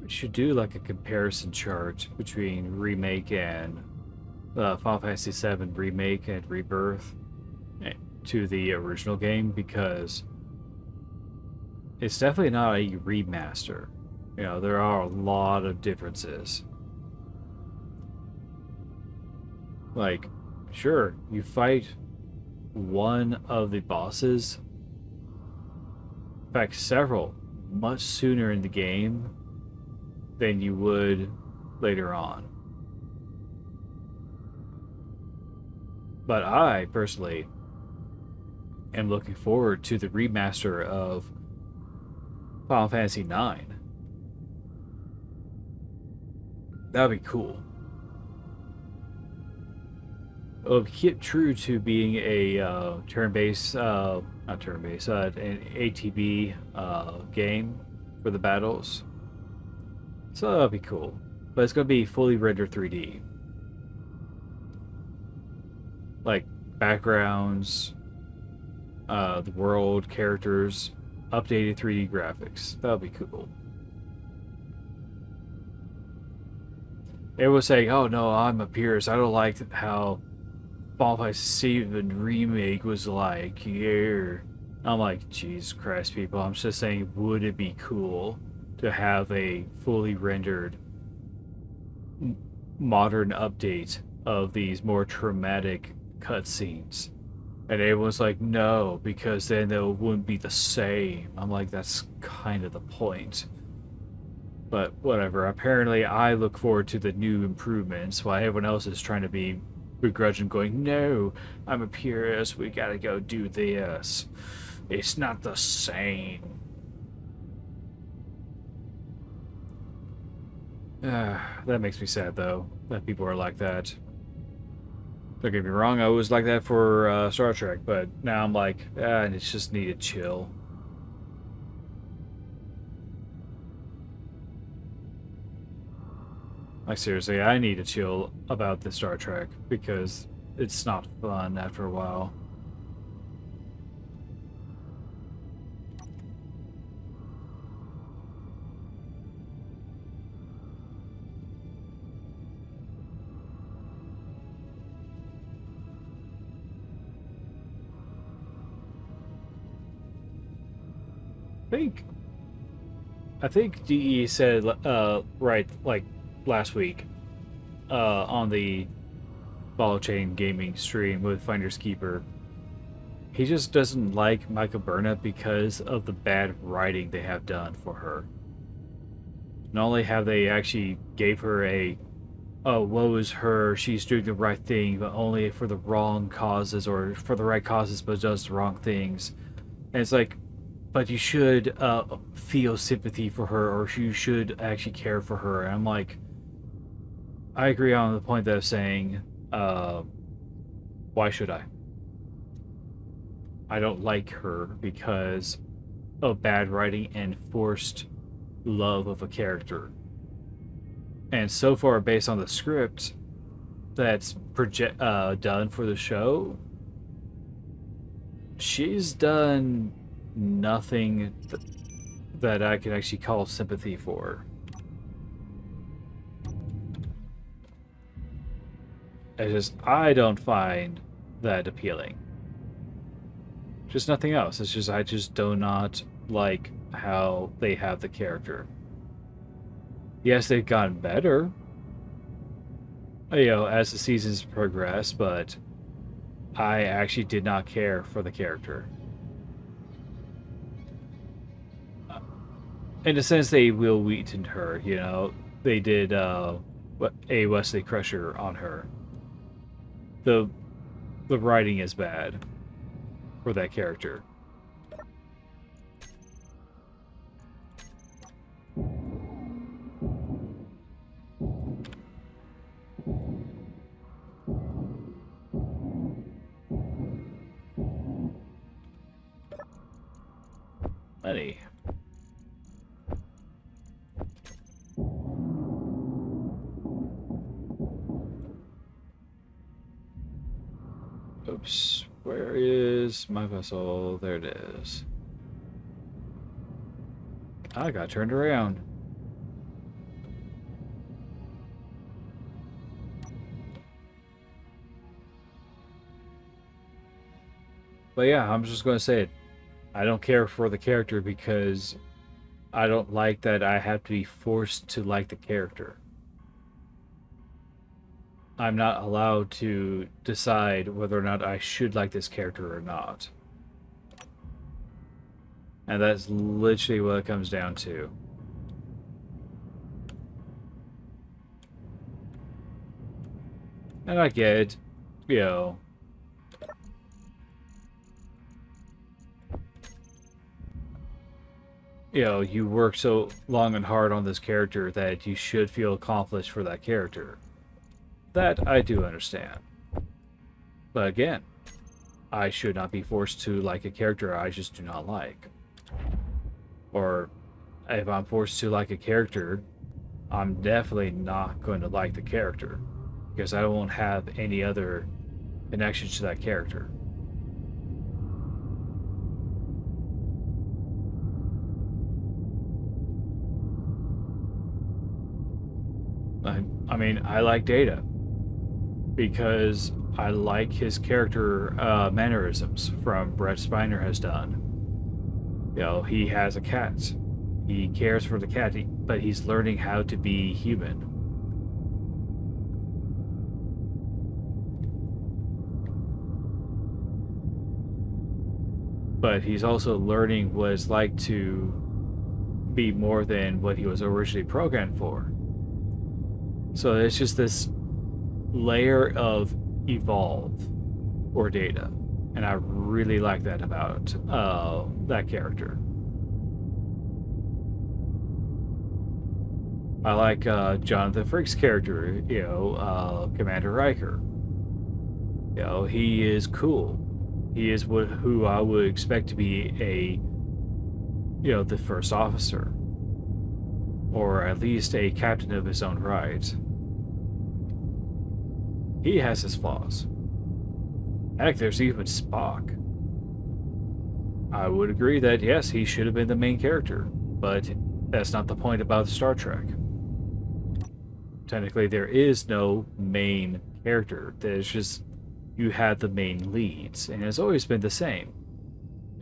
We should do like a comparison chart between Remake and Final Fantasy VII Remake and Rebirth to the original game, because it's definitely not a remaster. You know, there are a lot of differences. Like, sure, you fight one of the bosses, in fact, several, much sooner in the game than you would later on. But I, personally, am looking forward to the remaster of Final Fantasy IX. That'd be cool. It'll keep true to being a turn-based, not turn-based, an ATB game for the battles. So that'll be cool. But it's going to be fully rendered 3D. Like backgrounds, the world, characters, updated 3D graphics. That would be cool. Everyone's saying, "Oh no, I'm a purist. I don't like how Final Fantasy VII Remake was like." Yeah. I'm like, Jesus Christ, people. I'm just saying, would it be cool to have a fully rendered modern update of these more traumatic cutscenes? And everyone's like, no, because then it wouldn't be the same. I'm like, that's kind of the point. But whatever. Apparently, I look forward to the new improvements while everyone else is trying to be begrudging, going, no, I'm a purist. We gotta go do this. It's not the same. That makes me sad, though, that people are like that. Don't get me wrong, I was like that for Star Trek, but now I'm like, it's just need to chill. Like, seriously, I need to chill about the Star Trek because it's not fun after a while. I think DE said right, like last week on the Follow Chain Gaming stream with Finders Keeper, he just doesn't like Micah Burnett because of the bad writing they have done for her. Not only have they actually gave her a, oh, woe is her, she's doing the right thing, but only for the wrong causes, or for the right causes but does the wrong things. And it's like, but you should feel sympathy for her, or you should actually care for her. And I'm like, I agree on the point that I'm saying, why should I? I don't like her because of bad writing and forced love of a character. And so far, based on the script that's done for the show, she's done nothing that I can actually call sympathy for. It's just, I don't find that appealing. Just nothing else. It's just, I just do not like how they have the character. Yes, they've gotten better, as the seasons progress, but I actually did not care for the character. In a sense, they Will Wheatoned her, They did a Wesley Crusher on her. The writing is bad for that character. Money. Oops. Where is my vessel? There it is. I got turned around. But yeah, I'm just going to say it. I don't care for the character because I don't like that I have to be forced to like the character. I'm not allowed to decide whether or not I should like this character or not. And that's literally what it comes down to. And I get it, you work so long and hard on this character that you should feel accomplished for that character. That I do understand. But again, I should not be forced to like a character I just do not like. Or if I'm forced to like a character, I'm definitely not going to like the character because I won't have any other connections to that character. I mean, I like Data because I like his character mannerisms from Brett Spiner has done. You know, he has a cat. He cares for the cat, but he's learning how to be human. But he's also learning what it's like to be more than what he was originally programmed for. So it's just this layer of evolve or Data, and I really like that about that character. I like Jonathan Frakes' character, Commander Riker. You know, he is cool. He is who I would expect to be the first officer, or at least a captain of his own right. He has his flaws. Heck, there's even Spock. I would agree that yes, he should have been the main character, but that's not the point about Star Trek. Technically, there is no main character. There's just you have the main leads, and it's always been the same.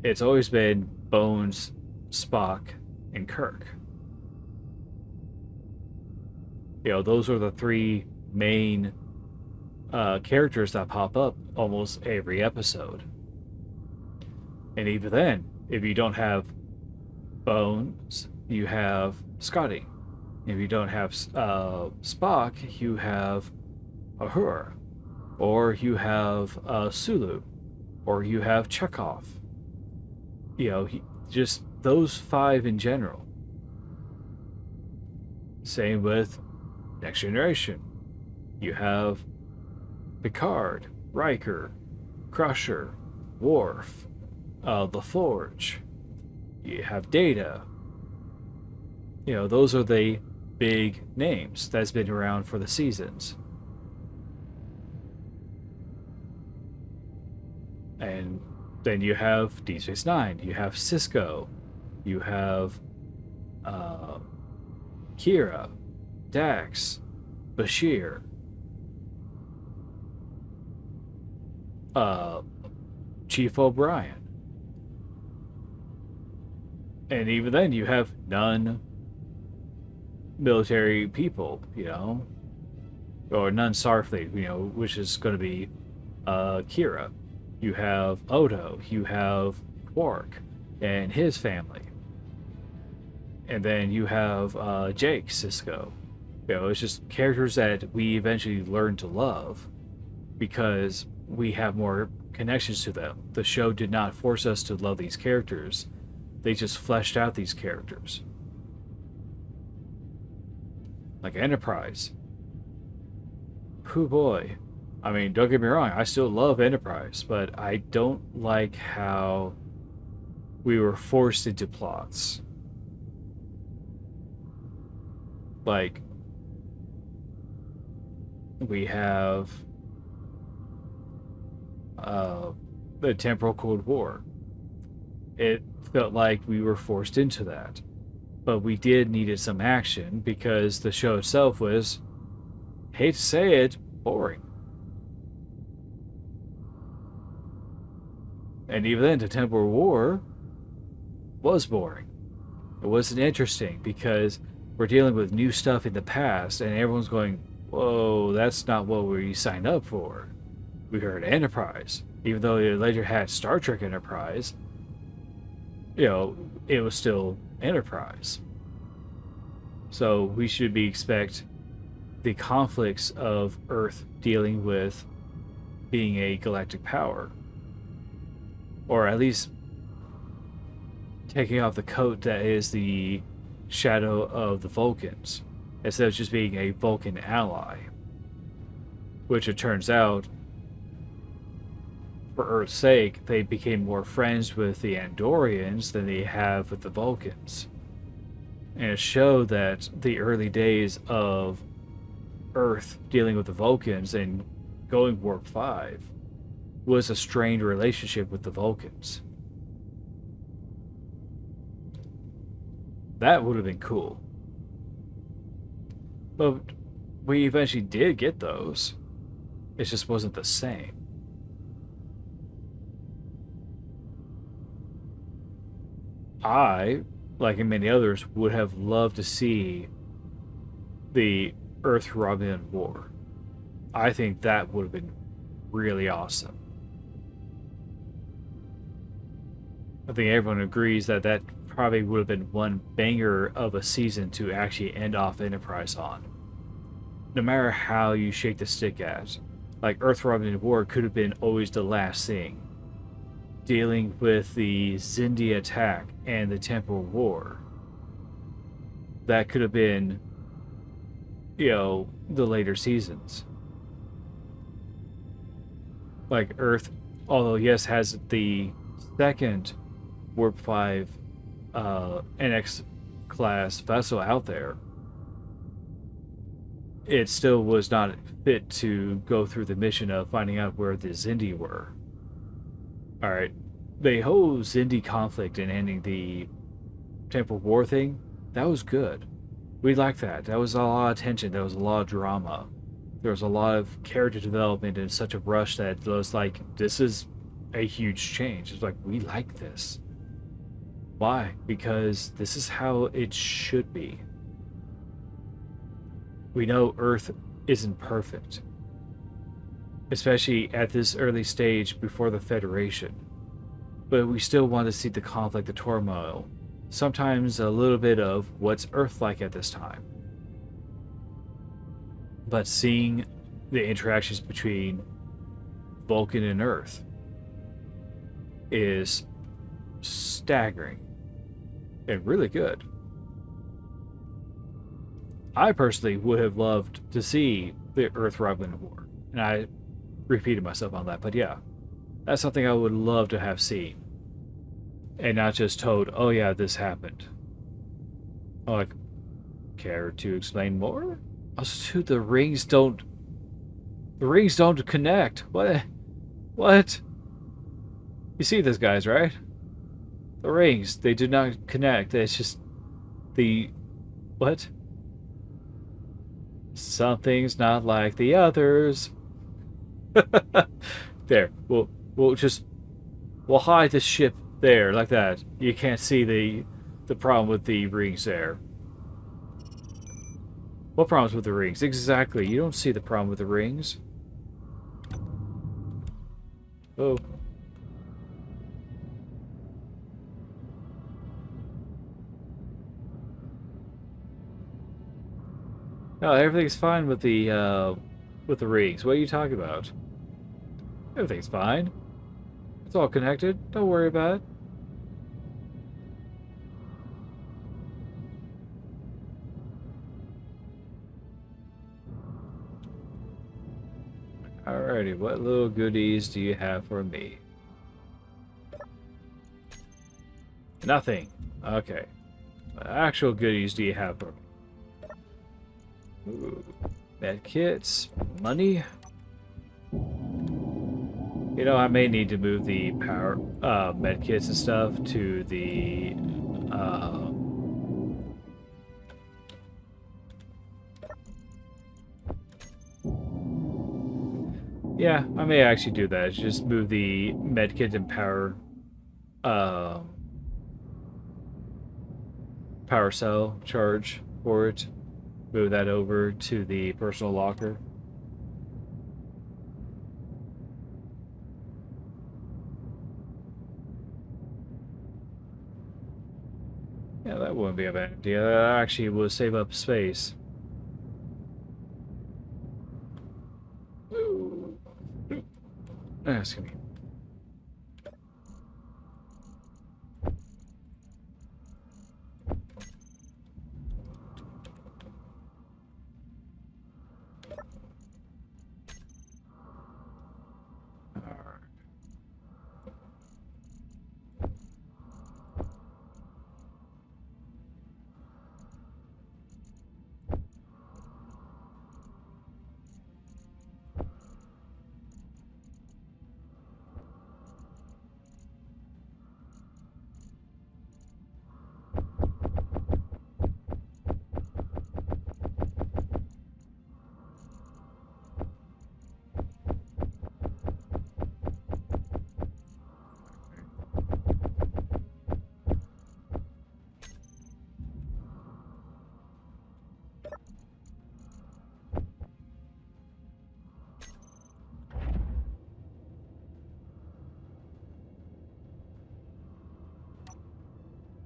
It's always been Bones, Spock, and Kirk. You know, those are the three main characters that pop up almost every episode. And even then, if you don't have Bones, you have Scotty. If you don't have Spock, you have Uhura. Or you have Sulu. Or you have Chekhov. You know, just those five in general. Same with Next Generation. You have Picard, Riker, Crusher, Worf, LaForge. You have Data. You know, those are the big names that's been around for the seasons. And then you have Deep Space Nine. You have Cisco. You have Kira, Dax, Bashir, Chief O'Brien. And even then, you have non-military people, or non-Starfleet, which is going to be Kira. You have Odo. You have Quark and his family. And then you have Jake Sisko. It's just characters that we eventually learn to love because we have more connections to them. The show did not force us to love these characters. They just fleshed out these characters. Like Enterprise. Pooh boy. I mean, don't get me wrong, I still love Enterprise, but I don't like how we were forced into plots. Like, we have the Temporal Cold War. It felt like we were forced into that. But we did needed some action because the show itself was, hate to say it, boring. And even then, the Temporal War was boring. It wasn't interesting because we're dealing with new stuff in the past and everyone's going, whoa, that's not what we signed up for. We heard Enterprise. Even though it later had Star Trek Enterprise, it was still Enterprise. So we should expect the conflicts of Earth dealing with being a galactic power. Or at least taking off the coat that is the shadow of the Vulcans, instead of just being a Vulcan ally. Which it turns out, for Earth's sake, they became more friends with the Andorians than they have with the Vulcans. And it showed that the early days of Earth dealing with the Vulcans and going Warp 5 was a strained relationship with the Vulcans. That would have been cool. But we eventually did get those. It just wasn't the same. I, like many others, would have loved to see the Earth Romulan War. I think that would have been really awesome. I think everyone agrees that that probably would have been one banger of a season to actually end off Enterprise on. No matter how you shake the stick at. Like Earth Romulan War could have been always the last thing. Dealing with the Xindi attack and the Temporal War. That could have been, the later seasons. Like Earth, although yes, has the second Warp 5 NX class vessel out there, it still was not fit to go through the mission of finding out where the Xindi were. Alright, the whole Xindi conflict and ending the Temporal War thing, that was good. We liked that. That was a lot of tension. There was a lot of drama. There was a lot of character development in such a rush that it was like, this is a huge change. It's like, we like this. Why? Because this is how it should be. We know Earth isn't perfect, especially at this early stage before the Federation. But we still want to see the conflict, the turmoil, sometimes a little bit of what's Earth like at this time. But seeing the interactions between Vulcan and Earth is staggering and really good. I personally would have loved to see the Earth Romulan War, and I repeated myself on that, but yeah, that's something I would love to have seen, and not just told, "Oh yeah, this happened." I'm like, care to explain more? Also, dude, the rings don't connect. What? What? You see this, guys, right? The rings, they do not connect. It's just the what? Something's not like the others. There. We'll hide the ship there like that. You can't see the problem with the rings there. What problems with the rings? Exactly. You don't see the problem with the rings. Oh. No, everything's fine with the rings. What are you talking about? Everything's fine. It's all connected. Don't worry about it. Alrighty, what little goodies do you have for me? Nothing. Okay. What actual goodies do you have for me? Ooh. Med kits, money. I may need to move the power med kits and stuff to the yeah, I may actually do that. Just move the med kit and power cell charge for it. Move that over to the personal locker. Yeah, that wouldn't be a bad idea. That actually will save up space. Ooh. Excuse me.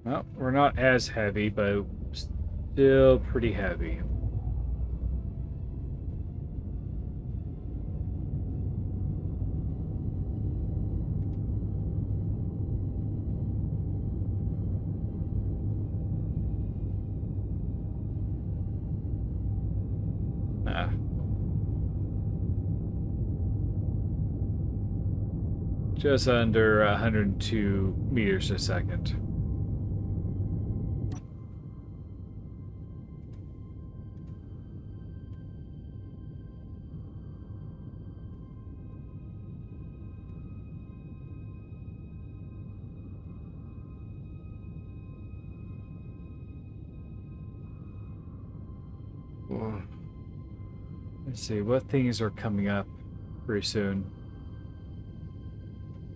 Well, we're not as heavy, but still pretty heavy. Ah. Just under 102 meters a second. Let's see, what things are coming up pretty soon?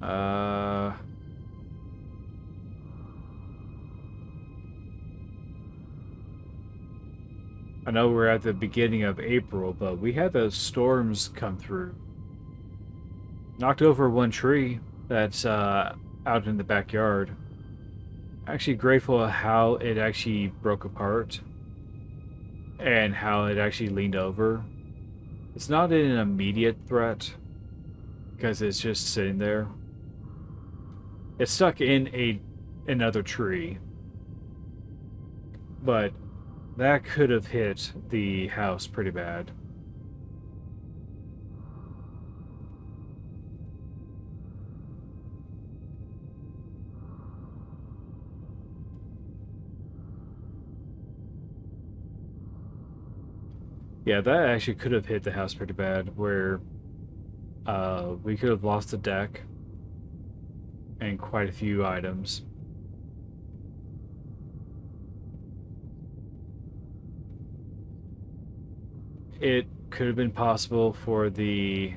I know we're at the beginning of April, but we had those storms come through. Knocked over one tree that's out in the backyard. Actually grateful how it actually broke apart and how it actually leaned over. It's not an immediate threat because it's just sitting there. It's stuck in another tree, but that could have hit the house pretty bad. Yeah, that actually could have hit the house pretty bad, where we could have lost the deck and quite a few items. It could have been possible for the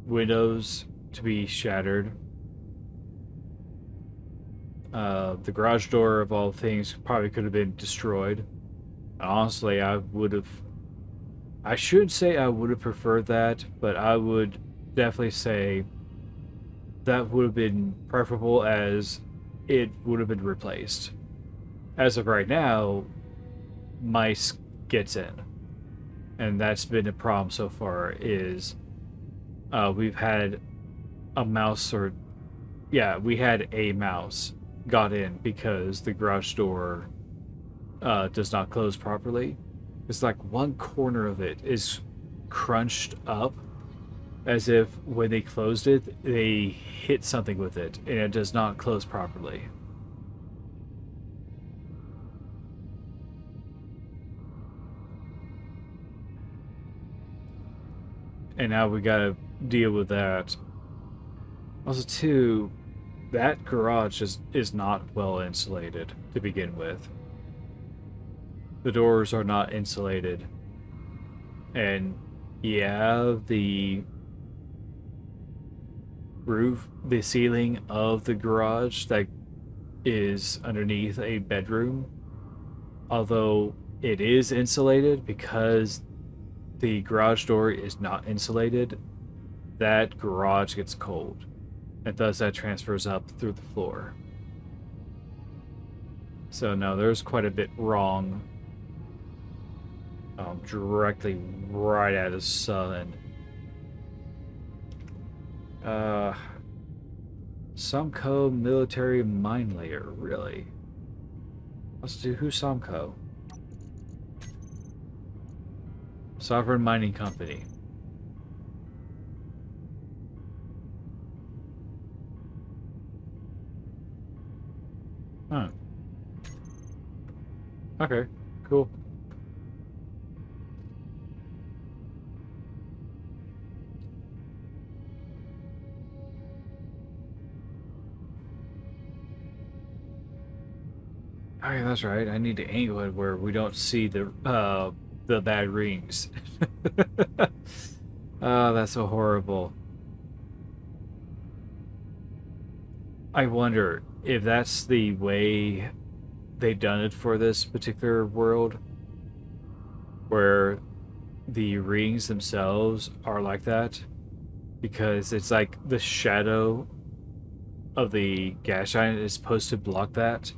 windows to be shattered. The garage door, of all things, probably could have been destroyed. Honestly, I should say I would have preferred that, but I would definitely say that would have been preferable as it would have been replaced. As of right now, mice gets in, and that's been a problem so far. Is we've had a mouse, or yeah, we had a mouse got in because the garage door does not close properly. It's like one corner of it is crunched up as if when they closed it, they hit something with it and it does not close properly. And now we gotta deal with that. Also, too, that garage is not well insulated to begin with. The doors are not insulated. And yeah, the roof, the ceiling of the garage that is underneath a bedroom, although it is insulated because the garage door is not insulated, that garage gets cold. And thus that transfers up through the floor. So no, there's quite a bit wrong directly right at the sun. Somco military mine layer, really? Let's do who's Somco? Sovereign Mining Company. Huh. Okay, cool. Oh yeah, that's right. I need to angle it where we don't see the bad rings. Oh, that's so horrible. I wonder if that's the way they've done it for this particular world, where the rings themselves are like that, because it's like the shadow of the gas giant is supposed to block that,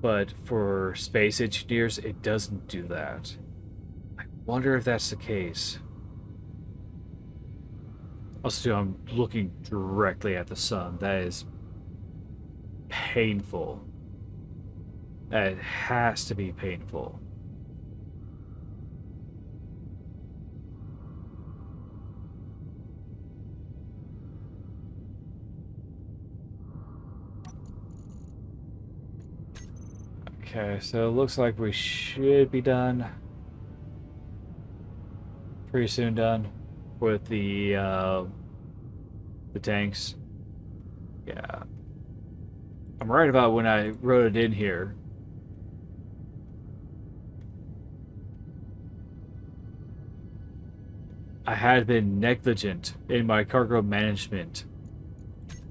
but for space engineers, it doesn't do that. I wonder if that's the case. Also, I'm looking directly at the sun. That is painful. That has to be painful. Okay, so it looks like we should be done. Pretty soon done with the tanks. Yeah. I'm right about when I wrote it in here. I had been negligent in my cargo management.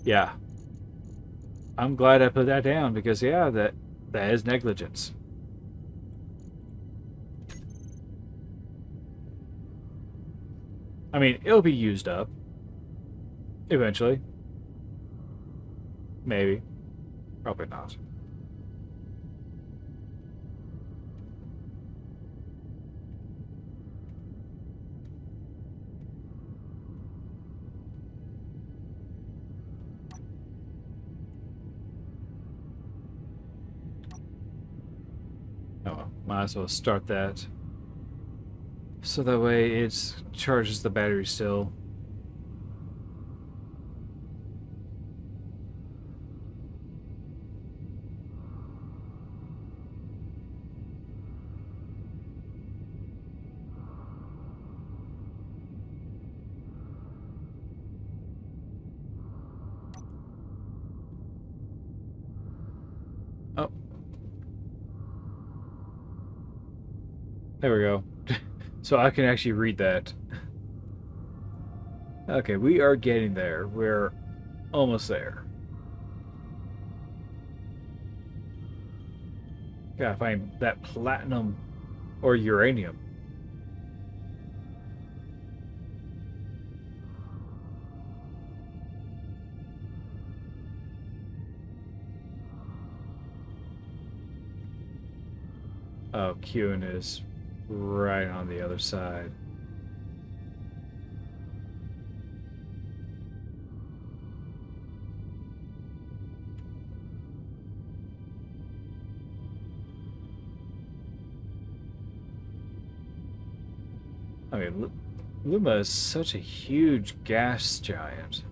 Yeah. I'm glad I put that down because yeah, that is negligence. I mean, it'll be used up eventually. Maybe. Probably not. Oh, well, might as well start that. So that way it charges the battery still. Oh, there we go. So I can actually read that. Okay, we are getting there. We're almost there. Gotta find that platinum or uranium. Oh, Kuhn is right on the other side. I mean, Luma is such a huge gas giant.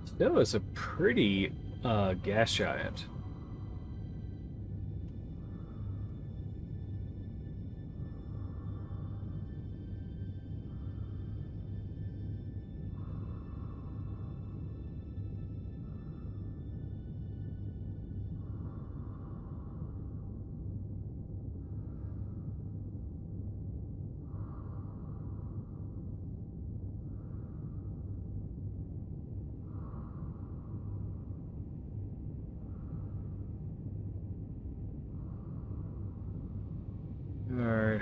Still is a pretty gas giant. Alright.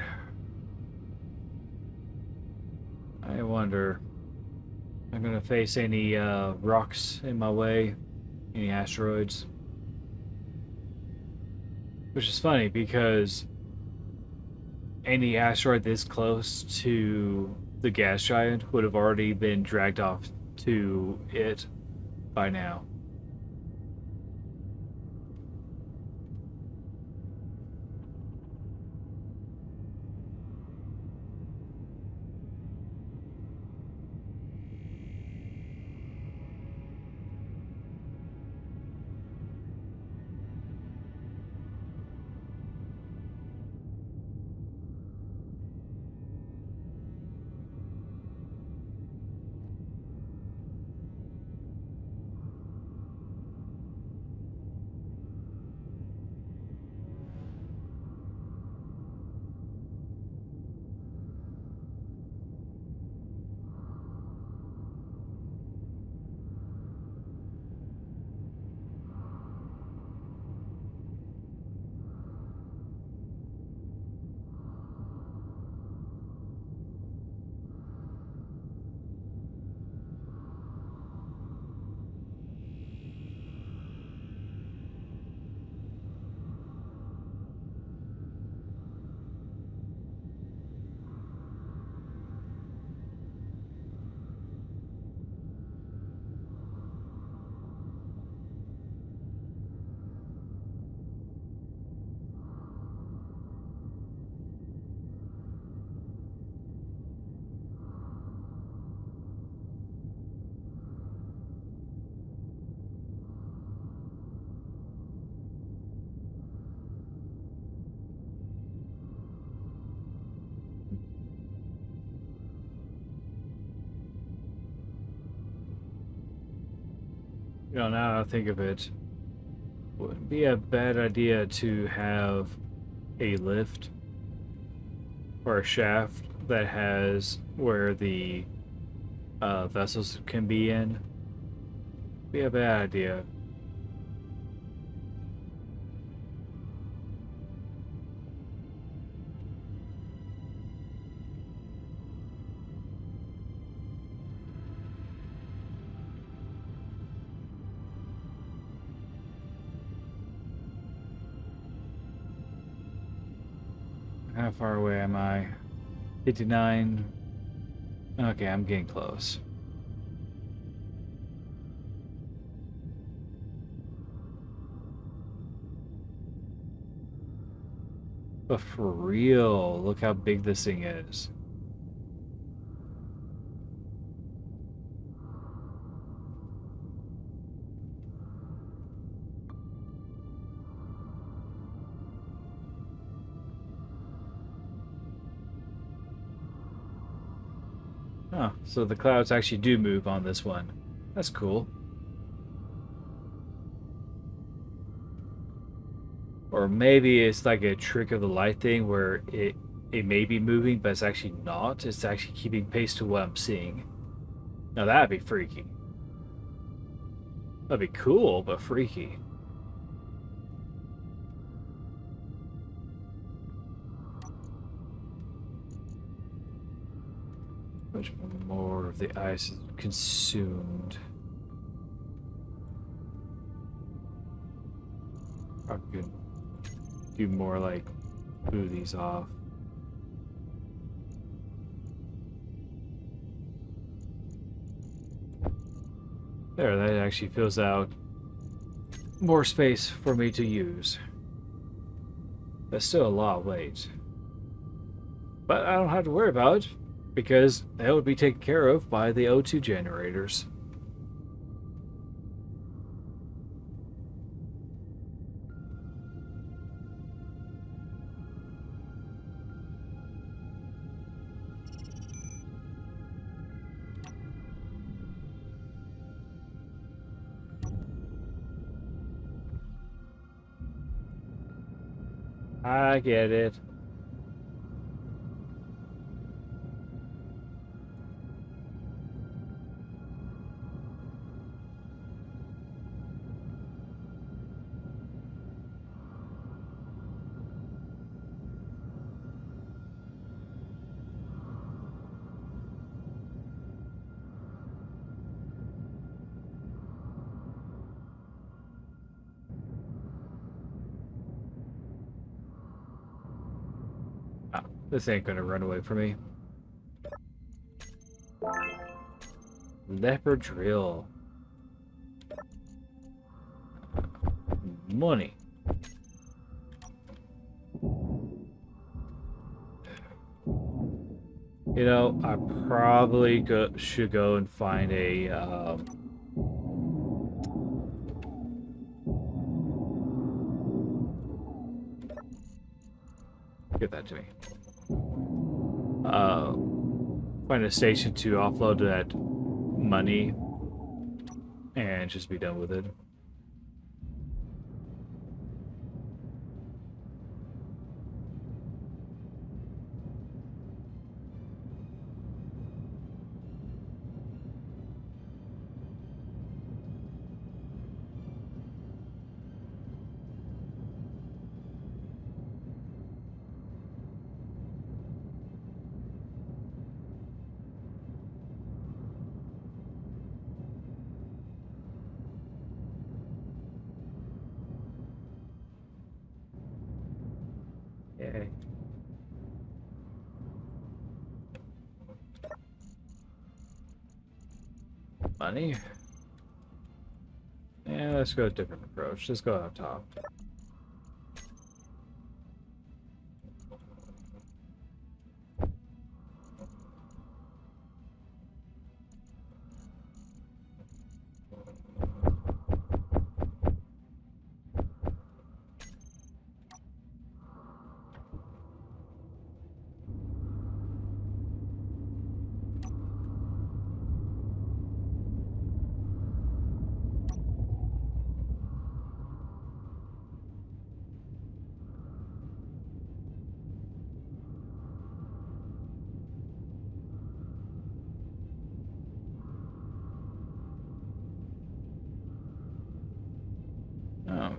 I wonder. I'm gonna face any rocks in my way, any asteroids. Which is funny because any asteroid this close to the gas giant would have already been dragged off to it by now. now I think of it, would be a bad idea to have a lift or a shaft that has where the vessels can be in. Be a bad idea. How far away am I? 59. Okay, I'm getting close. But for real, look how big this thing is. Oh, so the clouds actually do move on this one. That's cool. Or maybe it's like a trick of the light thing where it may be moving, but it's actually not. It's actually keeping pace to what I'm seeing. Now that'd be freaky. That'd be cool, but freaky. Much more of the ice is consumed. I could do more like move these off. There, that actually fills out more space for me to use. That's still a lot of weight. But I don't have to worry about it because that would be taken care of by the O2 generators. I get it. Oh, this ain't gonna run away from me. Leopard drill. Money. You know, I probably should go and find a give that to me. Find a station to offload that money and just be done with it. Yay. Money. Yeah, let's go a different approach. Let's go up top.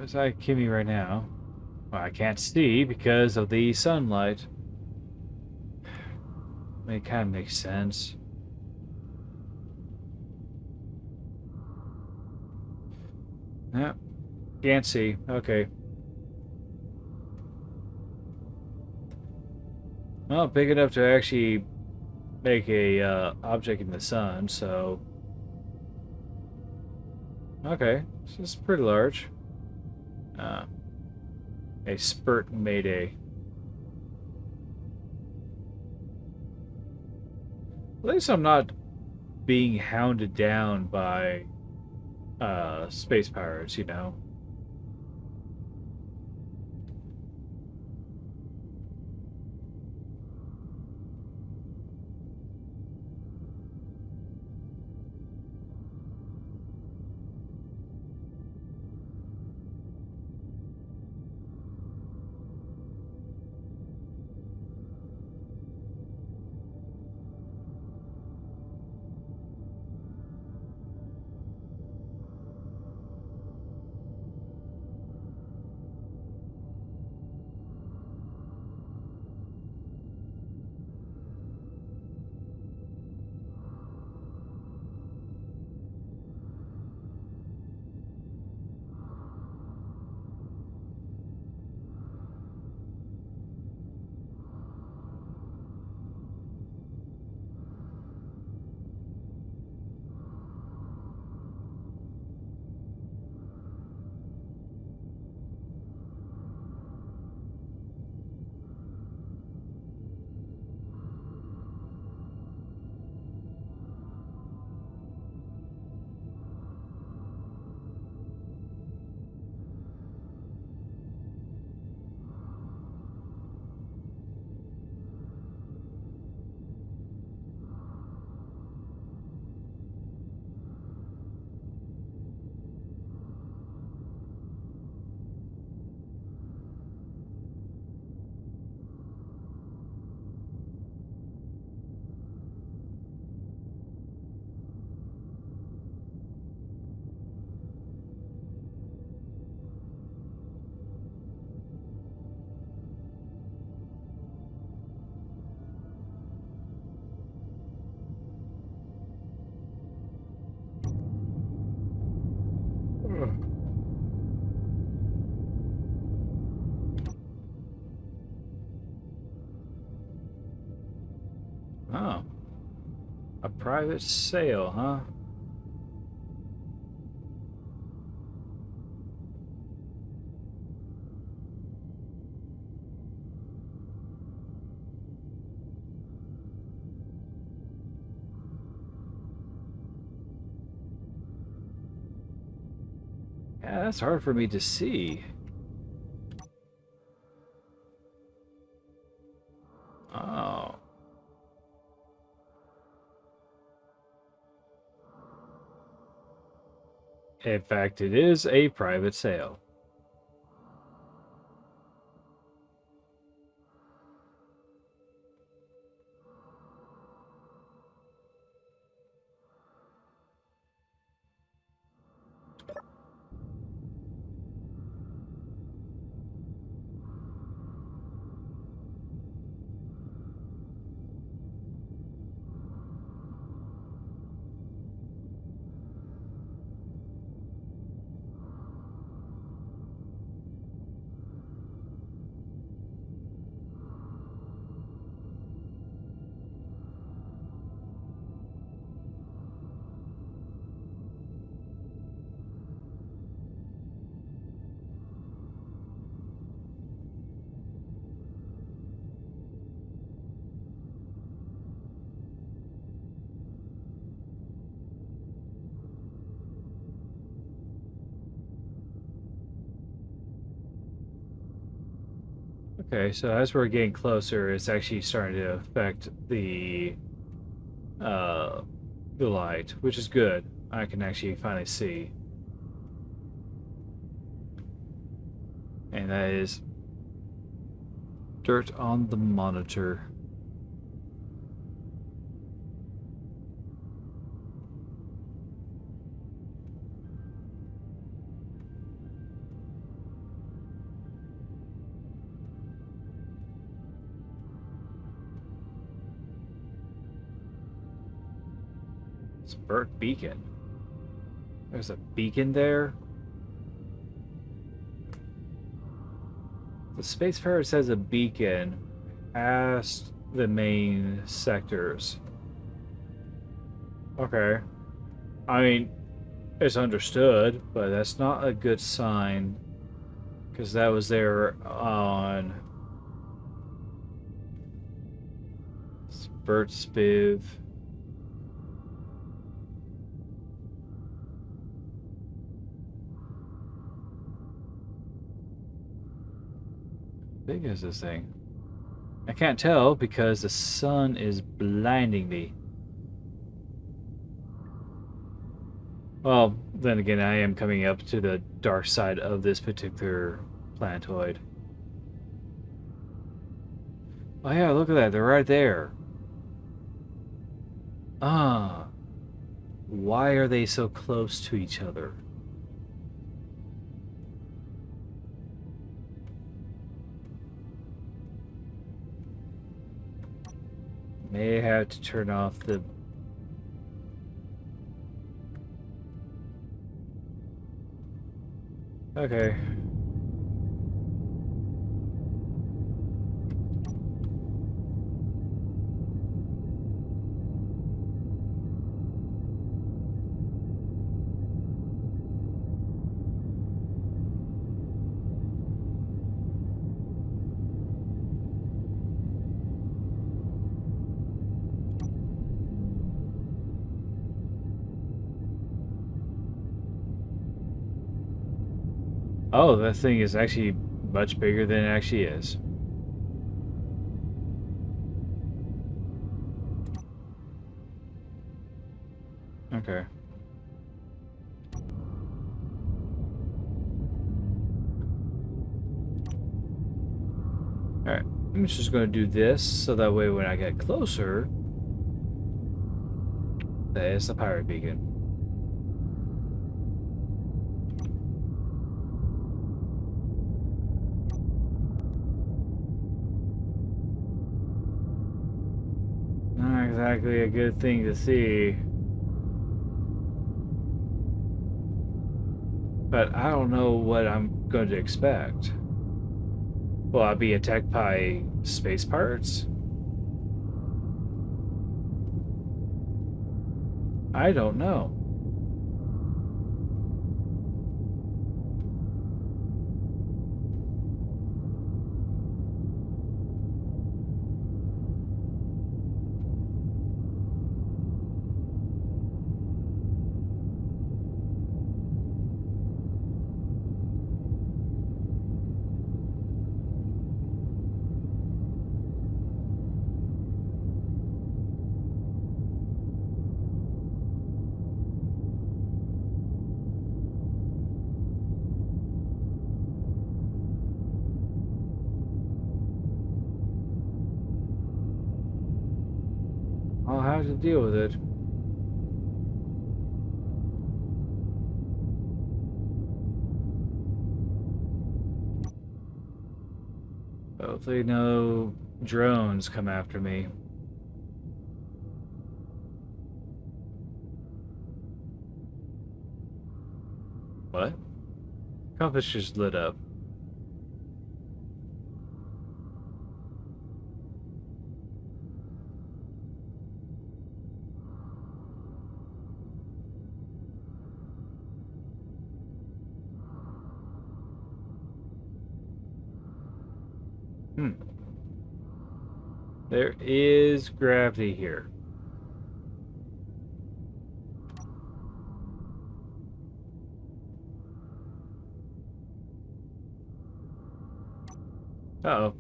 Where's Aikimi right now? Well, I can't see because of the sunlight. I mean, it kind of makes sense. Yeah, can't see. Okay. Well, big enough to actually make a object in the sun, so... Okay, this is pretty large. Uh, a spurt mayday. At least I'm not being hounded down by space pirates, you know? Oh, a private sale, huh? Yeah, that's hard for me to see. Oh. In fact, it is a private sale. Okay, so as we're getting closer, it's actually starting to affect uh, the light, which is good. I can actually finally see. And that is dirt on the monitor. Spurt beacon. There's a beacon there? The space pirate says a beacon past the main sectors. Okay. I mean, it's understood, but that's not a good sign. Because that was there on Spurt Spiv. How big is this thing? I can't tell because the sun is blinding me. Well, then again, I am coming up to the dark side of this particular planetoid. Oh yeah, look at that. They're right there. Ah. Why are they so close to each other? May have to turn off the... Okay. Oh, that thing is actually much bigger than it actually is. Okay. Alright. I'm just going to do this so that way when I get closer, there's the pirate beacon. Not exactly a good thing to see. But I don't know what I'm going to expect. Will I be attacked by space pirates? I don't know. I'll have to deal with it. Hopefully no drones come after me. What? Compass just lit up. Hmm. There is gravity here. Uh-oh.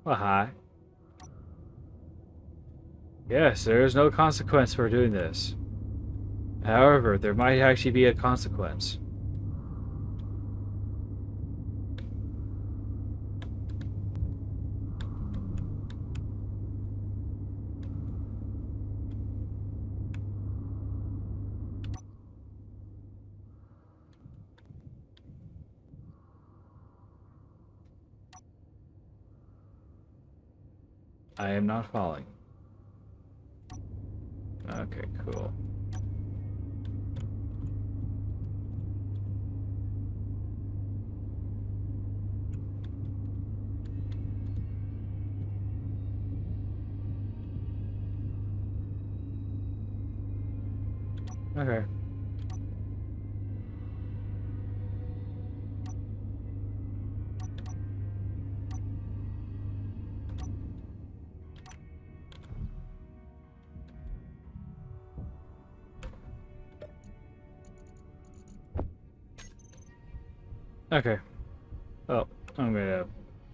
Well, hi. Yes, there is no consequence for doing this. However, there might actually be a consequence. I am not falling. Okay, cool. Okay. Okay. Well, I'm gonna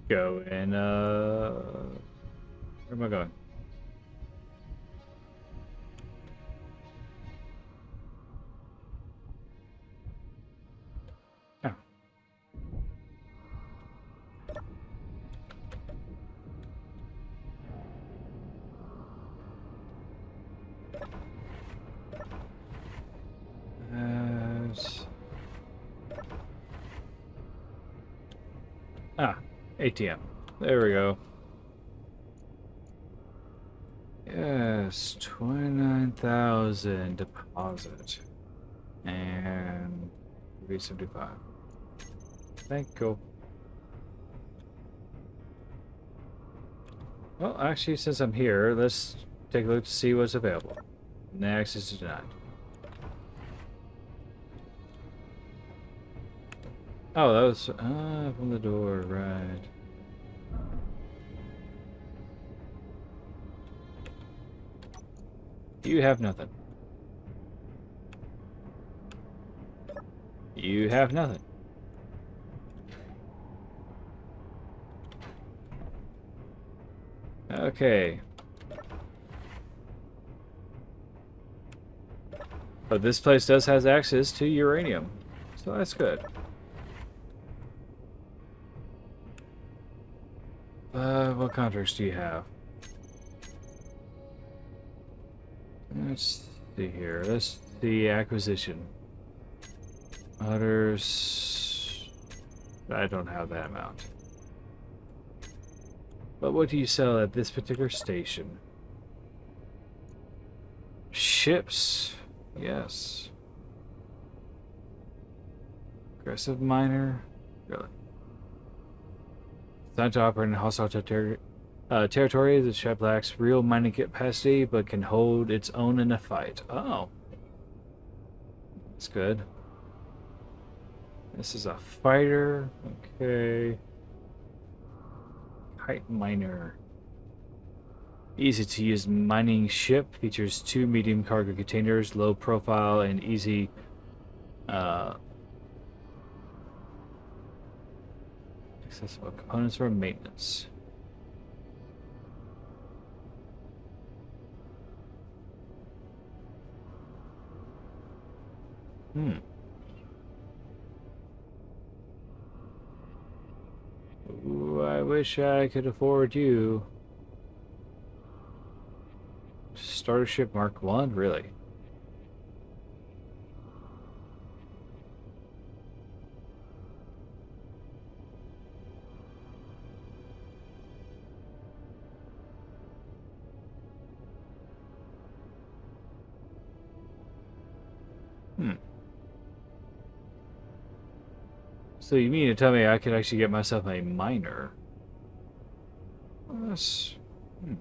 go and where am I going? Oh. s- ATM. There we go. Yes, 29,000 deposit. And 375. Thank you. Well, actually, since I'm here, let's take a look to see what's available. Next is denied. Oh, that was from the door, right. You have nothing. You have nothing. Okay. But this place does has access to uranium, so that's good. What contracts do you have? Let's see here. Let's see acquisition. Others. I don't have that amount. But what do you sell at this particular station? Ships. Yes. Aggressive miner. Really? Designed to operate in hostile territory, the ship lacks real mining capacity, but can hold its own in a fight. Oh. That's good. This is a fighter. Okay. Kite miner. Easy to use mining ship. Features 2 medium cargo containers, low profile, and easy accessible components for maintenance. Hmm. Ooh, I wish I could afford you. Starter ship Mark 1? Really? Hmm. So you mean to tell me I could actually get myself a miner? Well, that's... Hmm.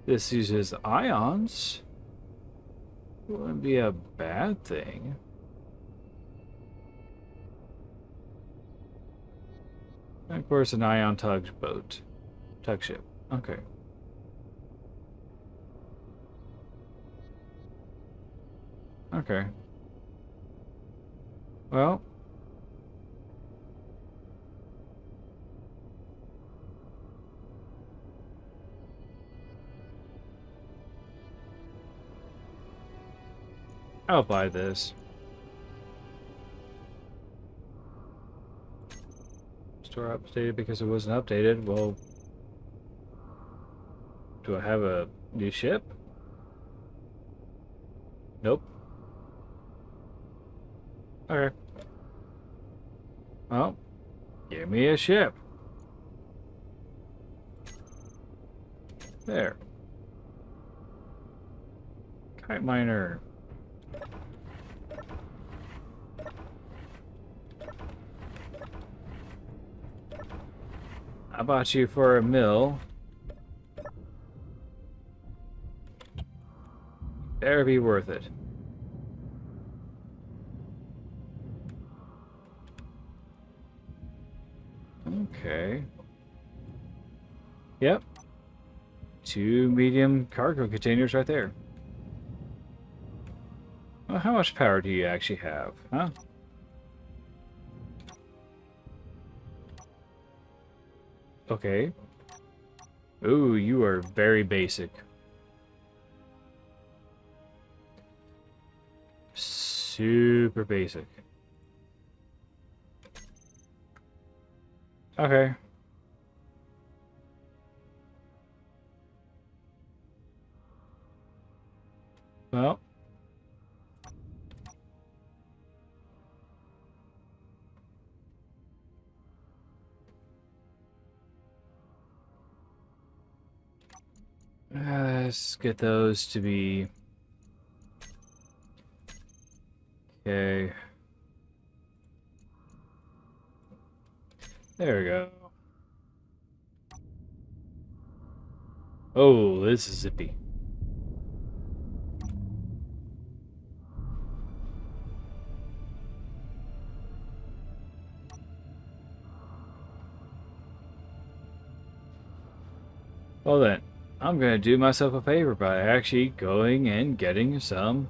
This uses ions. Wouldn't be a bad thing. And of course, an ion tugboat. Tug ship. Okay. Okay. Well, I'll buy this. Store updated because it wasn't updated. Well, do I have a new ship? Nope. Okay. Well, give me a ship. There. Kite miner. I bought you for a mill. Better be worth it. Okay. Yep. 2 medium cargo containers right there. Well, how much power do you actually have, huh? Okay. Ooh, you are very basic. Super basic. Okay. Well. Let's get those to be... Okay. There we go. Oh, this is zippy. Well then, I'm gonna do myself a favor by actually going and getting some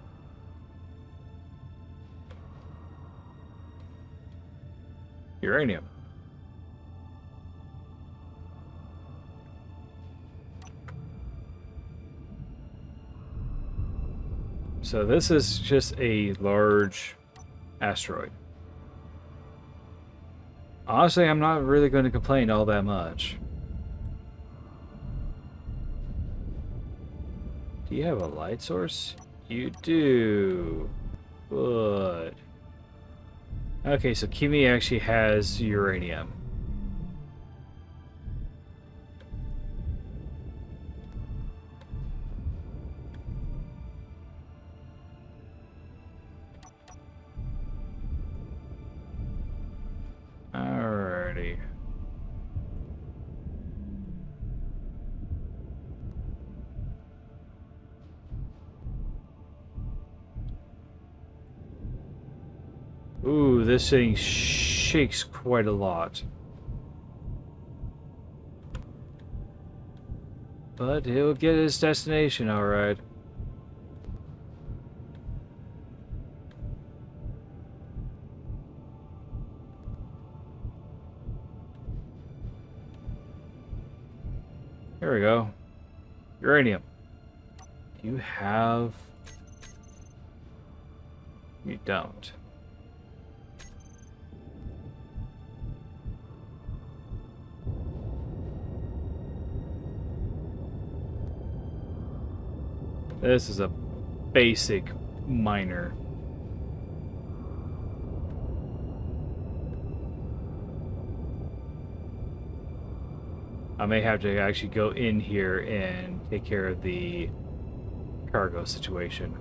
uranium. So this is just a large asteroid. Honestly, I'm not really going to complain all that much. Do you have a light source? You do. Good. Okay, so Kimi actually has uranium. Alrighty. Ooh, this thing shakes quite a lot. But he'll get his destination, alright. Here we go. Uranium. Do you have... You don't. This is a basic miner. I may have to actually go in here and take care of the cargo situation.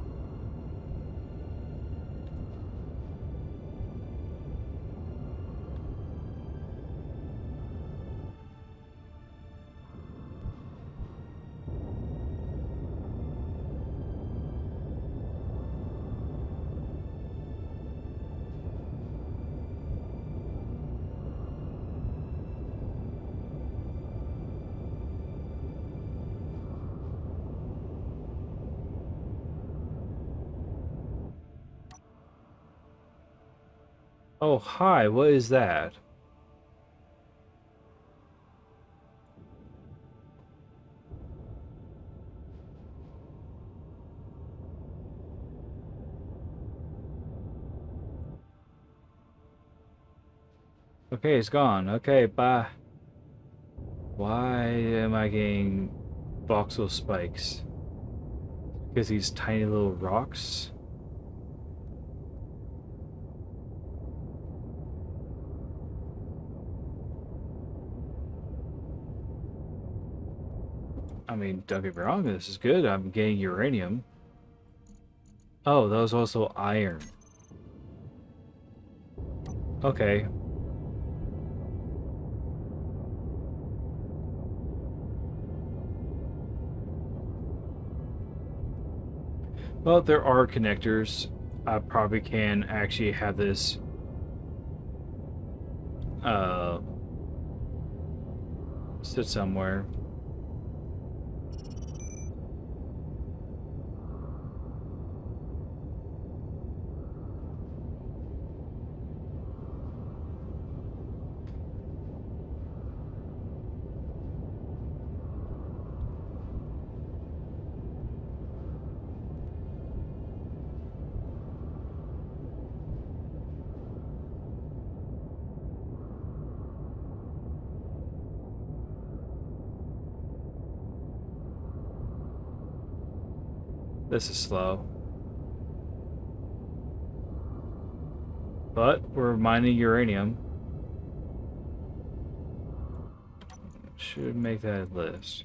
Oh, hi, what is that? Okay, it's gone. Okay, bye. Why am I getting voxel spikes? Because these tiny little rocks? I mean, don't get me wrong, this is good. I'm getting uranium. Oh, that was also iron. Okay. Well, there are connectors. I probably can actually have this uh sit somewhere. This is slow. But we're mining uranium. Should make that list.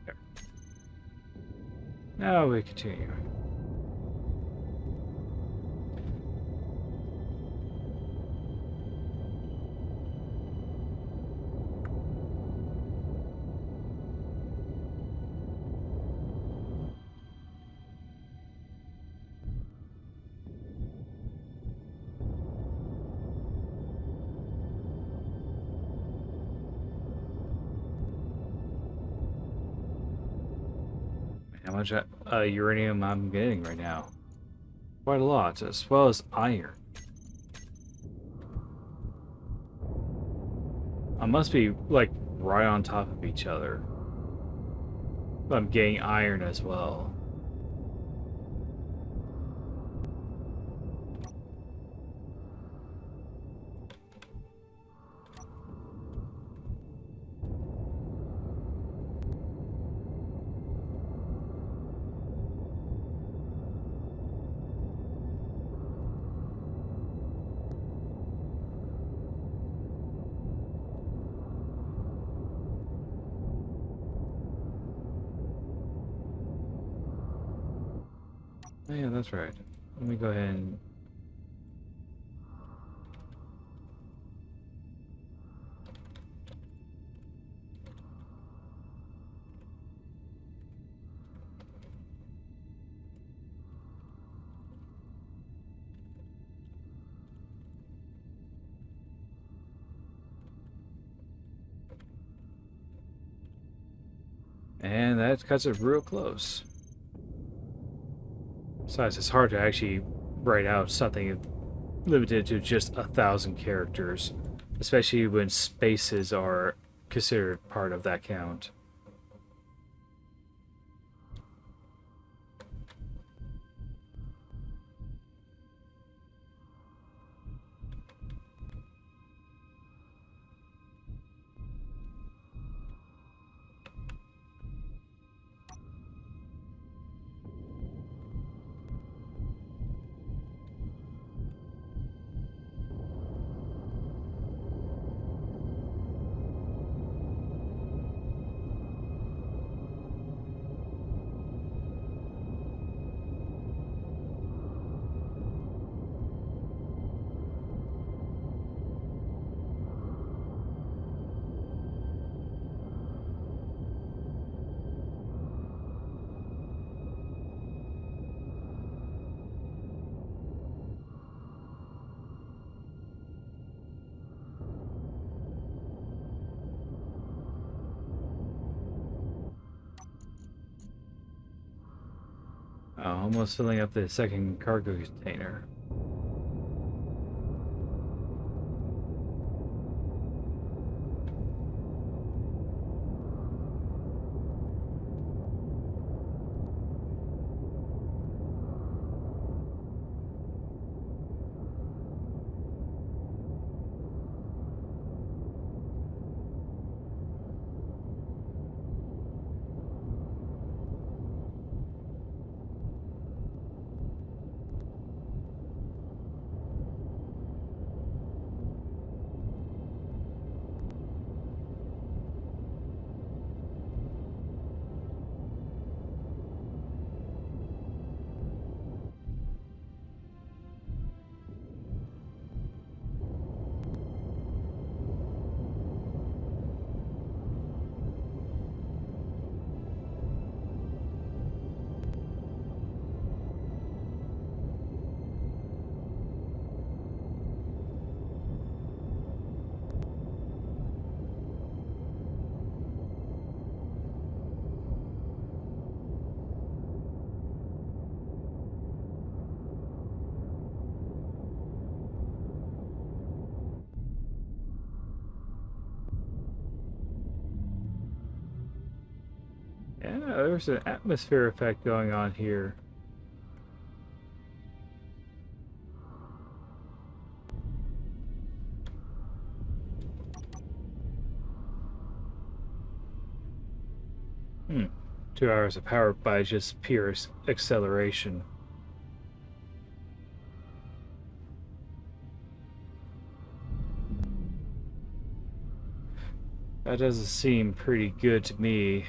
There. Now we continue. How much uranium I'm getting right now? Quite a lot, as well as iron. I must be like right on top of each other. I'm getting iron as well. Oh, yeah, that's right. Let me go ahead and... And that cuts it real close. Besides, it's hard to actually write out something limited to just 1,000 characters, especially when spaces are considered part of that count. Almost filling up the second cargo container. Yeah, there's an atmosphere effect going on here. Hmm. 2 hours of power by just pure acceleration. That doesn't seem pretty good to me.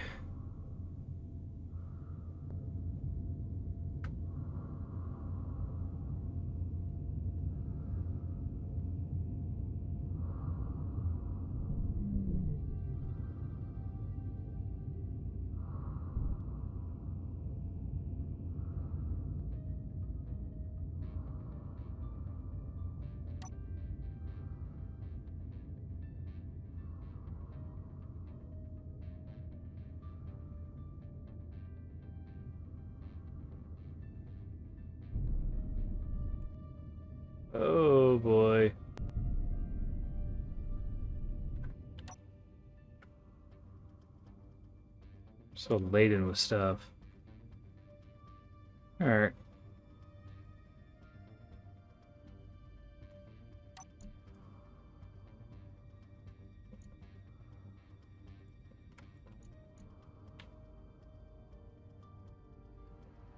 Oh boy. So laden with stuff. Alright.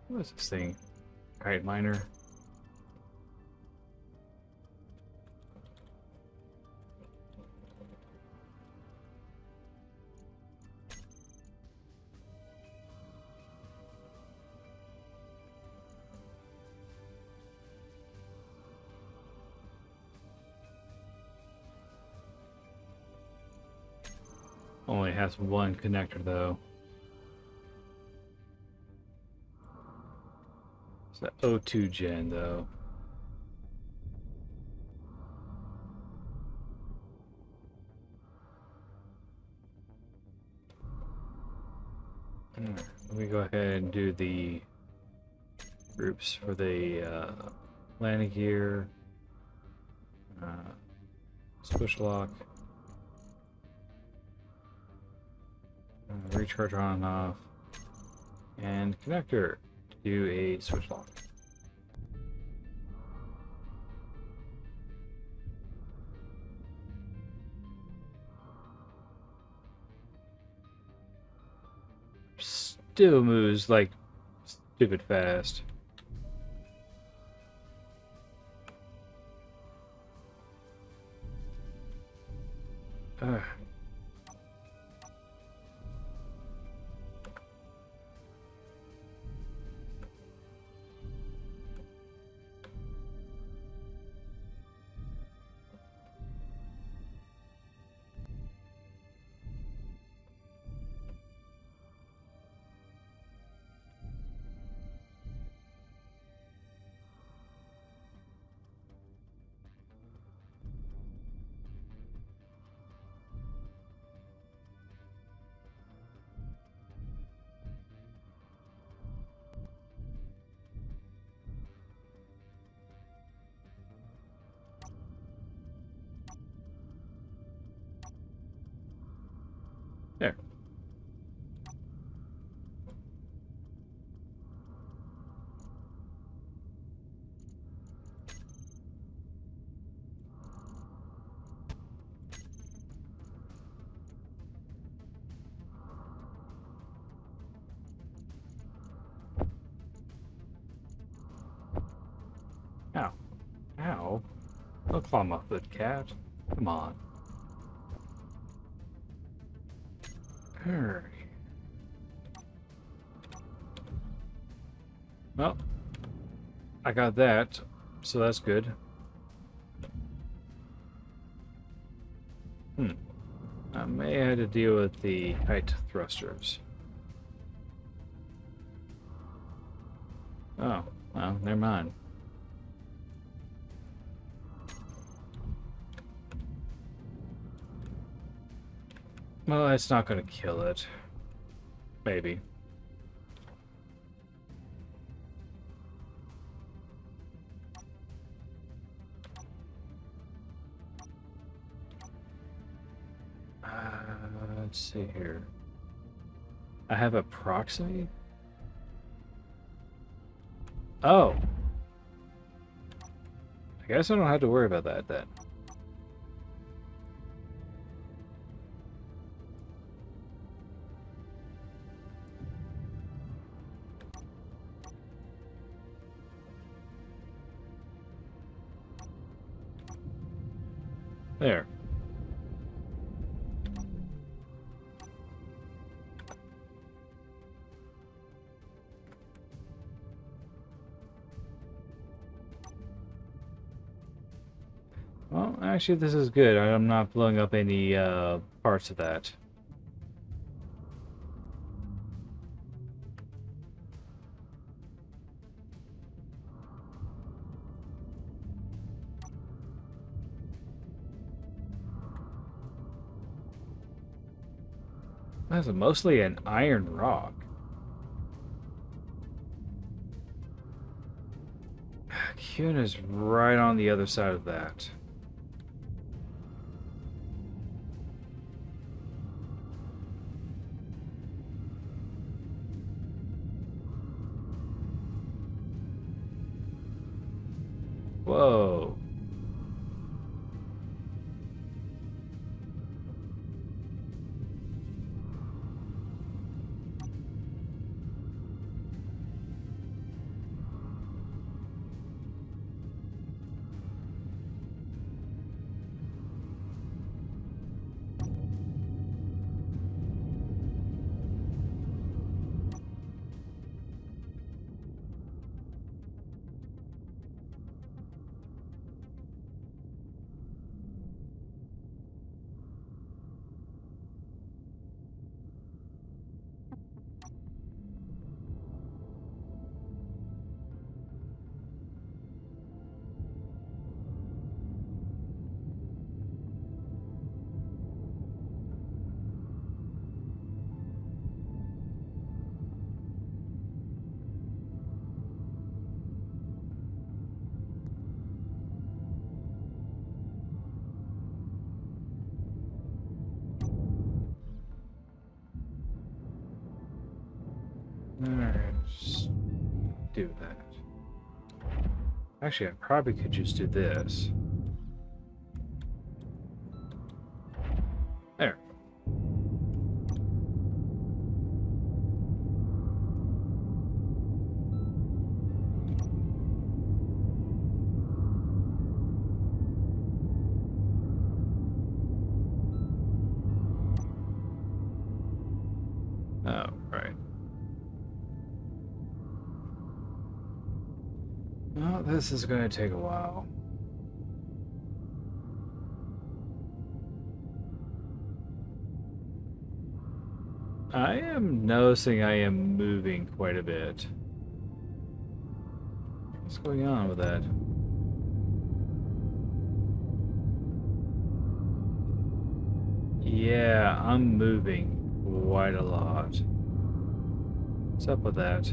What's this thing? Kite miner. Only has one connector though. It's the O2 gen though. Let me go ahead and do the groups for the landing gear, switch lock, recharge on and off, and connector to do a switch lock. Still moves like stupid fast. Ugh. There. Ow. Ow. Don't claw my foot, cat. Come on. Hurry. Well, I got that, so that's good. I may have to deal with the height thrusters. Oh, well, never mind. Well, it's not going to kill it. Maybe. Let's see here. I have a proximity? Oh. I guess I don't have to worry about that then. There. Well, actually, this is good. I'm not blowing up any parts of that. That's mostly an iron rock. Kyun is right on the other side of that. Whoa. do that? Actually, I probably could just do this. There. Oh, right. Well, this is going to take a while. I am noticing I am moving quite a bit. What's going on with that? Yeah, I'm moving quite a lot. What's up with that?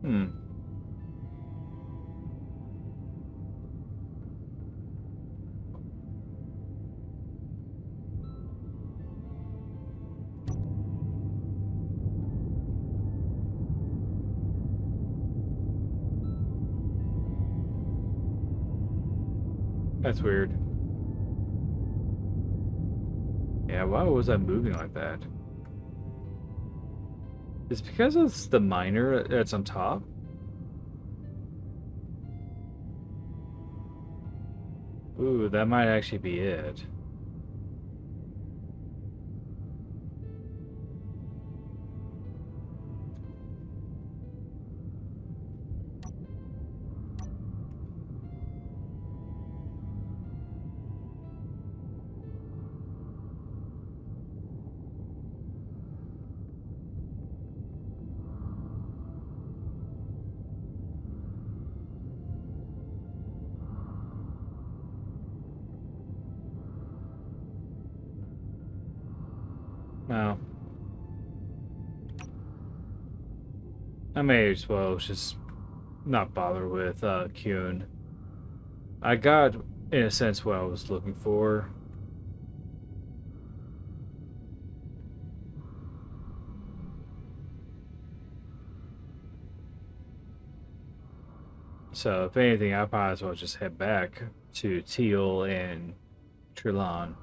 Hmm. That's weird. Yeah, why was I moving like that? It's because it's the miner that's on top? Ooh, that might actually be it. No. I may as well just not bother with Kyun. I got, in a sense, what I was looking for. So, if anything, I might as well just head back to Teal and Trilon.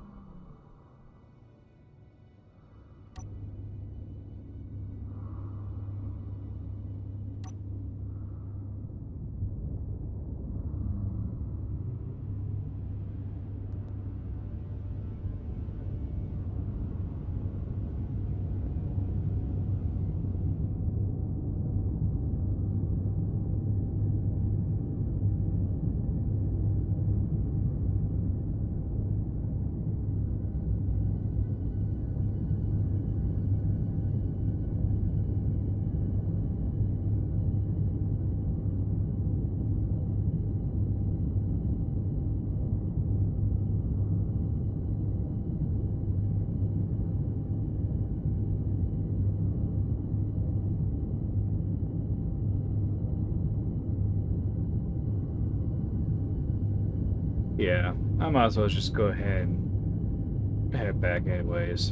Yeah, I might as well just go ahead and head back anyways.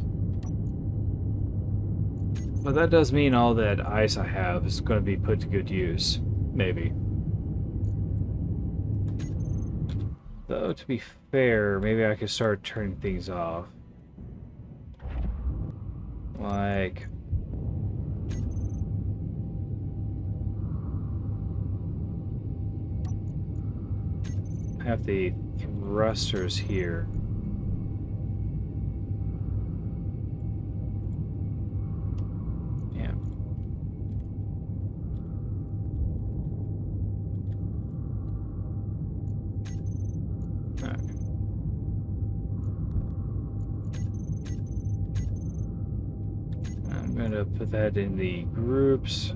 But that does mean all that ice I have is going to be put to good use. Maybe. Though, to be fair, maybe I could start turning things off. Like... have the thrusters here. Yeah. Alright. I'm gonna put that in the groups.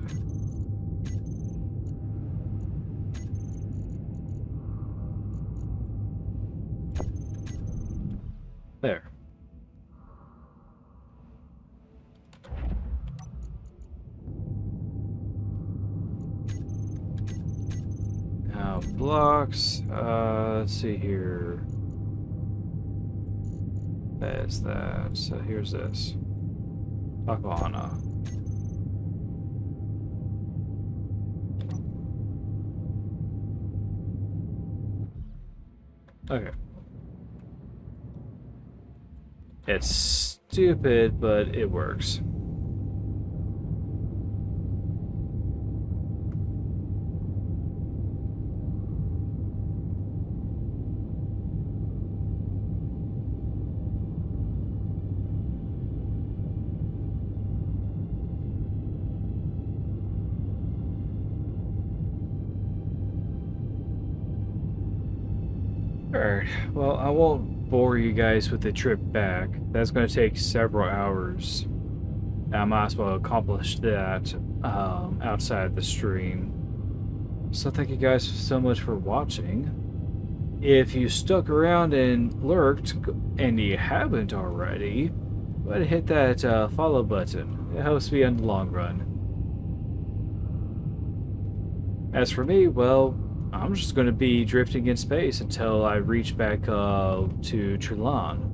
There. Now, blocks. Let's see here. That's that. So here's this. Takahana. Okay. It's stupid, but it works. Alright, well, I won't bore you guys with the trip back. That's going to take several hours. I might as well accomplish that outside the stream. So thank you guys so much for watching. If you stuck around and lurked, and you haven't already, go ahead and hit that follow button. It helps me in the long run. As for me, well, I'm just going to be drifting in space until I reach back to Trelon.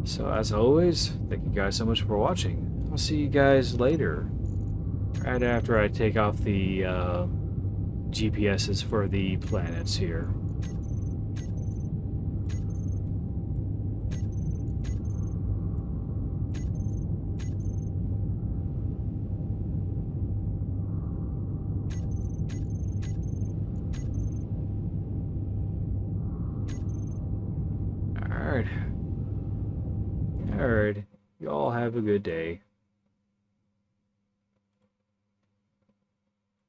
So as always, thank you guys so much for watching. I'll see you guys later. Right after I take off the GPSs for the planets here. Alright. You all have a good day.